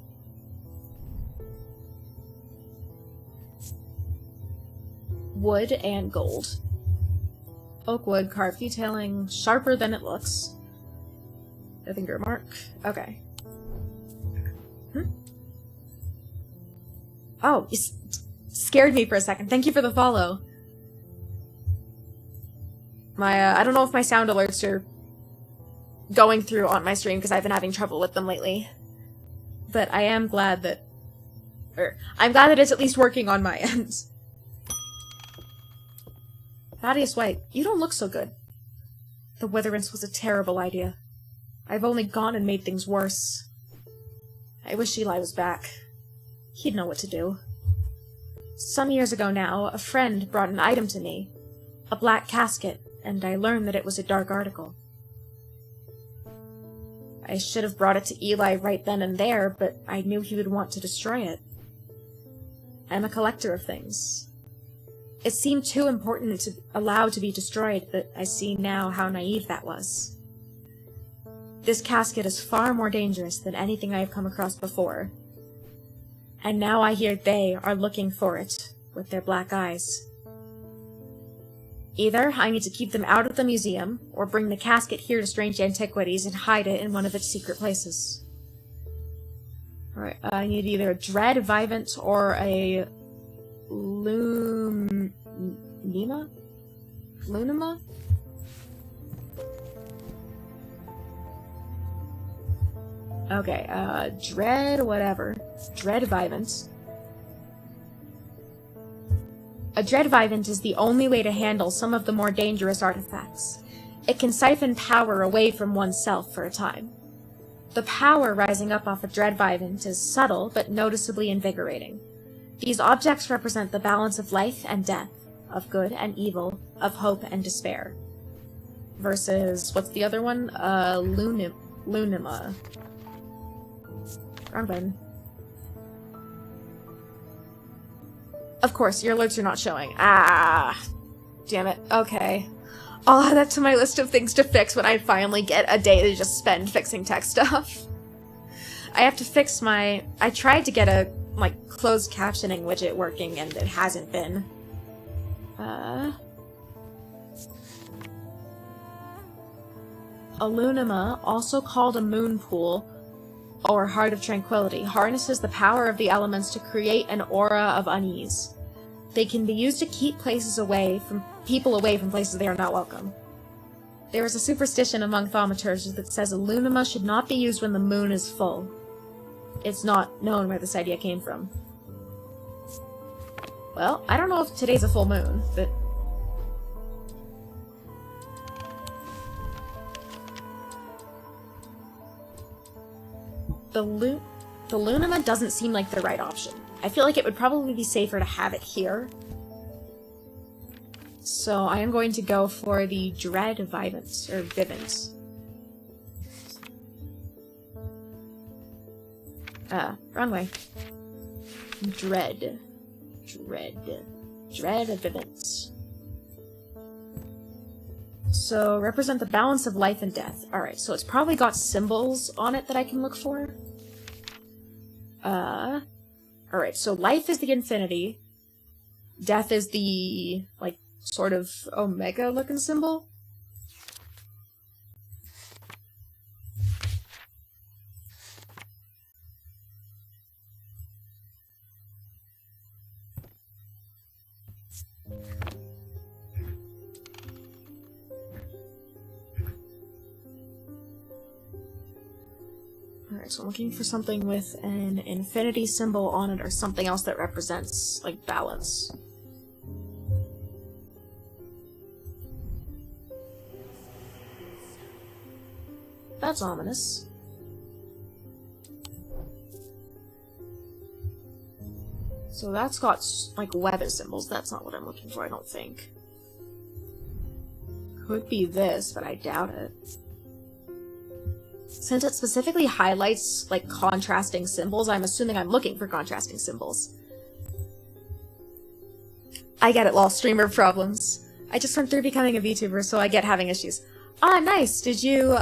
Wood and gold. Oak wood, carved detailing, sharper than it looks. A finger mark. Okay. Oh, you scared me for a second. Thank you for the follow. My, I don't know if my sound alerts are going through on my stream because I've been having trouble with them lately. But I am glad that... I'm glad that it's at least working on my end. Thaddeus White, you don't look so good. The Witherance was a terrible idea. I've only gone and made things worse. I wish Eli was back. He'd know what to do. Some years ago now, a friend brought an item to me. A black casket, and I learned that it was a dark article. I should have brought it to Eli right then and there, but I knew he would want to destroy it. I'm a collector of things. It seemed too important to allow to be destroyed, but I see now how naive that was. This casket is far more dangerous than anything I have come across before. And now I hear they are looking for it, with their black eyes. Either I need to keep them out of the museum, or bring the casket here to Strange Antiquities and hide it in one of its secret places. Alright, I need either a Dread Vivant or a... Lunima? Lunima? Okay, Dread whatever. Dread Vivant. A Dread Vivant is the only way to handle some of the more dangerous artifacts. It can siphon power away from oneself for a time. The power rising up off a Dread Vivant is subtle but noticeably invigorating. These objects represent the balance of life and death, of good and evil, of hope and despair. Versus, what's the other one? Lunima. Wrong button. Of course, your alerts are not showing. Ah! Damn it. Okay. I'll add that to my list of things to fix when I finally get a day to just spend fixing tech stuff. I have to fix my... I tried to get a, like, closed captioning widget working, and it hasn't been. A Lunima, also called a moon pool, or Heart of Tranquility, harnesses the power of the elements to create an aura of unease. They can be used to keep people away from places they are not welcome. There is a superstition among thaumaturges that says a Lunima should not be used when the moon is full. It's not known where this idea came from. Well, I don't know if today's a full moon, but... The Lunima doesn't seem like the right option. I feel like it would probably be safer to have it here. So I am going to go for the Dread Vivants, or Vivants. Wrong way. Dread. Dread of events. So, represent the balance of life and death. Alright, so it's probably got symbols on it that I can look for. Alright, so life is the infinity. Death is the, like, sort of omega-looking symbol. Alright, so I'm looking for something with an infinity symbol on it or something else that represents, like, balance. That's ominous. So that's got, like, weapon symbols. That's not what I'm looking for, I don't think. Could be this, but I doubt it. Since it specifically highlights, like, contrasting symbols, I'm assuming I'm looking for contrasting symbols. I get it, lol, streamer problems. I just went through becoming a VTuber, so I get having issues. Ah, nice! Did you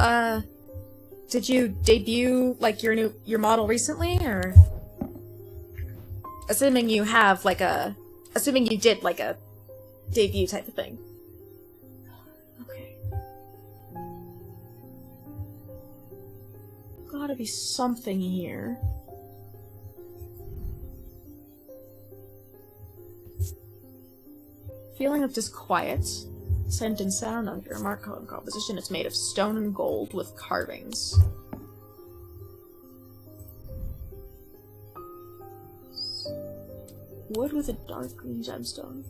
debut, like, your model recently, or? Assuming you have, like, assuming you did, like, a debut type of thing. Okay. Gotta be something here. Feeling of disquiet. Scent and sound under a mark and composition. It's made of stone and gold with carvings. Wood with a dark green gemstone.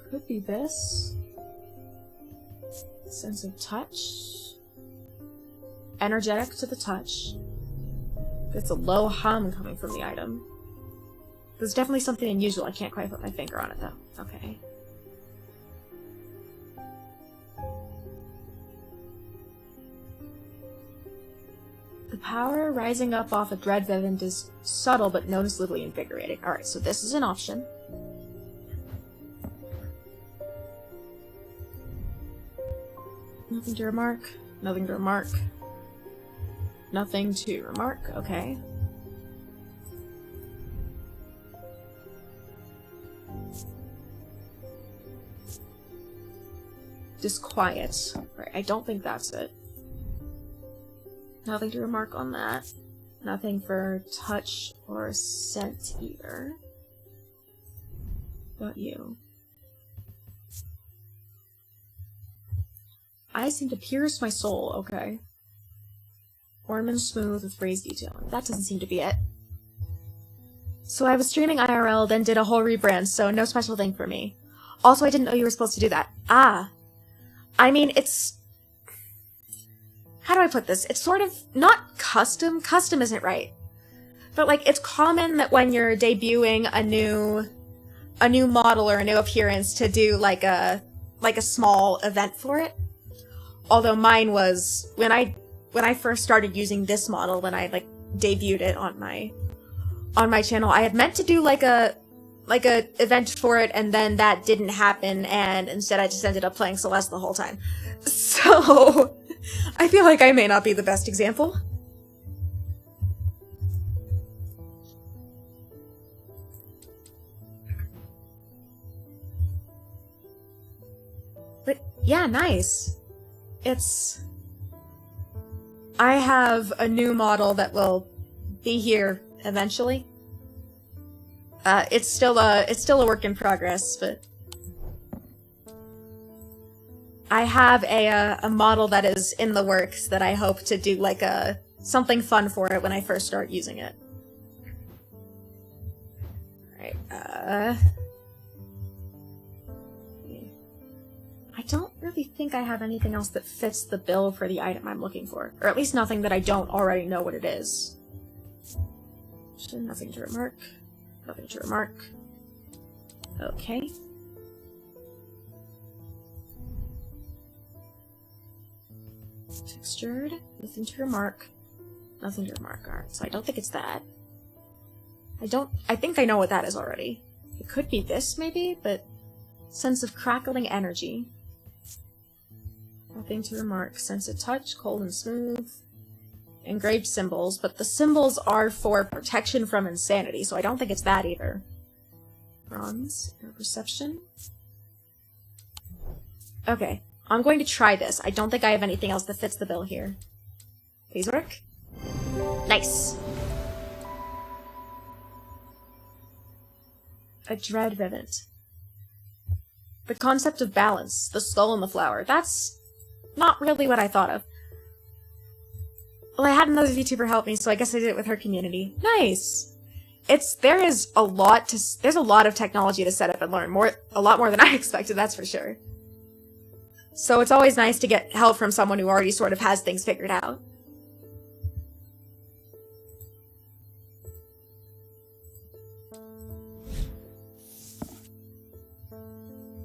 Could be this. Sense of touch. Energetic to the touch. It's a low hum coming from the item. There's definitely something unusual. I can't quite put my finger on it though. Okay. The power rising up off a dread event is subtle but noticeably invigorating. Alright, so this is an option. Nothing to remark. Nothing to remark. Nothing to remark. Okay. Disquiet. Right, I don't think that's it. Nothing to remark on that. Nothing for touch or scent either. Got you. Eyes seem to pierce my soul, okay. Warm and smooth with phrase detailing. That doesn't seem to be it. So I was streaming IRL, then did a whole rebrand, so no special thing for me. Also, I didn't know you were supposed to do that. Ah. I mean, it's... How do I put this? It's sort of not custom. Custom isn't right. But, like, it's common that when you're debuting a new model or a new appearance to do, like a small event for it. Although mine was, when I first started using this model, when I, like, debuted it on my channel, I had meant to do, like a event for it, and then that didn't happen, and instead I just ended up playing Celeste the whole time. So... I feel like I may not be the best example. But, yeah, nice. I have a new model that will be here eventually. It's still a work in progress, but... I have a model that is in the works that I hope to do, like, something fun for it when I first start using it. Alright, I don't really think I have anything else that fits the bill for the item I'm looking for. Or at least nothing that I don't already know what it is. Nothing to remark. Nothing to remark. Okay. Textured. Nothing to remark. Nothing to remark. Alright, so I don't think it's that. I think I know what that is already. It could be this, maybe, but sense of crackling energy. Nothing to remark. Sense of touch, cold and smooth. Engraved symbols, but the symbols are for protection from insanity, so I don't think it's that either. Bronze, air perception. Okay, I'm going to try this. I don't think I have anything else that fits the bill here. These work? Nice! A dread vivint. The concept of balance, the skull and the flower. That's not really what I thought of. Well, I had another VTuber help me, so I guess I did it with her community. Nice! There's a lot of technology to set up and learn. A lot more than I expected, that's for sure. So it's always nice to get help from someone who already sort of has things figured out.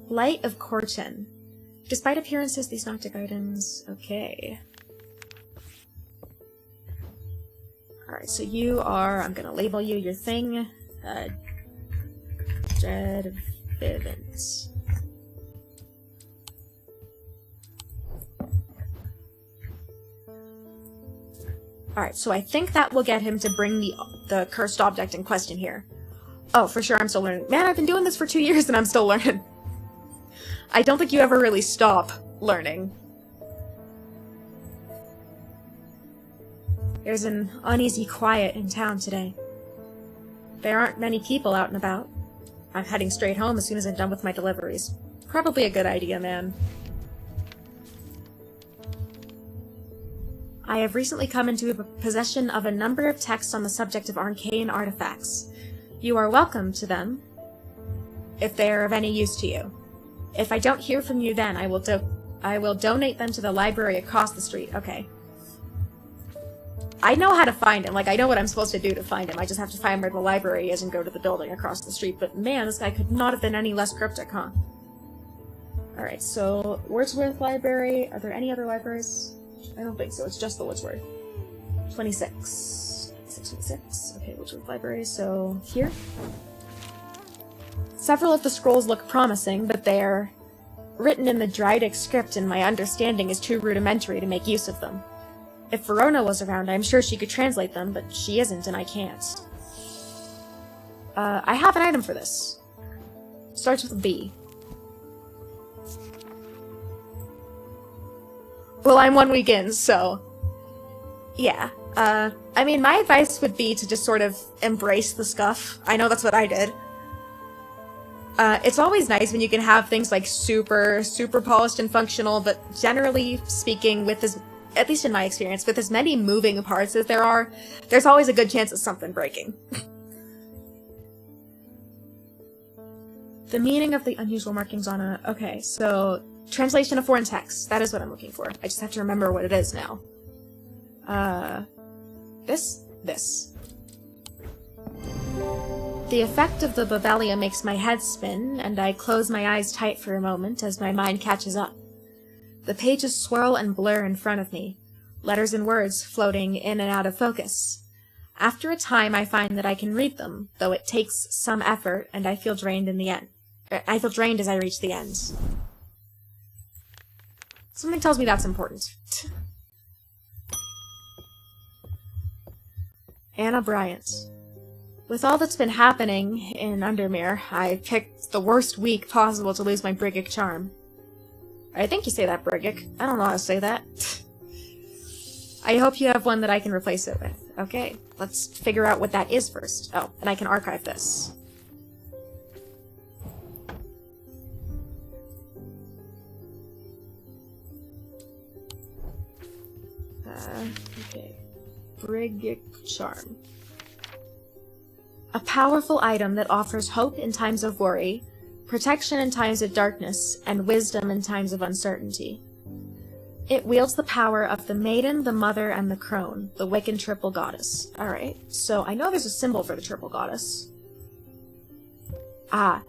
Light of Corten. Despite appearances, these Noctic items... Okay. Alright, so you are... I'm gonna label you your thing. Dread Vivint. Alright, so I think that will get him to bring the cursed object in question here. Oh, for sure, I'm still learning. Man, I've been doing this for 2 years and I'm still learning. I don't think you ever really stop learning. There's an uneasy quiet in town today. There aren't many people out and about. I'm heading straight home as soon as I'm done with my deliveries. Probably a good idea, man. I have recently come into possession of a number of texts on the subject of arcane artifacts. You are welcome to them, if they are of any use to you. If I don't hear from you then, I will donate them to the library across the street. Okay. I know how to find him. Like, I know what I'm supposed to do to find him. I just have to find where the library is and go to the building across the street. But man, this guy could not have been any less cryptic, huh? Alright, so Wordsworth Library. Are there any other libraries? I don't think so. It's just the Wordsworth. 26. 26. Okay, Wordsworth Library. So, here. Several of the scrolls look promising, but they are written in the Drydic script and my understanding is too rudimentary to make use of them. If Verona was around, I'm sure she could translate them, but she isn't and I can't. I have an item for this. Starts with a B. Well, I'm 1 week in, so... yeah. I mean, my advice would be to just sort of embrace the scuff. I know that's what I did. It's always nice when you can have things like super polished and functional, but generally speaking, at least in my experience, with as many moving parts as there are, there's always a good chance of something breaking. The meaning of the unusual markings on a... Okay, so... Translation of foreign text. That is what I'm looking for. I just have to remember what it is now. This. The effect of the Babelia makes my head spin, and I close my eyes tight for a moment as my mind catches up. The pages swirl and blur in front of me, letters and words floating in and out of focus. After a time, I find that I can read them, though it takes some effort, and I feel drained in the end. I feel drained as I reach the end. Something tells me that's important. Anna Bryant. With all that's been happening in Undermere, I picked the worst week possible to lose my Briggic charm. I think you say that, Briggic. I don't know how to say that. I hope you have one that I can replace it with. Okay, let's figure out what that is first. Oh, and I can archive this. Okay. Briggic charm. A powerful item that offers hope in times of worry, protection in times of darkness, and wisdom in times of uncertainty. It wields the power of the maiden, the mother, and the crone, the Wiccan triple goddess. Alright, so I know there's a symbol for the triple goddess. Ah.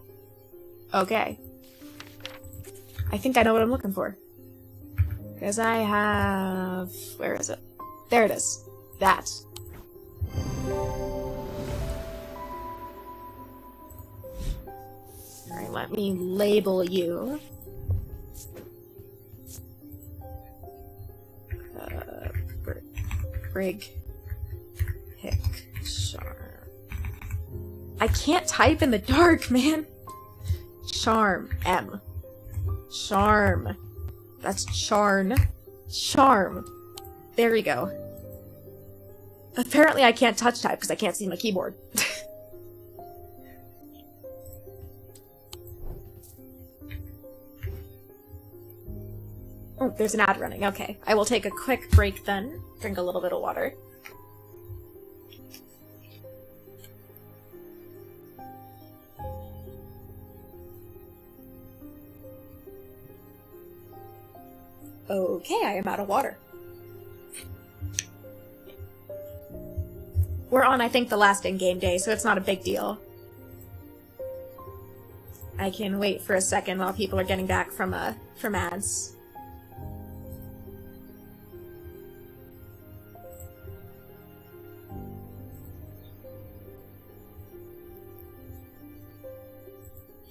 Okay. I think I know what I'm looking for. Because I have... Where is it? There it is. That. Alright, let me label you. Brig. Pick. Charm. I can't type in the dark, man! Charm. M. Charm. That's charn. Charm. There we go. Apparently I can't touch type because I can't see my keyboard. Oh, there's an ad running. Okay. I will take a quick break then. Drink a little bit of water. Okay, I am out of water. We're on, I think, the last in-game day, so it's not a big deal. I can wait for a second while people are getting back from ads.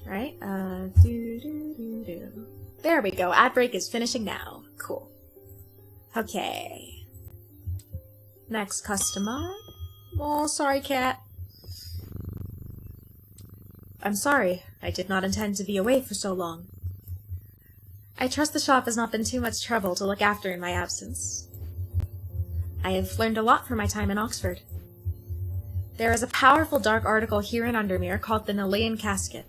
Right, There we go, ad break is finishing now. Cool. Okay. Next customer. Oh, sorry, cat. I'm sorry. I did not intend to be away for so long. I trust the shop has not been too much trouble to look after in my absence. I have learned a lot from my time in Oxford. There is a powerful dark article here in Undermere called the Nalaean Casket.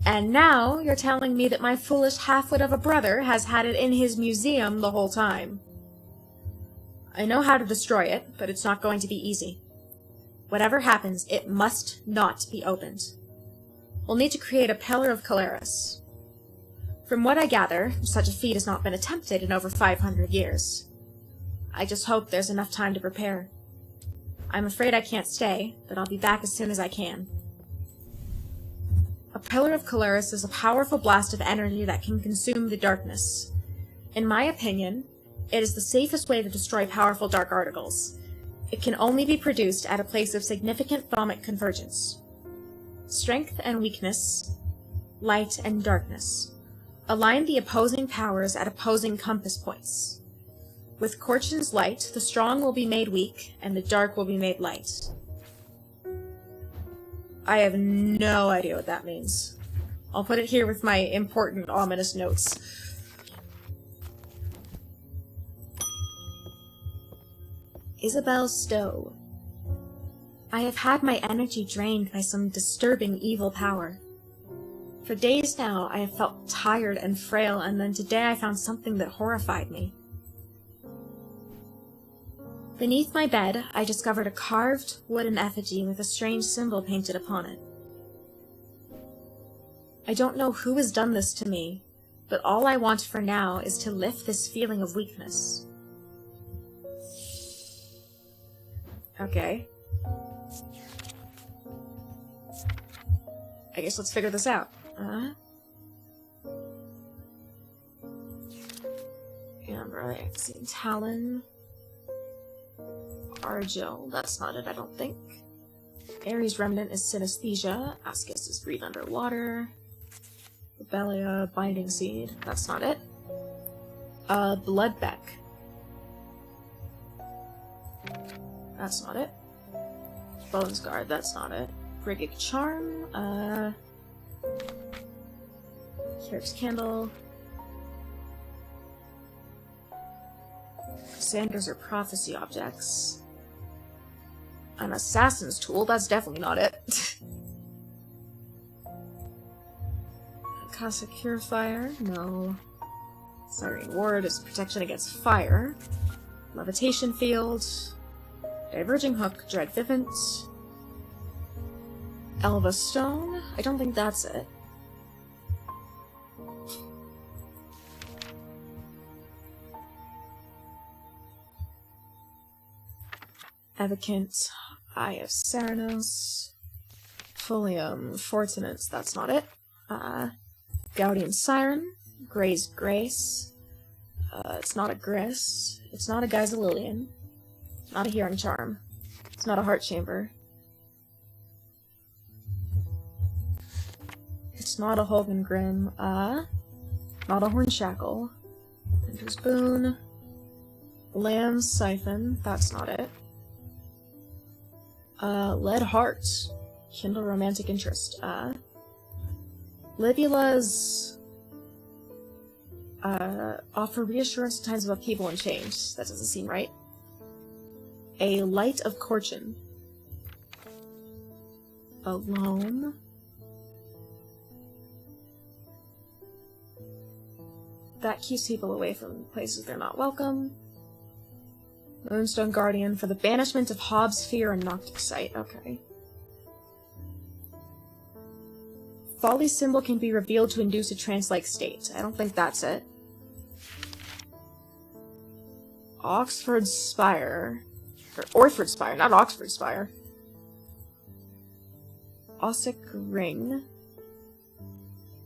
And now you're telling me that my foolish half-wit of a brother has had it in his museum the whole time. I know how to destroy it, but it's not going to be easy. Whatever happens, it must not be opened. We'll need to create a Pillar of Calaris. From what I gather, such a feat has not been attempted in over 500 years. I just hope there's enough time to prepare. I'm afraid I can't stay, but I'll be back as soon as I can. A Pillar of Calaris is a powerful blast of energy that can consume the darkness. In my opinion, it is the safest way to destroy powerful dark articles. It can only be produced at a place of significant thaumic convergence. Strength and weakness, light and darkness. Align the opposing powers at opposing compass points. With Korchin's light, the strong will be made weak, and the dark will be made light. I have no idea what that means. I'll put it here with my important, ominous notes. Isabel Stowe. I have had my energy drained by some disturbing evil power. For days now, I have felt tired and frail, and then today I found something that horrified me. Beneath my bed, I discovered a carved wooden effigy with a strange symbol painted upon it. I don't know who has done this to me, but all I want for now is to lift this feeling of weakness. Okay. I guess let's figure this out. Amber, Talon. Argil, that's not it, I don't think. Ares Remnant is synesthesia. Ascus is breathe underwater. Rebellia, Binding Seed, that's not it. Bloodbeck. That's not it. Bones Guard, that's not it. Briggic Charm, Cleric's Candle. Sanders or Prophecy Objects. An Assassin's Tool, that's definitely not it. Casa Purifier, no. Siren Ward is protection against fire. Levitation Field. Diverging Hook, Dread Vivint. Elva Stone, I don't think that's it. Evocant, Eye of Ceranos, Folium Fortunance, that's not it. Gaudian Siren, Gray's Grace, it's not a Gris, it's not a Geizalilian, it's not a Hearing Charm, it's not a Heart Chamber. It's not a Hogan Grim. Not a Hornshackle. Hunter's Boon. Lamb's Siphon. That's not it. Lead Heart. Kindle Romantic Interest. Libula's offer reassurance in times of upheaval and change. That doesn't seem right. A Light of Corchin. Alone. That keeps people away from places they're not welcome. Moonstone Guardian for the banishment of Hobbs' Fear and Noctic Sight. Okay. Folly's symbol can be revealed to induce a trance-like state. I don't think that's it. Oxford Spire. Or Orford Spire, not Oxford Spire. Ossic Ring.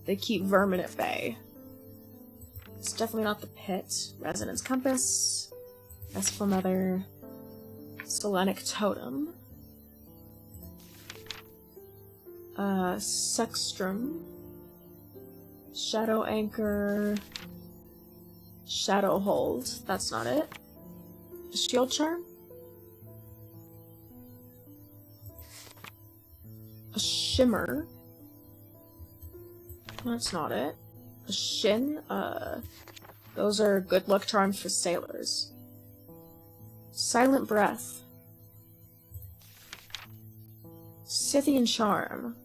They keep vermin at bay. It's definitely not the pit. Resonance Compass. Restful Mother. Selenic Totem. Sextrum. Shadow Anchor. Shadow Hold. That's not it. Shield Charm? A Shimmer. That's not it. A Shin? Those are good luck charms for sailors. Silent Breath. Scythian Charm.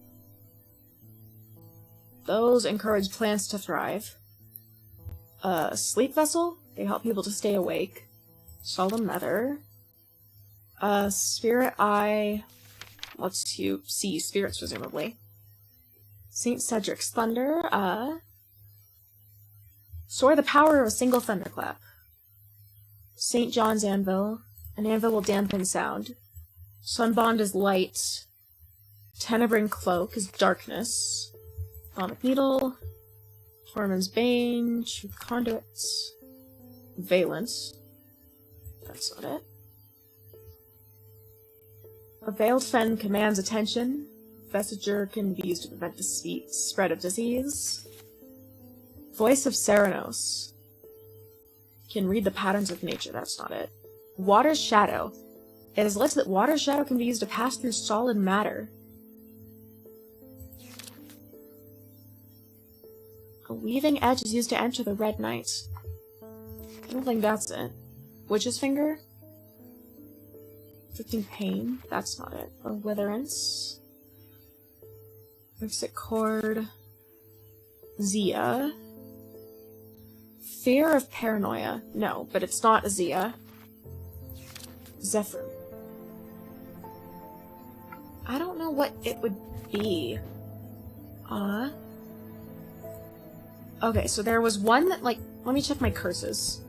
Those encourage plants to thrive. Sleep Vessel? They help people to stay awake. Solemn Nether. Spirit Eye lets you see spirits, presumably. St. Cedric's Thunder. Store the power of a single thunderclap. St. John's Anvil. An anvil will dampen sound. Sunbond is light. Tenebrin Cloak is darkness. Atomic Needle. Foreman's Bane. Truth Conduits. Valence. That's not it. A Veiled Fen commands attention. Vestiger can be used to prevent the spread of disease. Voice of Serenos. Can read the patterns of nature. That's not it. Water's Shadow. It is alleged that Water's Shadow can be used to pass through solid matter. A Weaving Edge is used to enter the Red Knight. I don't think that's it. Witch's Finger? Inflicting Pain? That's not it. A Witherance. Exit Cord. Zia. Fear of Paranoia. No, but it's not a Zia. Zephyr. I don't know what it would be. Okay, so there was one that, like, let me check my curses.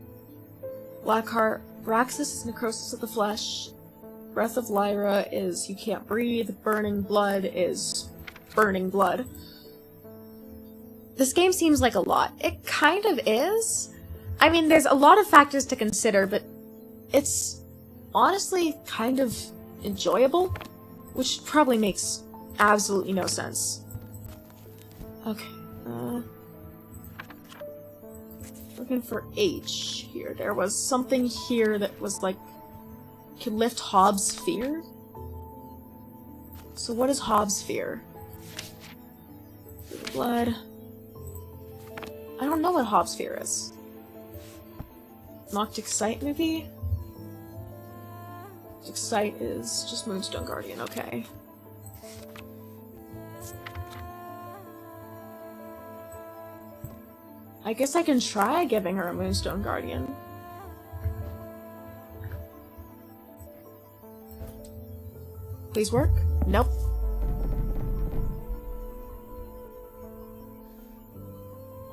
Blackheart, Raxus is Necrosis of the Flesh. Breath of Lyra is You Can't Breathe. Burning Blood is Burning Blood. This game seems like a lot. It kind of is. I mean, there's a lot of factors to consider, but it's honestly kind of enjoyable, which probably makes absolutely no sense. Okay, looking for H here. There was something here that was like, can lift Hobbs' Fear? So what is Hobbs' Fear? Blood. I don't know what Hobbs' Fear is. Noctic Sight, maybe? Noctic Sight is just Moonstone Guardian, okay. I guess I can try giving her a Moonstone Guardian. Please work? Nope.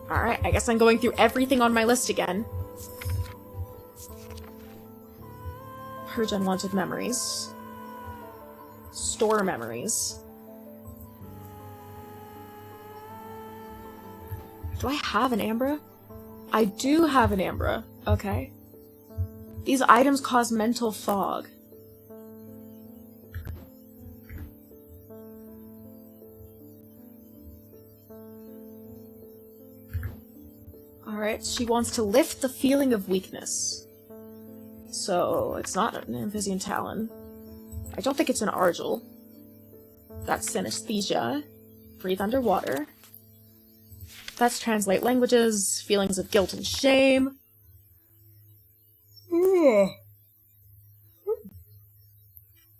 Alright, I guess I'm going through everything on my list again. Purge unwanted memories. Store memories. Do I have an Ambra? I do have an Ambra. Okay. These items cause mental fog. Alright, she wants to lift the feeling of weakness. So, it's not an Amphibian Talon. I don't think it's an Argel. That's synesthesia. Breathe underwater. That's translate languages, feelings of guilt and shame.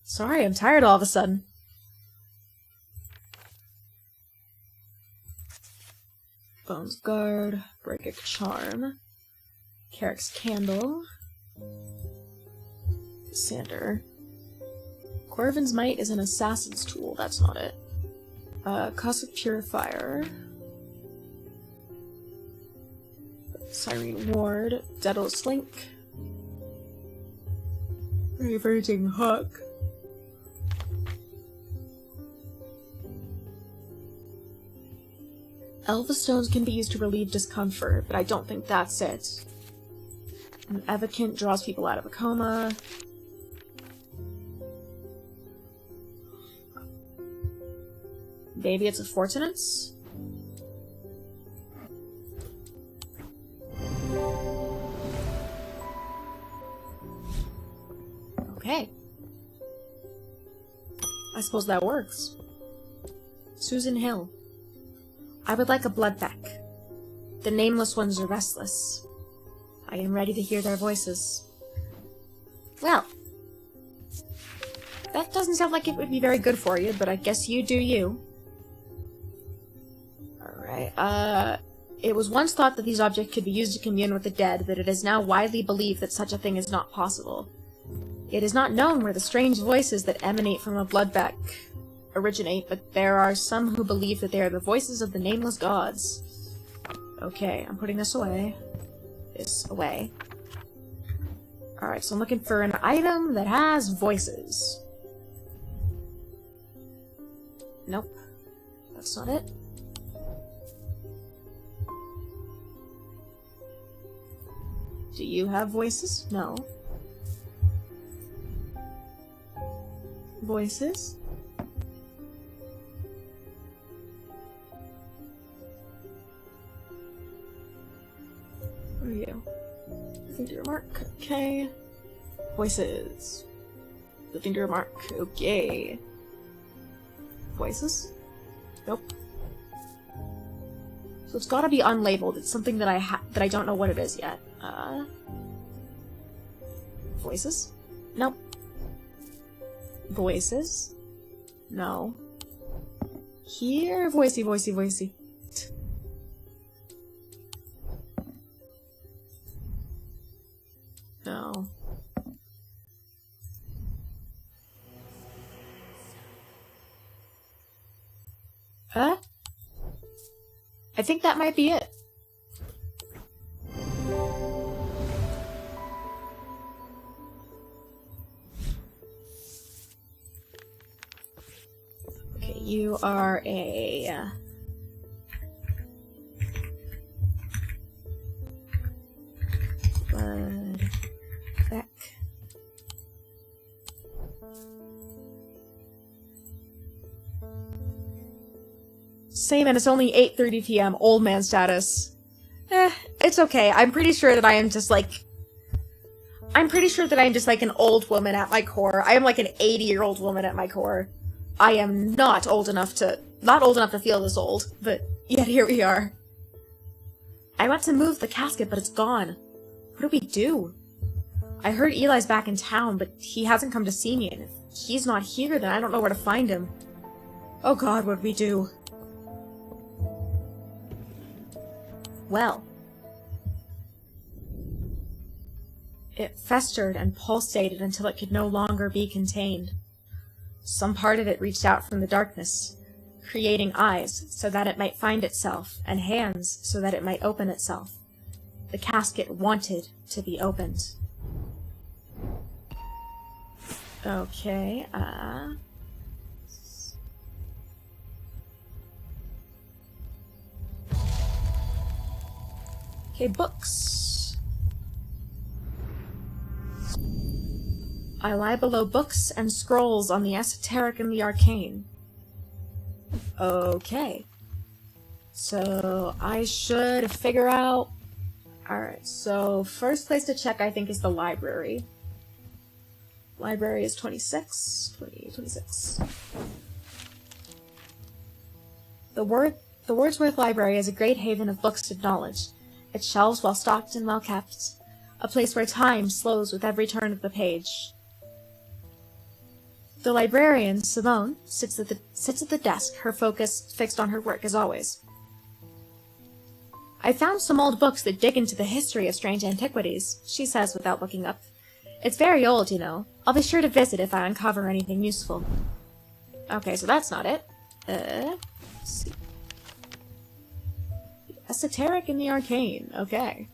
Sorry, I'm tired all of a sudden. Bones Guard, Breakic Charm, Carrick's Candle, Sander. Corvin's Might is an assassin's tool, that's not it. Cosmic Purifier, Cyrene Ward, Daedalus Link, Reverting Hook, Elva Stones can be used to relieve discomfort, but I don't think that's it. An Evocant draws people out of a coma. Maybe it's a Fortunance? Okay. I suppose that works. Susan Hill. I would like a blood pack. The nameless ones are restless. I am ready to hear their voices. Well, that doesn't sound like it would be very good for you, but I guess you do you. Alright, it was once thought that these objects could be used to commune with the dead, but it is now widely believed that such a thing is not possible. It is not known where the strange voices that emanate from a blood pack originate, but there are some who believe that they are the voices of the nameless gods. Okay, I'm putting this away. This away. Alright, so I'm looking for an item that has voices. Nope. That's not it. Do you have voices? No. Voices? Where are you? Finger mark. Okay. Voices. The finger mark. Okay. Voices? Nope. So it's gotta be unlabeled. It's something that I don't know what it is yet. Voices? Nope. Voices? No. Here, voicey, voicey, voicey. No. Huh? I think that might be it. Okay, you are a... blood back. Same, and it's only 8:30 p.m. Old man status. It's okay. I'm pretty sure that I am just like an old woman at my core. I am like an 80-year-old woman at my core. I am not old enough to feel this old, but yet here we are. I went to move the casket, but it's gone. What do we do? I heard Eli's back in town, but he hasn't come to see me, and if he's not here, then I don't know where to find him. Oh god, what do we do? Well. It festered and pulsated until it could no longer be contained. Some part of it reached out from the darkness, creating eyes so that it might find itself, and hands so that it might open itself. The casket wanted to be opened. Okay, okay, books. I lie below books and scrolls on the esoteric and the arcane. Okay. So, I should figure out Alright, so first place to check I think is the library. Library is 26. The Wordsworth Library is a great haven of books and knowledge. Its shelves well stocked and well kept. A place where time slows with every turn of the page. The librarian, Simone, sits at the desk, her focus fixed on her work as always. I found some old books that dig into the history of strange antiquities, she says without looking up. It's very old, you know. I'll be sure to visit if I uncover anything useful. Okay, so that's not it. Let's see. The esoteric and the arcane. Okay.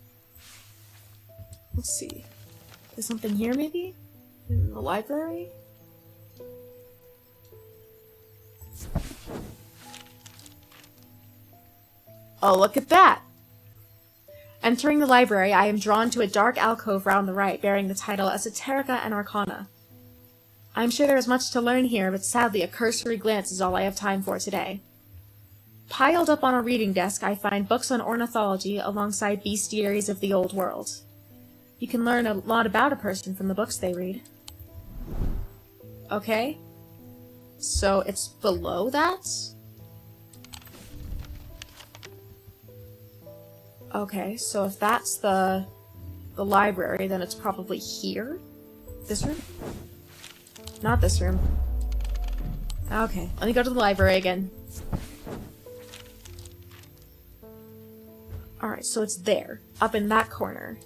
Let's see. There's something here, maybe? In the library? Oh, look at that! Entering the library, I am drawn to a dark alcove round the right, bearing the title Esoterica and Arcana. I am sure there is much to learn here, but sadly a cursory glance is all I have time for today. Piled up on a reading desk, I find books on ornithology alongside bestiaries of the old world. You can learn a lot about a person from the books they read. Okay. So it's below that? Okay, so if that's the library, then it's probably here? This room? Not this room. Okay, let me go to the library again. Alright, so it's there, up in that corner.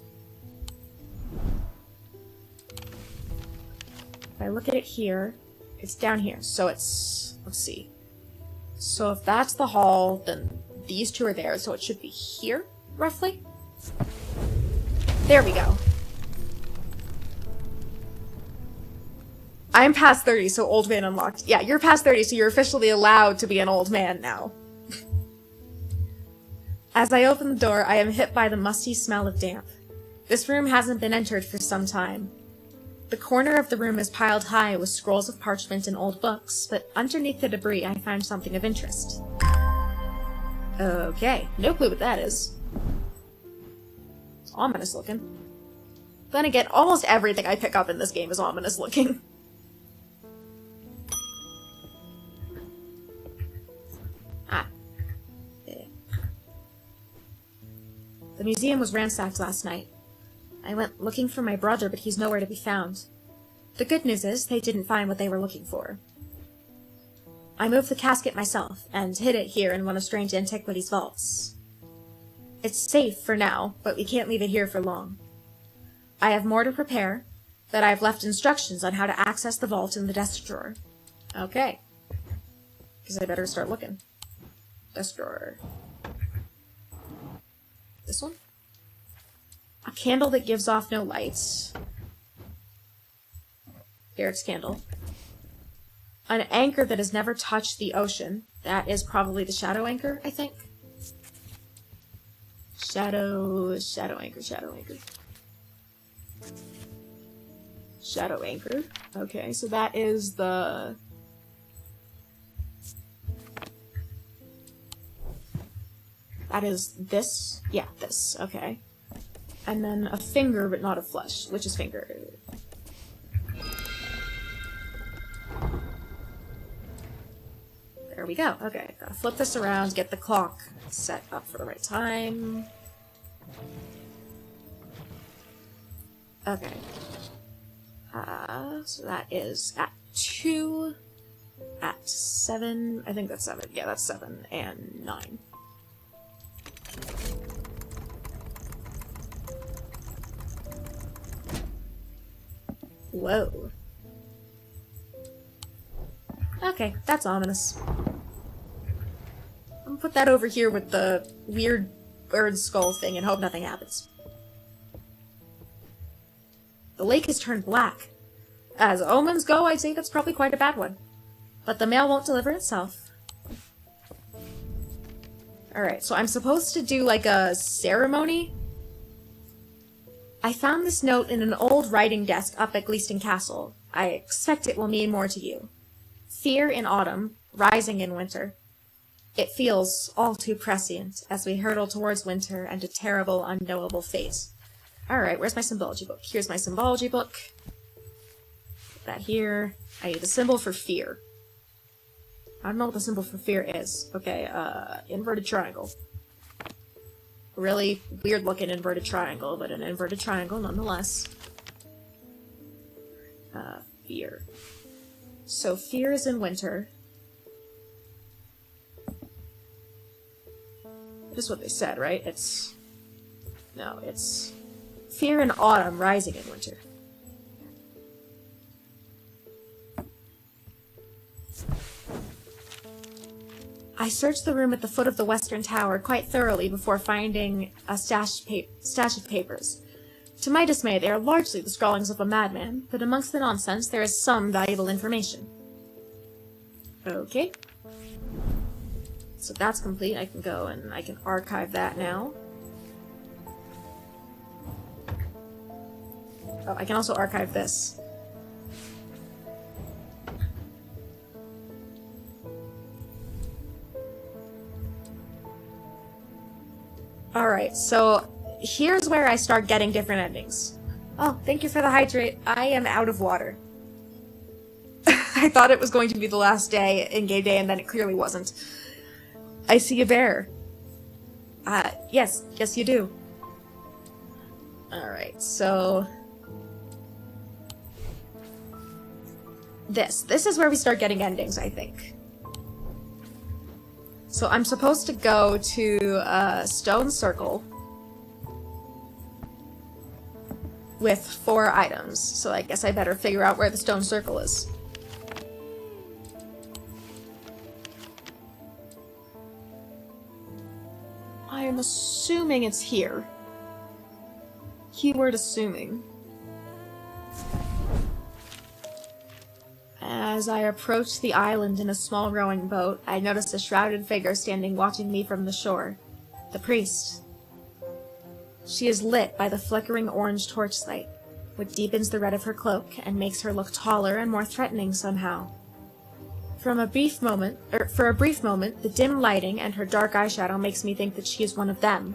If I look at it here, it's down here, so it's... let's see. So if that's the hall, then these two are there, so it should be here? Roughly? There we go. I'm past 30, so old man unlocked. Yeah, you're past 30, so you're officially allowed to be an old man now. As I open the door, I am hit by the musty smell of damp. This room hasn't been entered for some time. The corner of the room is piled high with scrolls of parchment and old books, but underneath the debris I find something of interest. Okay, no clue what that is. It's ominous looking. Then again, almost everything I pick up in this game is ominous looking. Ah. Yeah. The museum was ransacked last night. I went looking for my brother, but he's nowhere to be found. The good news is, they didn't find what they were looking for. I moved the casket myself, and hid it here in one of Strange Antiquities' vaults. It's safe for now, but we can't leave it here for long. I have more to prepare, but I have left instructions on how to access the vault in the desk drawer. Okay. Because I better start looking. Desk drawer. This one? A candle that gives off no light. Eric's candle. An anchor that has never touched the ocean. That is probably the shadow anchor, I think. Shadow anchor. Shadow anchor. Okay, so that is the... that is this? Yeah, this. Okay. And then a finger, but not a flesh. Which is finger? There we go. Okay, gotta flip this around, get the clock set up for the right time. Okay. So that is at 2, at 7, I think that's 7. Yeah, that's 7 and 9. Whoa. Okay, that's ominous. I'm gonna put that over here with the weird bird skull thing and hope nothing happens. The lake has turned black. As omens go, I'd say that's probably quite a bad one. But the mail won't deliver itself. Alright, so I'm supposed to do like a ceremony? I found this note in an old writing desk up at Gleeston Castle. I expect it will mean more to you. Fear in autumn, rising in winter. It feels all too prescient as we hurtle towards winter and a terrible, unknowable fate. Alright, where's my symbology book? Here's my symbology book. Put that here. I need the symbol for fear. I don't know what the symbol for fear is. Okay, inverted triangle. Really weird looking inverted triangle, but an inverted triangle nonetheless. Fear. So fear is in winter. This is what they said, right? No, it's fear in autumn, rising in winter. I searched the room at the foot of the western tower quite thoroughly before finding a stash of papers. To my dismay, they are largely the scrawlings of a madman, but amongst the nonsense there is some valuable information. Okay. So that's complete. I can go and I can archive that now. Oh, I can also archive this. Alright, so here's where I start getting different endings. Oh, thank you for the hydrate. I am out of water. I thought it was going to be the last day in game day, and then it clearly wasn't. I see a bear. Yes you do. Alright, so... This is where we start getting endings, I think. So I'm supposed to go to a stone circle with 4 items, so I guess I better figure out where the stone circle is. I am assuming it's here. Keyword assuming. As I approached the island in a small rowing boat, I noticed a shrouded figure standing watching me from the shore. The priest. She is lit by the flickering orange torchlight, which deepens the red of her cloak and makes her look taller and more threatening somehow. For a brief moment, the dim lighting and her dark eyeshadow makes me think that she is one of them.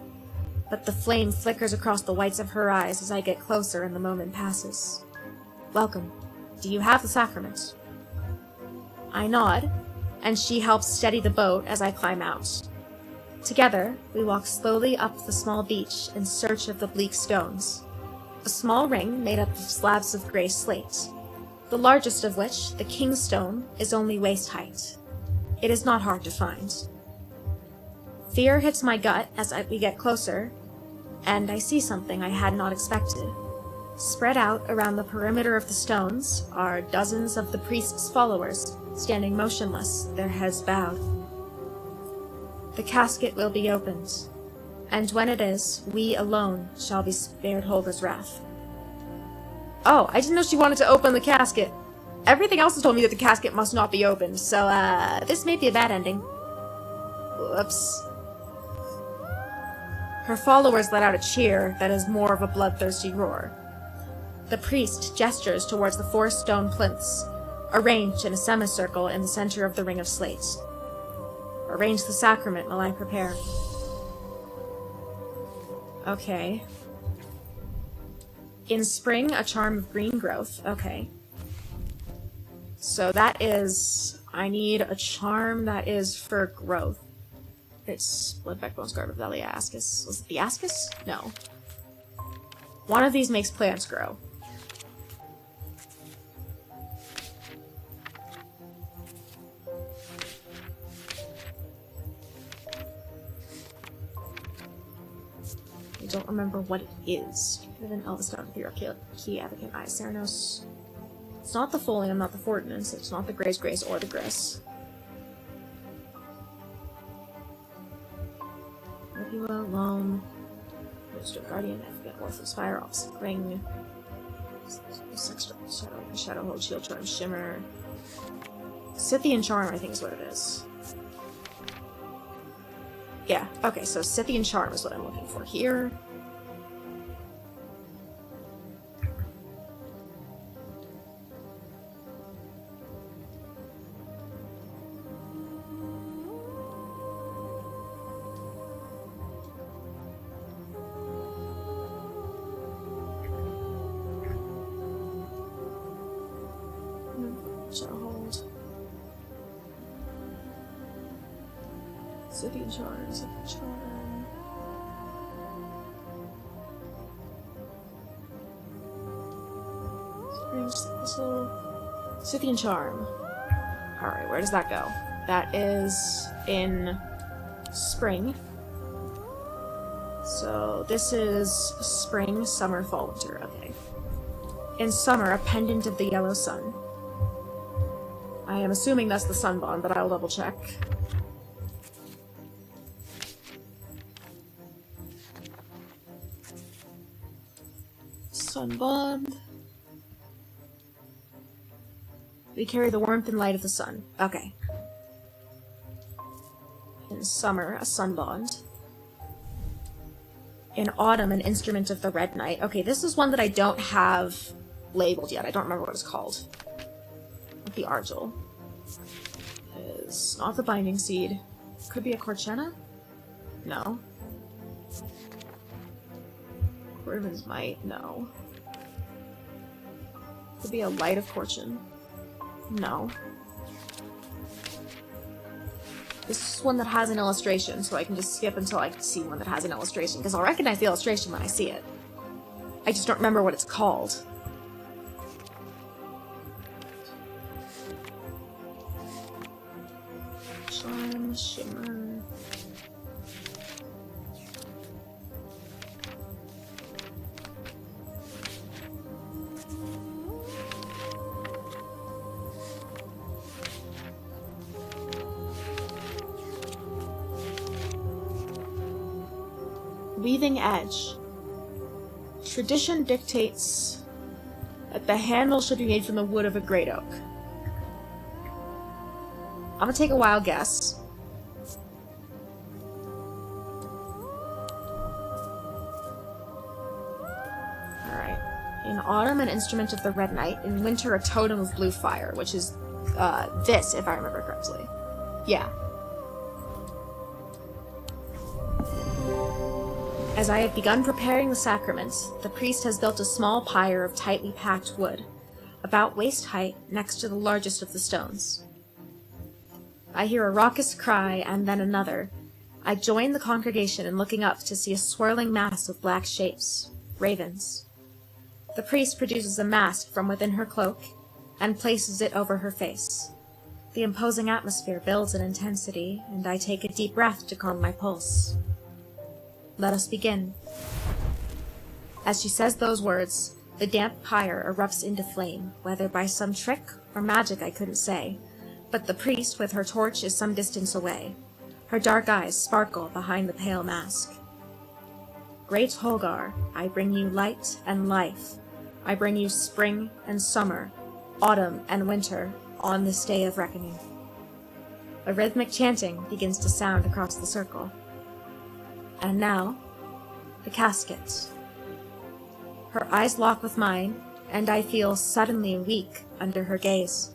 But the flame flickers across the whites of her eyes as I get closer and the moment passes. Welcome. Do you have the sacrament? I nod, and she helps steady the boat as I climb out. Together, we walk slowly up the small beach in search of the bleak stones. A small ring made up of slabs of grey slate, the largest of which, the king's stone, is only waist height. It is not hard to find. Fear hits my gut as we get closer, and I see something I had not expected. Spread out around the perimeter of the stones are dozens of the priest's followers, standing motionless, their heads bowed. The casket will be opened, and when it is, we alone shall be spared Holger's wrath. Oh, I didn't know she wanted to open the casket. Everything else has told me that the casket must not be opened, so, this may be a bad ending. Whoops. Her followers let out a cheer that is more of a bloodthirsty roar. The priest gestures towards the 4 stone plinths, arranged in a semicircle in the center of the ring of slate. Arrange the sacrament while I prepare. Okay. In spring, a charm of green growth. Okay. So that is... I need a charm that is for growth. It's Blood Backbone Scarf of Valley Ascus. Was it the Ascus? No. One of these makes plants grow. I don't remember what it is. An Elvestone, Ethereal Key, Advocate, Ichinose. It's not the Folium, not the Fortinance, it's not the Gray's Grace or the Griss. Nebula, Loam, Mr. Guardian, Advocate, Orphan Spire, Opposite Ring, Shadow Hold, Shield Charm, Shimmer. Scythian Charm, I think is what it is. Yeah, okay, so Scythian Charm is what I'm looking for here. Scythian charm, Scythian charm. Scythian charm. Alright, where does that go? That is in spring. So this is spring, summer, fall, winter. Okay. In summer, a pendant of the yellow sun. I am assuming that's the sun bond, but I'll double check. Sun bond. We carry the warmth and light of the sun. Okay. In summer, a sun bond. In autumn, an instrument of the red knight. Okay, this is one that I don't have labeled yet. I don't remember what it's called. The Argel. Is not the binding seed. Could be a Corchena? No. Corvin's Might? No. Could be a Light of Fortune. No. This is one that has an illustration, so I can just skip until I see one that has an illustration, because I'll recognize the illustration when I see it. I just don't remember what it's called. Charm, Shimmer... Weaving edge. Tradition dictates that the handle should be made from the wood of a great oak. I'm gonna take a wild guess. Alright. In autumn, an instrument of the red knight. In winter, a totem of blue fire, which is this, if I remember correctly. Yeah. As I have begun preparing the sacrament, the priest has built a small pyre of tightly packed wood, about waist height, next to the largest of the stones. I hear a raucous cry, and then another. I join the congregation in looking up to see a swirling mass of black shapes, ravens. The priest produces a mask from within her cloak, and places it over her face. The imposing atmosphere builds in intensity, and I take a deep breath to calm my pulse. Let us begin. As she says those words, the damp pyre erupts into flame, whether by some trick or magic I couldn't say, but the priest with her torch is some distance away. Her dark eyes sparkle behind the pale mask. Great Holgar, I bring you light and life. I bring you spring and summer, autumn and winter, on this day of reckoning. A rhythmic chanting begins to sound across the circle. And now, the casket. Her eyes lock with mine, and I feel suddenly weak under her gaze.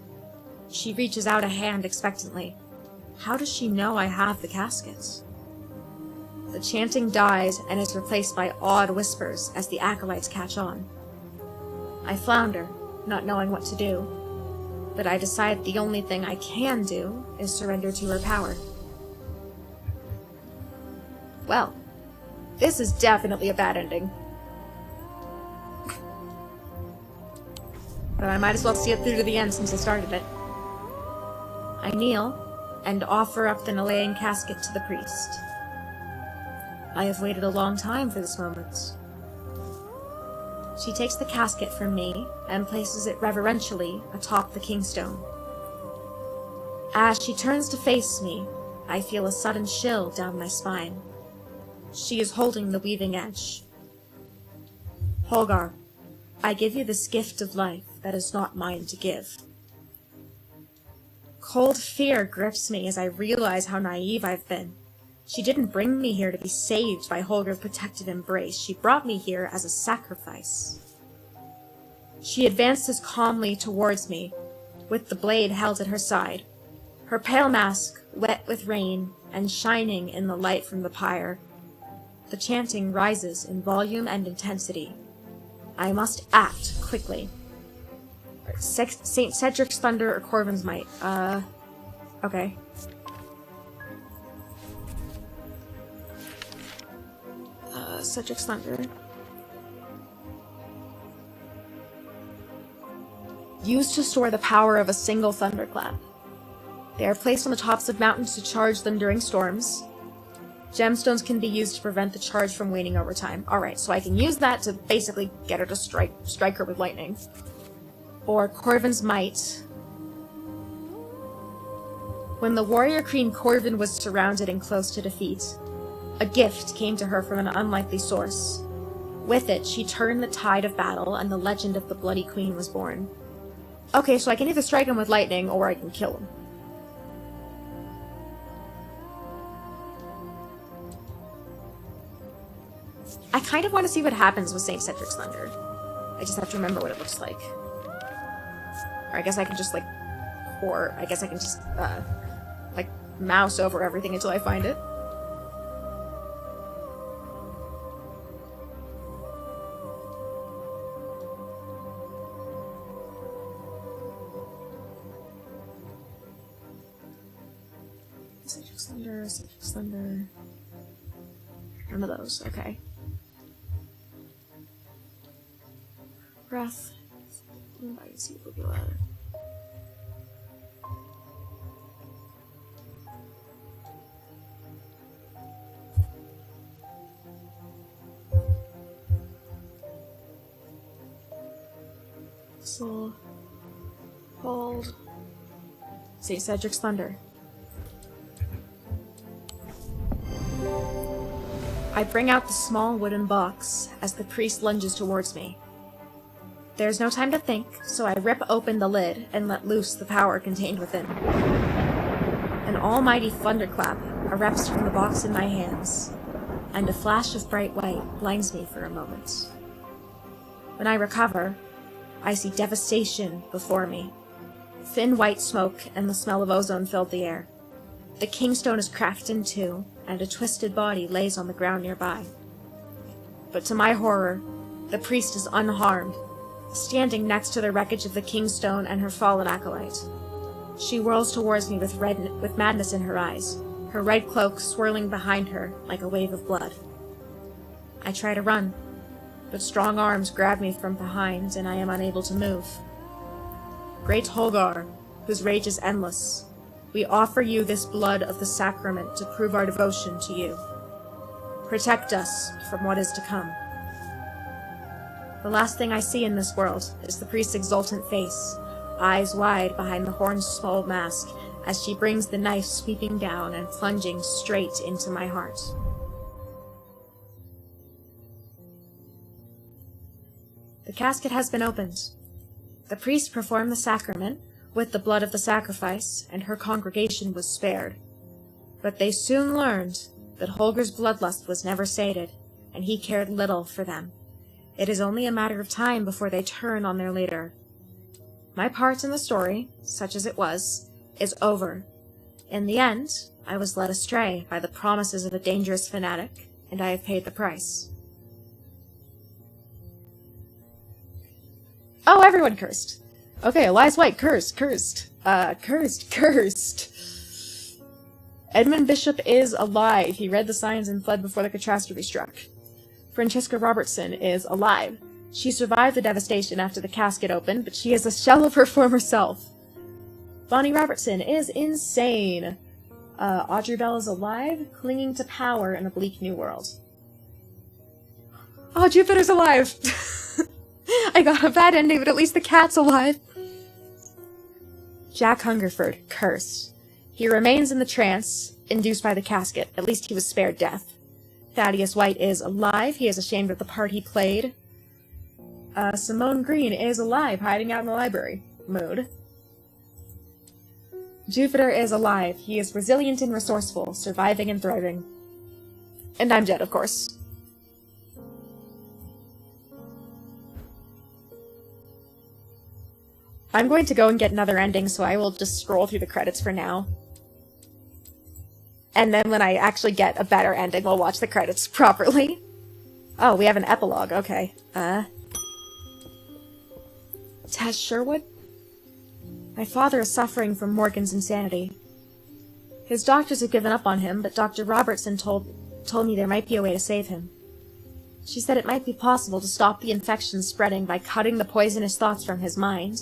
She reaches out a hand expectantly. How does she know I have the casket? The chanting dies and is replaced by awed whispers as the acolytes catch on. I flounder, not knowing what to do, but I decide the only thing I can do is surrender to her power. Well, this is definitely a bad ending. But I might as well see it through to the end since I started it. I kneel and offer up the Nilaean casket to the priest. I have waited a long time for this moment. She takes the casket from me and places it reverentially atop the kingstone. As she turns to face me, I feel a sudden chill down my spine. She is holding the weaving edge. Holgar, I give you this gift of life that is not mine to give. Cold fear grips me as I realize how naive I've been. She didn't bring me here to be saved by Holger's protective embrace. She brought me here as a sacrifice. She advances calmly towards me, with the blade held at her side, her pale mask wet with rain and shining in the light from the pyre. The chanting rises in volume and intensity. I must act quickly. St. Cedric's Thunder or Corvin's Might? Okay. Cedric's Thunder. Used to store the power of a single thunderclap. They are placed on the tops of mountains to charge them during storms. Gemstones can be used to prevent the charge from waning over time. Alright, so I can use that to basically get her to strike her with lightning. Or Corvin's Might. When the warrior queen Corvin was surrounded and close to defeat, a gift came to her from an unlikely source. With it, she turned the tide of battle, and the legend of the Bloody Queen was born. Okay, so I can either strike him with lightning, or I can kill him. I kind of want to see what happens with St. Cedric's Thunder. I just have to remember what it looks like. Or I guess I can just, like, like, mouse over everything until I find it. Cedric's Thunder. None of those, okay. Breath. I can see it would be louder. Soul. Hold. St. Cedric's Thunder. I bring out the small wooden box as the priest lunges towards me. There's no time to think, so I rip open the lid and let loose the power contained within. An almighty thunderclap erupts from the box in my hands, and a flash of bright white blinds me for a moment. When I recover, I see devastation before me. Thin white smoke and the smell of ozone filled the air. The kingstone is cracked in two, and a twisted body lays on the ground nearby. But to my horror, the priest is unharmed, standing next to the wreckage of the kingstone and her fallen acolyte. She whirls towards me with madness in her eyes, her red cloak swirling behind her like a wave of blood. I try to run, but strong arms grab me from behind and I am unable to move. Great Holgar, whose rage is endless, we offer you this blood of the sacrament to prove our devotion to you. Protect us from what is to come. The last thing I see in this world is the priest's exultant face, eyes wide behind the horn-skull mask, as she brings the knife sweeping down and plunging straight into my heart. The casket has been opened. The priest performed the sacrament with the blood of the sacrifice, and her congregation was spared. But they soon learned that Holger's bloodlust was never sated, and he cared little for them. It is only a matter of time before they turn on their leader. My part in the story, such as it was, is over. In the end, I was led astray by the promises of a dangerous fanatic, and I have paid the price. Oh, everyone cursed. Okay, Elias White, cursed. Edmund Bishop is alive. He read the signs and fled before the catastrophe struck. Francesca Robertson is alive. She survived the devastation after the casket opened, but she is a shell of her former self. Bonnie Robertson is insane. Audrey Bell is alive, clinging to power in a bleak new world. Oh, Jupiter's alive! I got a bad ending, but at least the cat's alive. Jack Hungerford, cursed. He remains in the trance, induced by the casket. At least he was spared death. Thaddeus White is alive. He is ashamed of the part he played. Simone Green is alive, hiding out in the library. Mood. Jupiter is alive. He is resilient and resourceful, surviving and thriving. And I'm dead, of course. I'm going to go and get another ending, so I will just scroll through the credits for now. And then when I actually get a better ending, we'll watch the credits properly. Oh, we have an epilogue, okay. Tess Sherwood? My father is suffering from Morgan's insanity. His doctors have given up on him, but Dr. Robertson told me there might be a way to save him. She said it might be possible to stop the infection spreading by cutting the poisonous thoughts from his mind,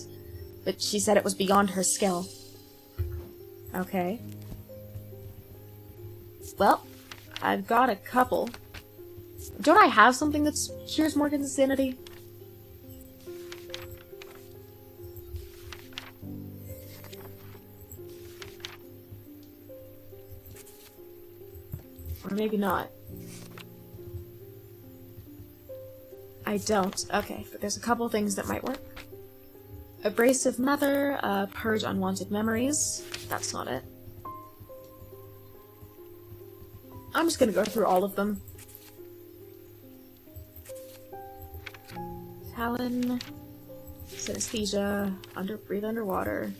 but she said it was beyond her skill. Okay. Well, I've got a couple. Don't I have something that cures Morgan's insanity? Or maybe not. I don't. Okay, but there's a couple things that might work. Abrasive Mother, Purge Unwanted Memories. That's not it. I'm just gonna go through all of them. Talon, Synesthesia, Breathe Underwater,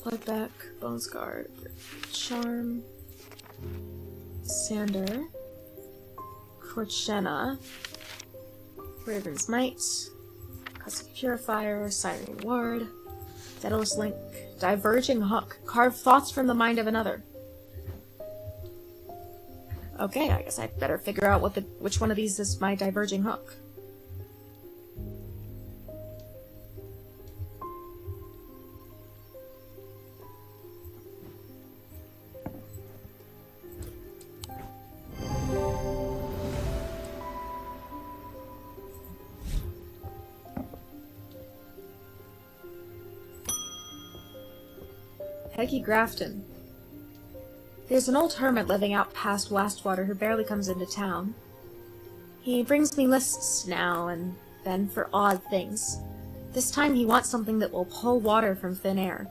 Bloodback, Bones Guard, Charm, Sander, Korchena, Raven's Might, Custom Purifier, Siren Ward, Daedalus Link, Diverging Hook, Carve thoughts from the mind of another. Okay, I guess I'd better figure out which one of these is my diverging hook. Peggy Grafton. There's an old hermit living out past Wastwater who barely comes into town. He brings me lists now and then for odd things. This time he wants something that will pull water from thin air.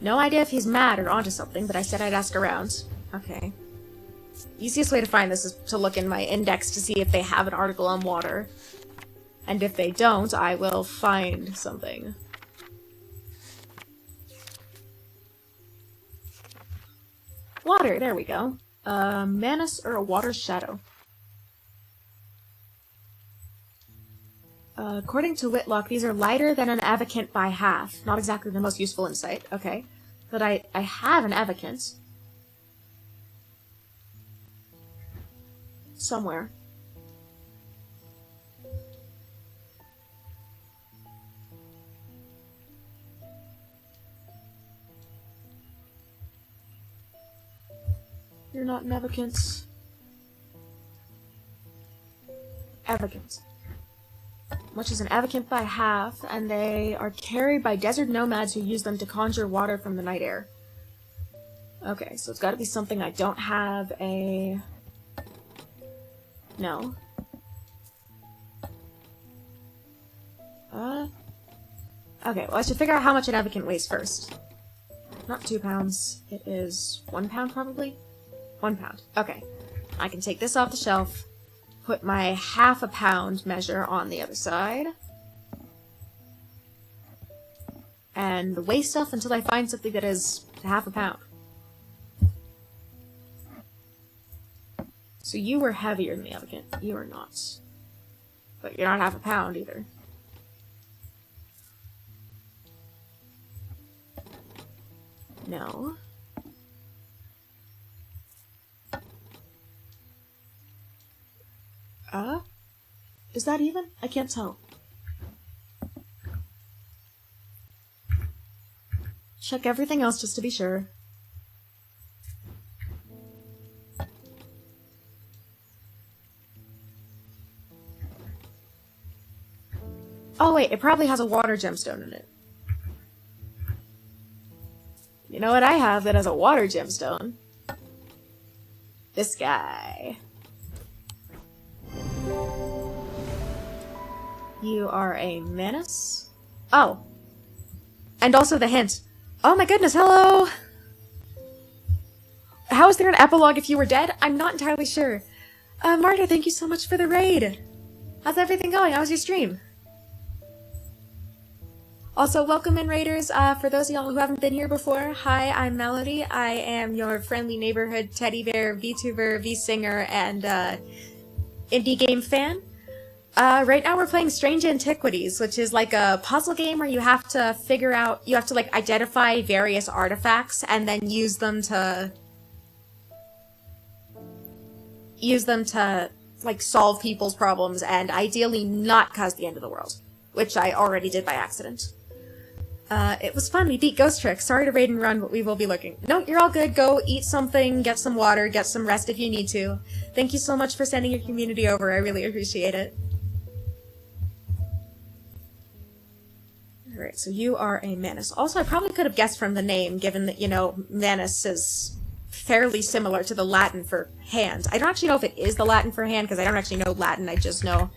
No idea if he's mad or onto something, but I said I'd ask around. Okay. Easiest way to find this is to look in my index to see if they have an article on water. And if they don't, I will find something. Water, there we go. A Manus or a Water Shadow. According to Whitlock, these are lighter than an Avacant by half. Not exactly the most useful insight, okay. But I have an Avacant. Somewhere. You're not an Avacant. Avacant. Which is an Avacant by half, and they are carried by desert nomads who use them to conjure water from the night air. Okay, so it's gotta be something I don't have a... No. Okay, well I should figure out how much an Avacant weighs first. Not 2 pounds. It is 1 pound, probably? 1 pound. Okay. I can take this off the shelf, put my half a pound measure on the other side, and weigh stuff until I find something that is half a pound. So you were heavier than the Avacant. You are not. But you're not half a pound either. No. Is that even? I can't tell. Check everything else just to be sure. Oh wait, it probably has a water gemstone in it. You know what I have that has a water gemstone? This guy. You are a Manus? Oh. And also the hint. Oh my goodness, hello! How is there an epilogue if you were dead? I'm not entirely sure. Marta, thank you so much for the raid! How's everything going? How was your stream? Also, welcome in, raiders. For those of y'all who haven't been here before, hi, I'm Melody. I am your friendly neighborhood teddy bear, VTuber, V-singer, and indie game fan. Right now we're playing Strange Antiquities, which is like a puzzle game where you have to figure out, you have to like identify various artifacts and then use them to use them to, like, solve people's problems and ideally not cause the end of the world. Which I already did by accident. It was fun, we beat Ghost Trick. Sorry to raid and run, but we will be looking. No, you're all good. Go eat something, get some water, get some rest if you need to. Thank you so much for sending your community over, I really appreciate it. Alright, so you are a Manus. Also, I probably could have guessed from the name, given that, you know, Manus is fairly similar to the Latin for hand. I don't actually know if it is the Latin for hand, because I don't actually know Latin, I just know...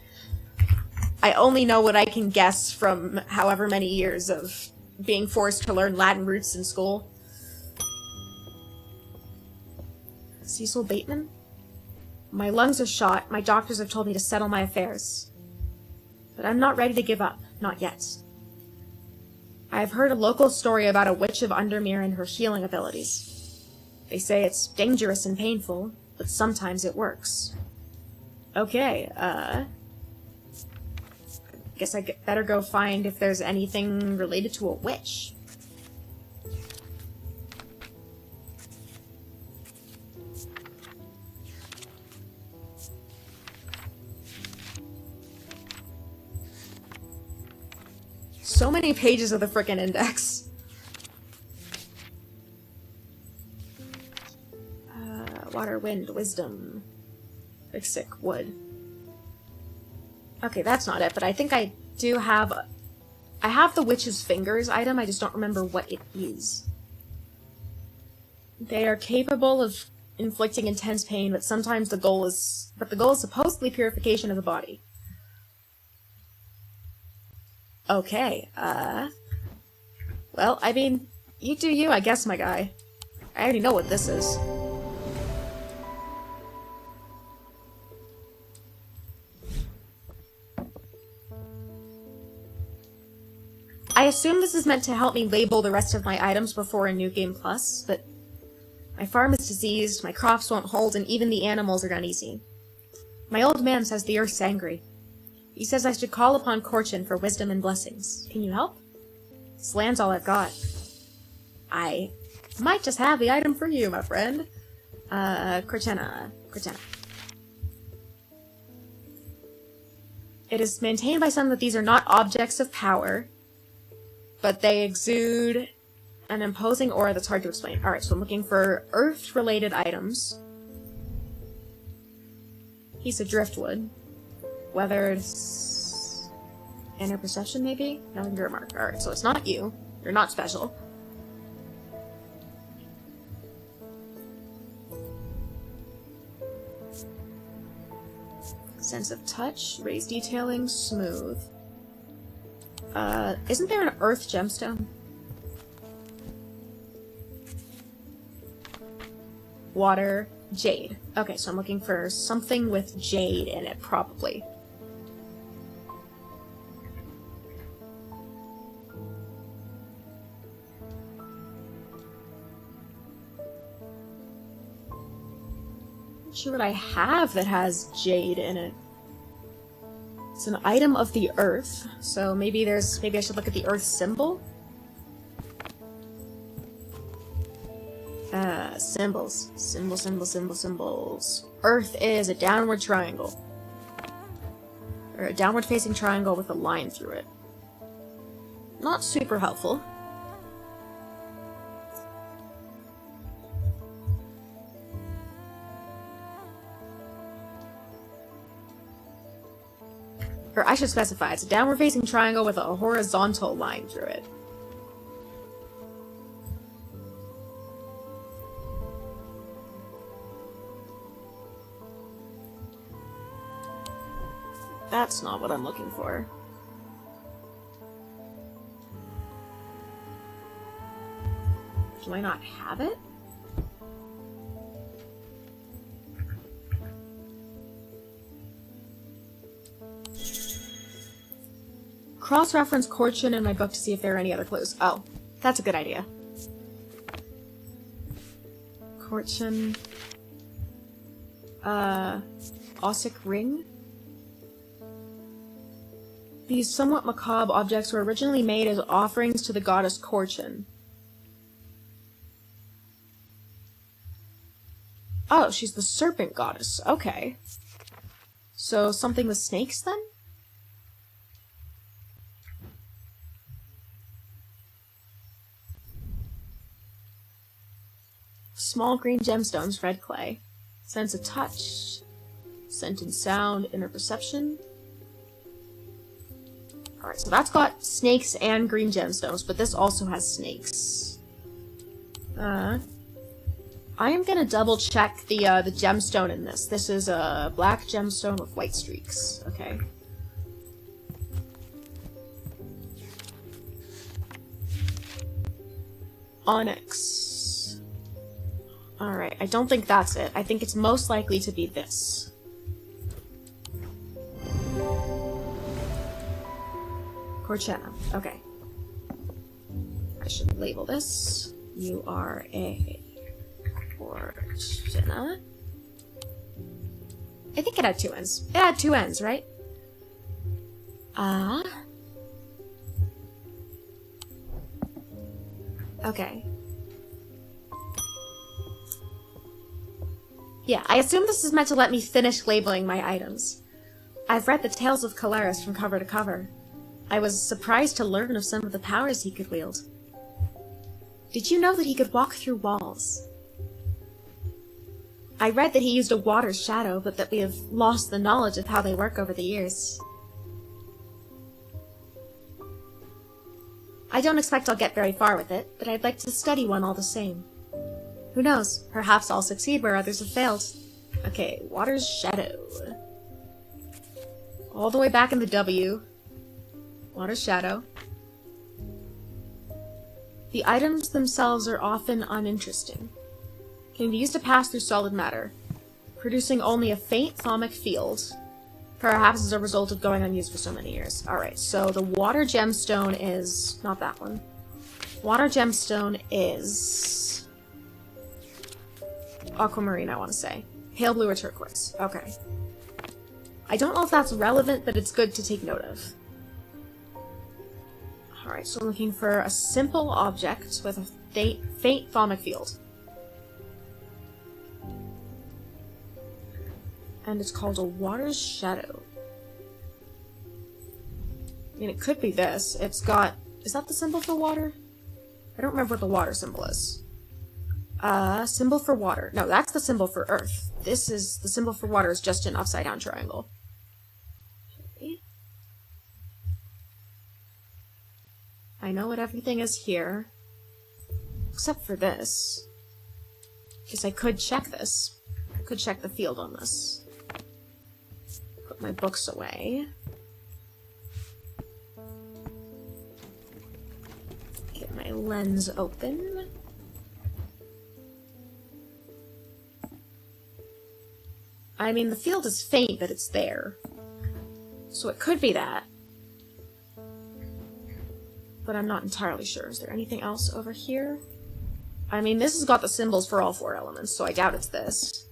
I only know what I can guess from however many years of being forced to learn Latin roots in school. Cecil Bateman? My lungs are shot. My doctors have told me to settle my affairs. But I'm not ready to give up. Not yet. I have heard a local story about a witch of Undermere and her healing abilities. They say it's dangerous and painful, but sometimes it works. Okay, guess I better go find if there's anything related to a witch. So many pages of the frickin' index. Water, wind, wisdom. Big sick, wood. Okay, that's not it, but I think I do have... I have the Witch's Fingers item, I just don't remember what it is. They are capable of inflicting intense pain, but sometimes the goal is... But the goal is supposedly purification of the body. Okay, well, I mean, you do you, I guess, my guy. I already know what this is. I assume this is meant to help me label the rest of my items before a New Game Plus, but my farm is diseased, my crops won't hold, and even the animals are uneasy. My old man says the earth's angry. He says I should call upon Corchin for wisdom and blessings. Can you help? This land's all I've got. I might just have the item for you, my friend. Cortena. It is maintained by some that these are not objects of power, but they exude an imposing aura that's hard to explain. Alright, so I'm looking for earth-related items. Piece of driftwood. Weathered... Inner perception, maybe? Nothing to remark. Alright, so it's not you. You're not special. Sense of touch, raised detailing, smooth. Isn't there an earth gemstone? Water, jade. Okay, so I'm looking for something with jade in it, probably. Not sure what I have that has jade in it. It's an item of the earth, so maybe I should look at the earth symbol? Symbols. Symbols. Earth is a downward triangle. Or a downward facing triangle with a line through it. Not super helpful. Or I should specify, it's a downward-facing triangle with a horizontal line through it. That's not what I'm looking for. Do I not have it? Cross-reference Corchin in my book to see if there are any other clues. Oh, that's a good idea. Corchin... Ossic Ring? These somewhat macabre objects were originally made as offerings to the goddess Corchin. Oh, she's the serpent goddess. Okay. So something with snakes, then? Small green gemstones, red clay. Sense of touch. Scent and sound, inner perception. Alright, so that's got snakes and green gemstones, but this also has snakes. I am gonna double check the gemstone in this. This is a black gemstone with white streaks. Okay. Onyx. Alright, I don't think that's it. I think it's most likely to be this. Corchena. Okay. I should label this. You are a Corchena. I think it had two ends. It had two ends, right? Okay. Yeah, I assume this is meant to let me finish labeling my items. I've read the tales of Caleres from cover to cover. I was surprised to learn of some of the powers he could wield. Did you know that he could walk through walls? I read that he used a water shadow, but that we have lost the knowledge of how they work over the years. I don't expect I'll get very far with it, but I'd like to study one all the same. Who knows? Perhaps I'll succeed where others have failed. Okay, water's shadow. All the way back in the W. Water's shadow. The items themselves are often uninteresting. Can be used to pass through solid matter, producing only a faint thaumic field, perhaps as a result of going unused for so many years. Alright, so the water gemstone is... not that one. Water gemstone is... aquamarine, I want to say. Pale blue or turquoise. Okay. I don't know if that's relevant, but it's good to take note of. Alright, so I'm looking for a simple object with a faint thaumic field. And it's called a water's shadow. I mean, it could be this. It's got... is that the symbol for water? I don't remember what the water symbol is. Symbol for water. No, that's the symbol for earth. This is... the symbol for water is just an upside-down triangle. Okay. I know what everything is here. Except for this. Guess I could check this. I could check the field on this. Put my books away. Get my lens open. I mean, the field is faint, but it's there. So it could be that. But I'm not entirely sure. Is there anything else over here? I mean, this has got the symbols for all four elements, so I doubt it's this.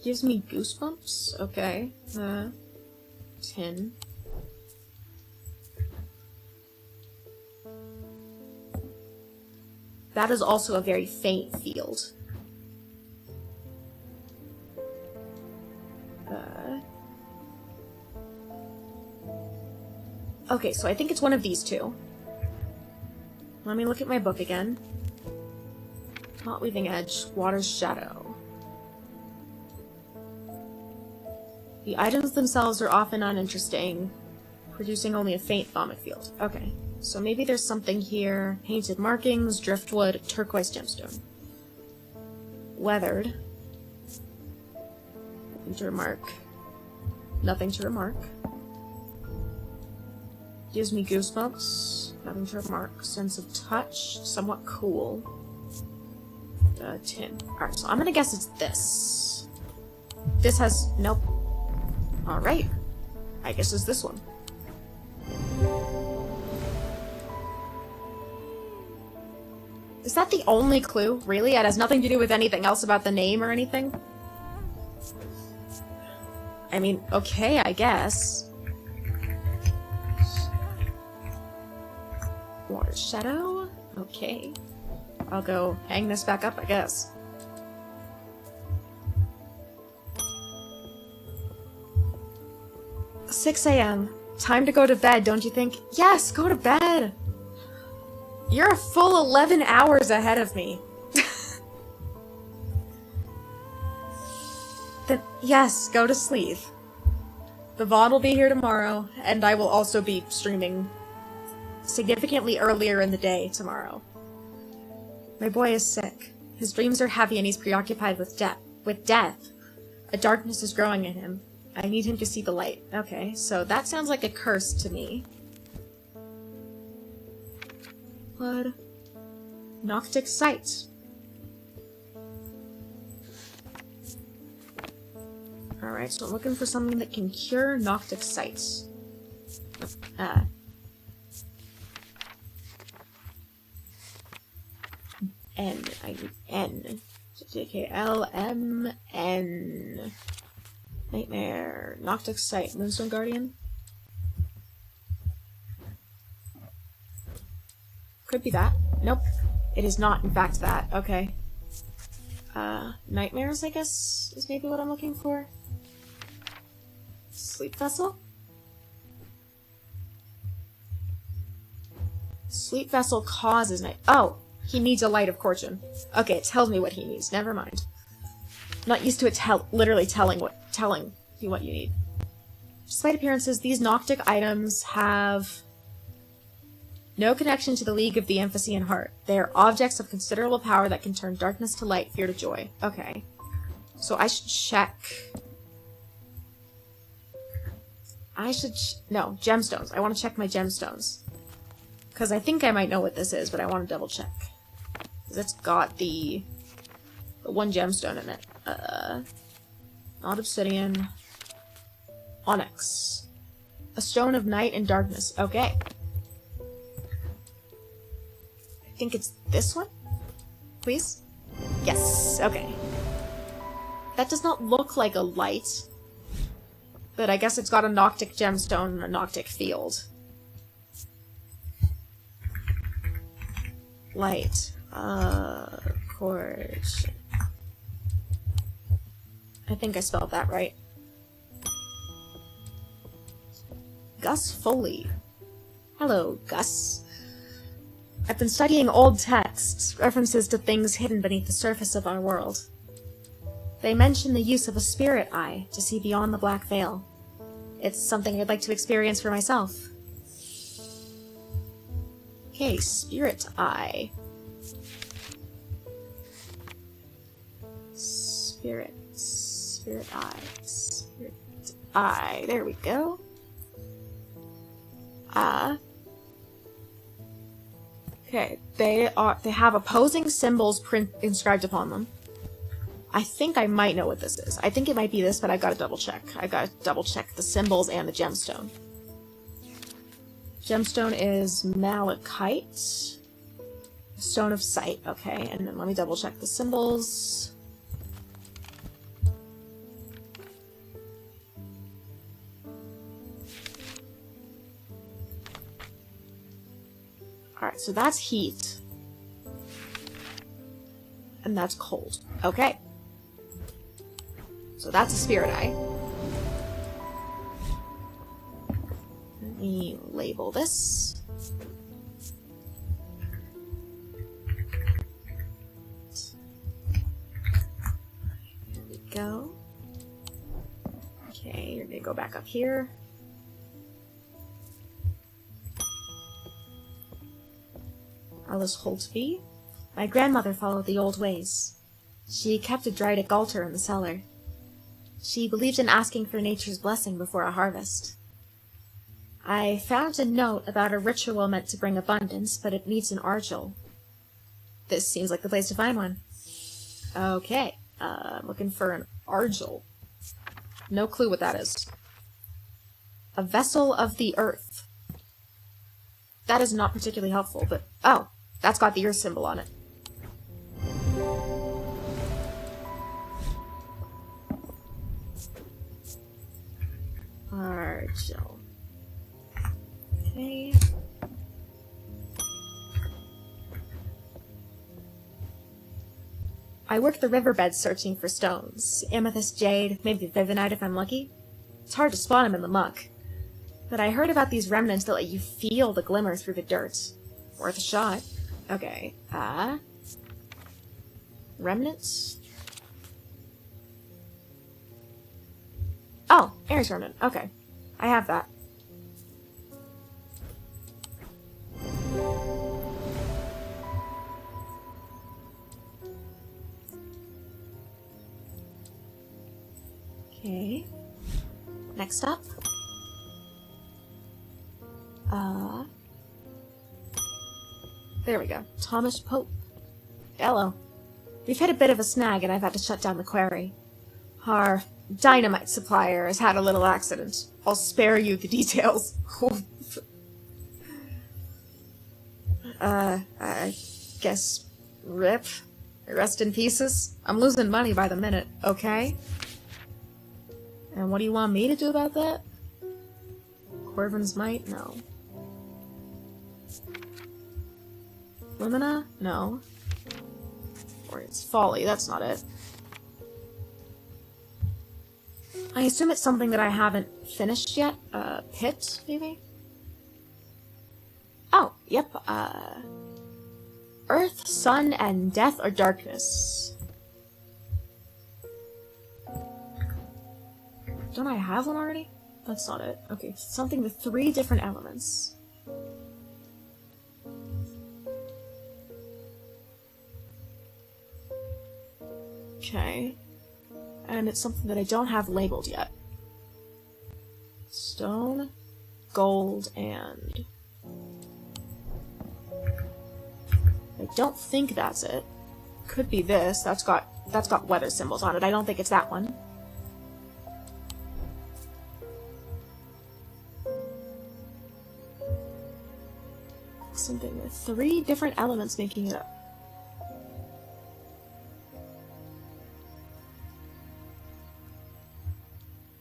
Gives me goosebumps? Okay. Tin. That is also a very faint field. Okay, so I think it's one of these two. Let me look at my book again. Not Weaving Edge, Water's Shadow. The items themselves are often uninteresting, producing only a faint thaumic field. Okay, so maybe there's something here. Painted markings, driftwood, turquoise gemstone. Weathered. Nothing to remark. Nothing to remark. Gives me goosebumps. Nothing to remark. Sense of touch. Somewhat cool. Tin. Alright, so I'm gonna guess it's this. This has... nope. Alright. I guess it's this one. Is that the only clue? Really? It has nothing to do with anything else about the name or anything? I mean, okay, I guess. Water shadow? Okay. I'll go hang this back up, I guess. "6 a.m. Time to go to bed, don't you think?" Yes, go to bed! You're a full 11 hours ahead of me. Then, yes, go to sleep. The VOD will be here tomorrow, and I will also be streaming significantly earlier in the day tomorrow. My boy is sick. His dreams are heavy and he's preoccupied with death. A darkness is growing in him. I need him to see the light. Okay, so that sounds like a curse to me. Blood. Noctic sight. Alright, so I'm looking for something that can cure Noctic sight. N. I need N. JKLMN. Nightmare. Noctic sight. Moonstone Guardian? Could be that. Nope. It is not, in fact, that. Okay. Nightmares, I guess, is maybe what I'm looking for. Sleep vessel? Sleep vessel causes night. Oh! He needs a light of fortune. Okay, it tells me what he needs. Never mind. I'm not used to it literally telling you what you need. Despite appearances, these Noctic items have no connection to the League of the Emphasean Heart. They are objects of considerable power that can turn darkness to light, fear to joy. Okay. So I should check... no, gemstones. I want to check my gemstones. Because I think I might know what this is, but I want to double check. Because it's got the one gemstone in it. Not obsidian. Onyx. A stone of night and darkness. Okay. I think it's this one? Please? Yes. Okay. That does not look like a light. But I guess it's got a Noctic gemstone and a Noctic field. Light. Course. I think I spelled that right. Gus Foley. Hello, Gus. I've been studying old texts, references to things hidden beneath the surface of our world. They mention the use of a spirit eye to see beyond the black veil. It's something I'd like to experience for myself. Okay, spirit eye. Spirit eye. There we go. Okay, they have opposing symbols inscribed upon them. I think I might know what this is. I think it might be this, but I've got to double check. I've got to double check the symbols and the gemstone. Gemstone is malachite. Stone of sight. Okay, and then let me double check the symbols. Alright, so that's heat. And that's cold. Okay. So that's a spirit eye. Let me label this. There we go. Okay, you're gonna go back up here. Alice Holtby. My grandmother followed the old ways. She kept a dried altar in the cellar. She believed in asking for nature's blessing before a harvest. I found a note about a ritual meant to bring abundance, but it needs an argil. This seems like the place to find one. Okay, I'm looking for an argil. No clue what that is. A vessel of the earth. That is not particularly helpful, but... oh, that's got the earth symbol on it. Argil. Okay. I work the riverbeds searching for stones. Amethyst jade, maybe vivinite if I'm lucky. It's hard to spot them in the muck. But I heard about these remnants that let you feel the glimmer through the dirt. Worth a shot. Okay, remnants? Oh, Ares remnant. Okay. I have that. Okay. Next up. There we go. Thomas Pope. Hello. We've hit a bit of a snag and I've had to shut down the quarry. Our dynamite supplier has had a little accident. I'll spare you the details. I guess rip. Rest in pieces. I'm losing money by the minute, okay? And what do you want me to do about that? Corvin's might? No. Lumina? No. Or it's folly, that's not it. I assume it's something that I haven't finished yet. Pit, maybe? Oh, yep, Earth, Sun, and Death or Darkness. Don't I have one already? That's not it. Okay, something with 3 different elements. Okay. And it's something that I don't have labeled yet. Stone, gold, and... I don't think that's it. Could be this. That's got weather symbols on it. I don't think it's that one. Something with 3 different elements making it up.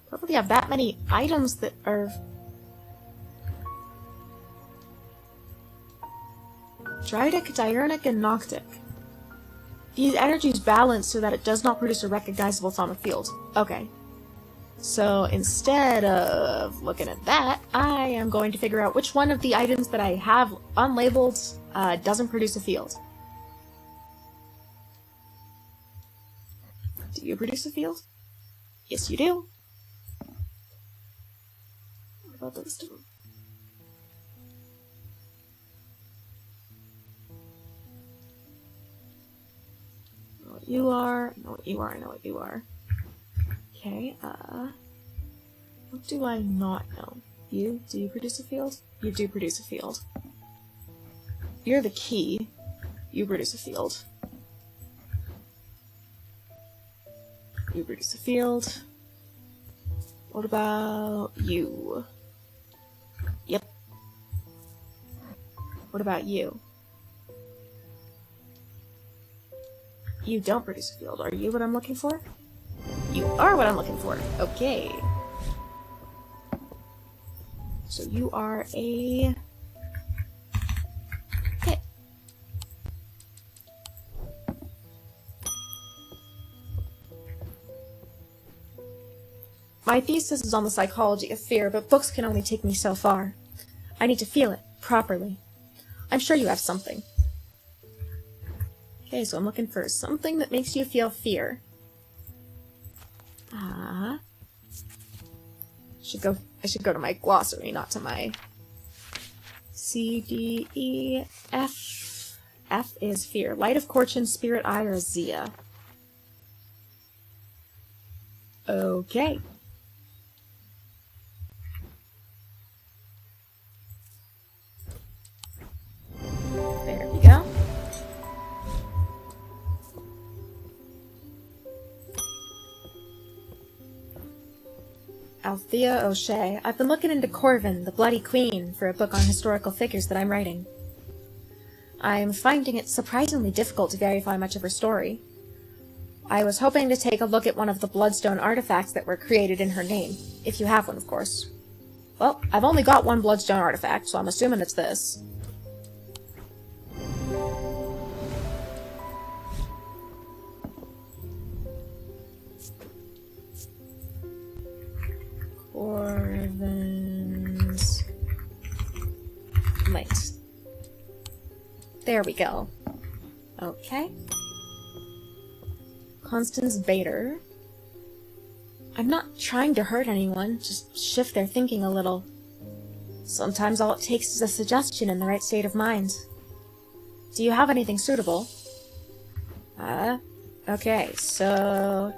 Probably have that many items that are... Drydic, Diurnic, and Noctic. These energies balance so that it does not produce a recognizable sonic field. Okay. So instead of looking at that, I am going to figure out which one of the items that I have unlabeled doesn't produce a field. Do you produce a field? Yes, you do. What about the rest of them? I know what you are, I know what you are, I know what you are. Okay, what do I not know? You? Do you produce a field? You do produce a field. You're the key. You produce a field. You produce a field. What about you? Yep. What about you? You don't produce a field. Are you what I'm looking for? You are what I'm looking for. Okay. So you are a... hit. My thesis is on the psychology of fear, but books can only take me so far. I need to feel it, properly. I'm sure you have something. Okay, so I'm looking for something that makes you feel fear. I should go to my glossary, not to my C, D, E, F. F is fear. Light of Fortune, Spirit Eye, or Zia. Okay. There we go. Althea O'Shea. I've been looking into Corvin, the Bloody Queen, for a book on historical figures that I'm writing. I'm finding it surprisingly difficult to verify much of her story. I was hoping to take a look at one of the bloodstone artifacts that were created in her name, if you have one, of course. Well, I've only got one bloodstone artifact, so I'm assuming it's this. There we go. Okay. Constance Bader. I'm not trying to hurt anyone, just shift their thinking a little. Sometimes all it takes is a suggestion in the right state of mind. Do you have anything suitable? Okay, so...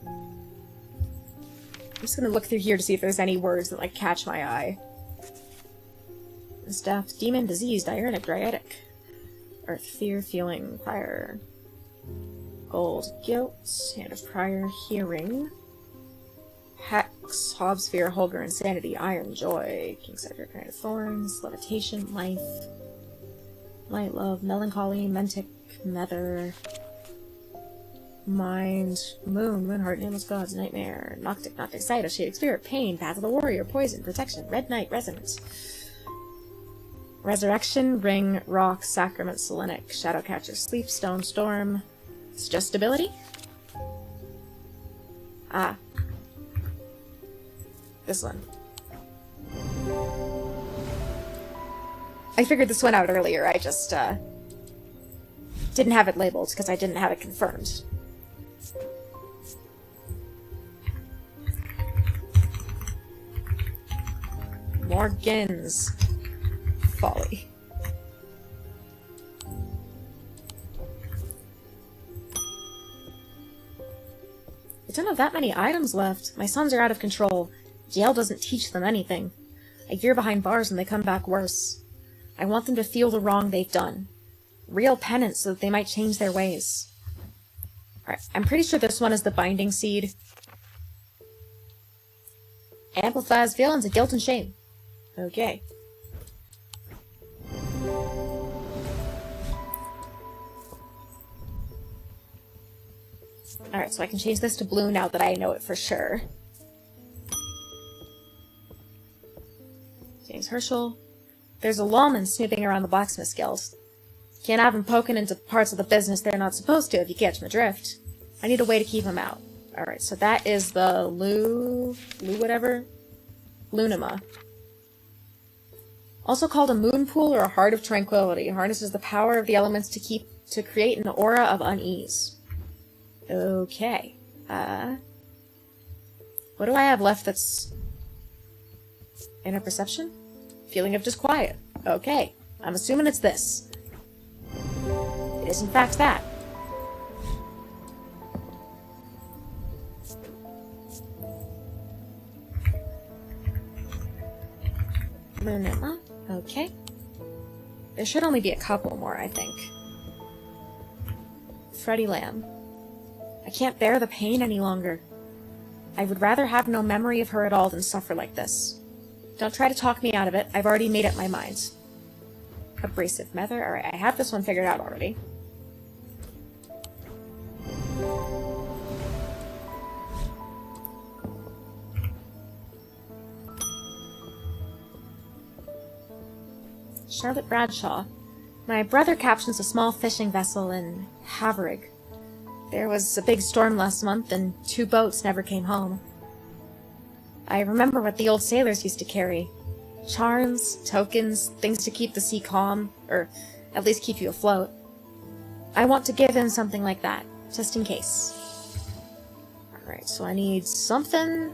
I'm just gonna look through here to see if there's any words that, like, catch my eye. Staff, demon, disease, diurnic, dryatic. Earth, fear, feeling, fire. Gold, guilt, hand of prior, hearing. Hex, Hobbs, fear, Holger, insanity, iron, joy. King Cedric, kind of thorns, levitation, life. Light, love, melancholy, mentic, nether. Mind, moon, moonheart, nameless gods, nightmare, noctic, sight, a shaded spirit, pain, path of the warrior, poison, protection, red knight, resonance. Resurrection, ring, rock, sacrament, selenic, shadowcatcher, sleep, stone, storm. Suggestibility? Ah. This one. I figured this one out earlier, I just, didn't have it labeled, because I didn't have it confirmed. Morgan's Folly. I don't have that many items left. My sons are out of control. Jail doesn't teach them anything. A year behind bars and they come back worse. I want them to feel the wrong they've done. Real penance so that they might change their ways. Alright, I'm pretty sure this one is the binding seed. Amplifies feelings of guilt and shame. Okay. Alright, so I can change this to blue now that I know it for sure. James Herschel. There's a lawman snooping around the blacksmith's guild. Can't have him poking into parts of the business they're not supposed to if you catch my drift. I need a way to keep him out. Alright, so that is the whatever? Lunima. Also called a moon pool or a heart of tranquility, harnesses the power of the elements to create an aura of unease. Okay. What do I have left that's... inner perception? Feeling of disquiet. Okay. I'm assuming it's this. It is in fact that. Lunima. Okay. There should only be a couple more, I think. Freddie Lamb. I can't bear the pain any longer. I would rather have no memory of her at all than suffer like this. Don't try to talk me out of it. I've already made up my mind. Abrasive Mether. Alright, I have this one figured out already. Charlotte Bradshaw. My brother captains a small fishing vessel in Haverig. There was a big storm last month, and 2 boats never came home. I remember what the old sailors used to carry. Charms, tokens, things to keep the sea calm, or at least keep you afloat. I want to give him something like that, just in case. Alright, so I need something.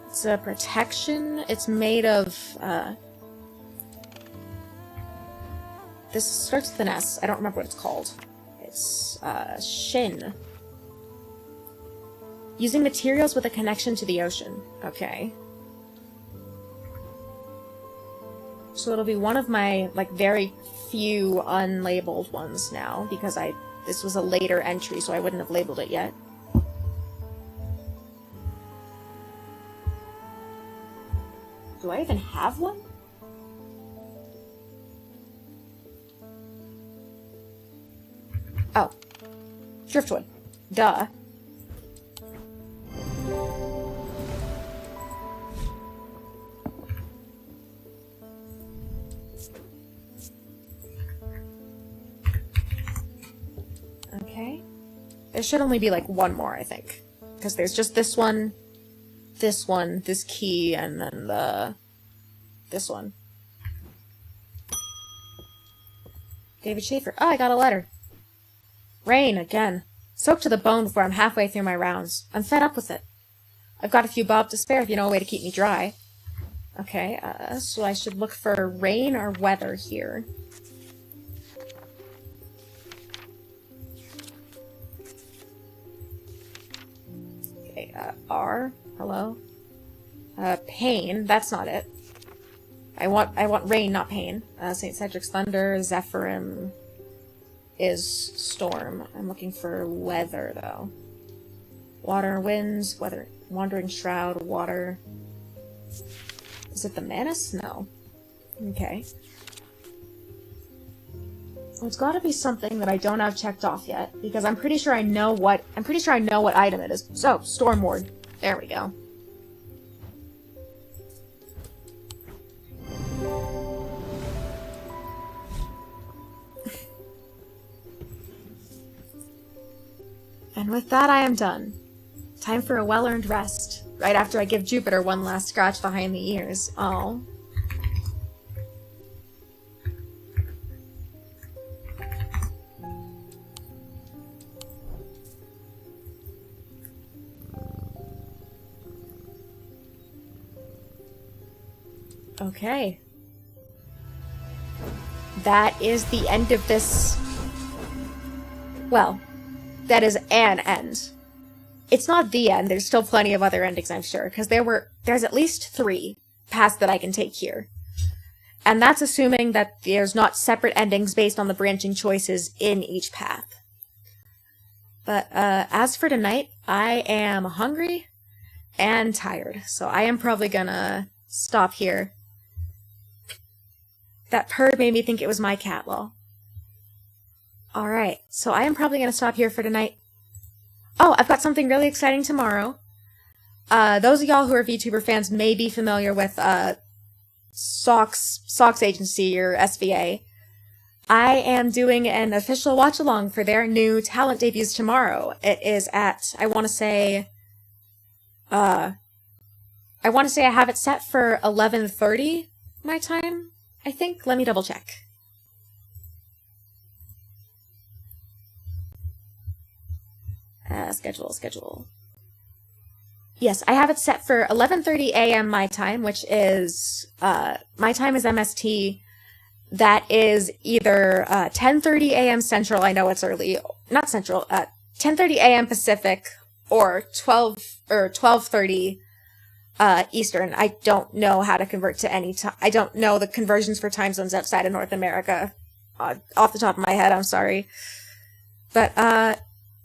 It's a protection. It's made of, this starts with an S. I don't remember what it's called. It's, Shin. Using materials with a connection to the ocean. Okay. So it'll be one of my, like, very few unlabeled ones now, because this was a later entry, so I wouldn't have labeled it yet. Do I even have one? Oh. Driftwood. Duh. Okay. There should only be like one more, I think. Because there's just this one, this key, and then this one. David Schaefer. Oh, I got a letter. Rain, again. Soaked to the bone before I'm halfway through my rounds. I'm fed up with it. I've got a few bob to spare if you know a way to keep me dry. Okay, so I should look for rain or weather here. Okay, R. Hello? Pain. That's not it. I want rain, not pain. St. Cedric's thunder, Zephyrim is storm. I'm looking for weather, though. Water, winds, weather, wandering shroud, water. Is it the Manus? No. Okay. Well, it's gotta be something that I don't have checked off yet, because I'm pretty sure I know what item it is. So, Storm Ward. There we go. And with that, I am done. Time for a well-earned rest, right after I give Jupiter one last scratch behind the ears. Oh. Okay. That is the end of this... Well, that is an end. It's not the end, there's still plenty of other endings, I'm sure, because there's at least 3 paths that I can take here. And that's assuming that there's not separate endings based on the branching choices in each path. But, as for tonight, I am hungry and tired, so I am probably gonna stop here. That purr made me think it was my cat, lol. Alright, so I am probably gonna stop here for tonight. Oh, I've got something really exciting tomorrow. Those of y'all who are VTuber fans may be familiar with, Socks Agency, or SVA. I am doing an official watch-along for their new talent debuts tomorrow. It is at, I want to say I have it set for 11:30 my time, I think. Let me double check. Schedule. Yes, I have it set for 11:30 a.m. my time, which is, my time is MST. That is either 10:30 a.m. Central, I know it's early, not Central, 10:30 a.m. Pacific, or 12:30 Eastern. I don't know how to convert to any time. I don't know the conversions for time zones outside of North America. Off the top of my head, I'm sorry. But,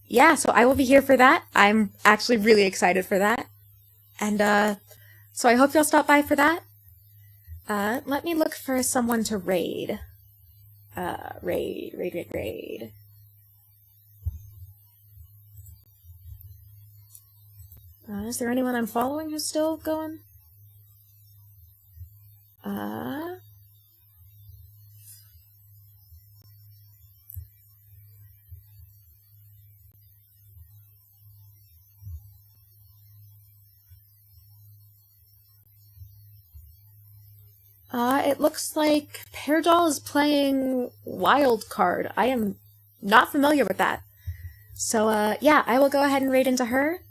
yeah, so I will be here for that. I'm actually really excited for that. And, so I hope y'all stop by for that. Let me look for someone to raid. Raid. Is there anyone I'm following who's still going? It looks like Peardoll is playing Wildcard. I am not familiar with that. So, yeah, I will go ahead and raid into her.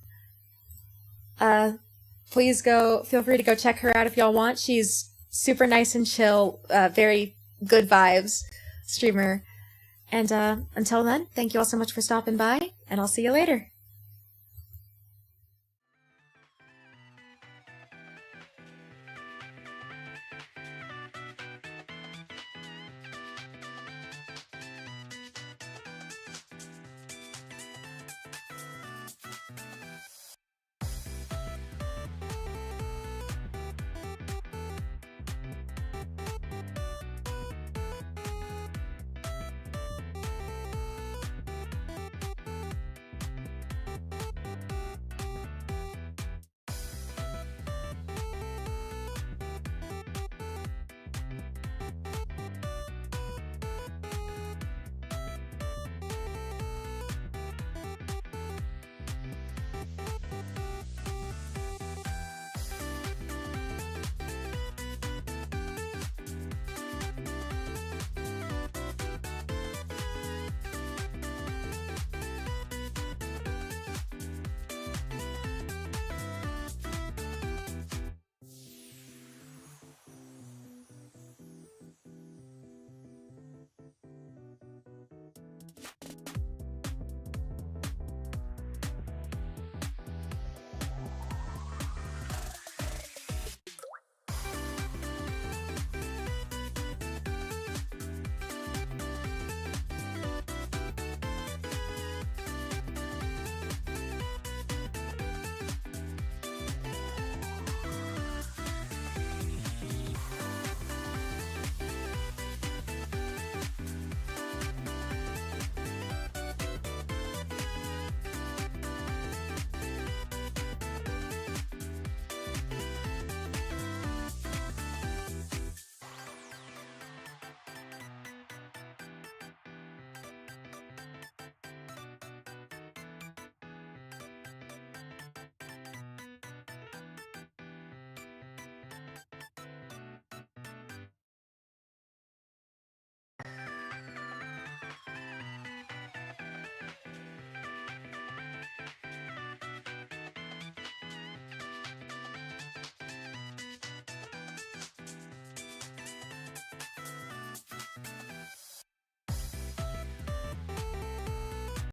Please feel free to go check her out if y'all want. She's super nice and chill, very good vibes streamer. And, until then, thank you all so much for stopping by, and I'll see you later.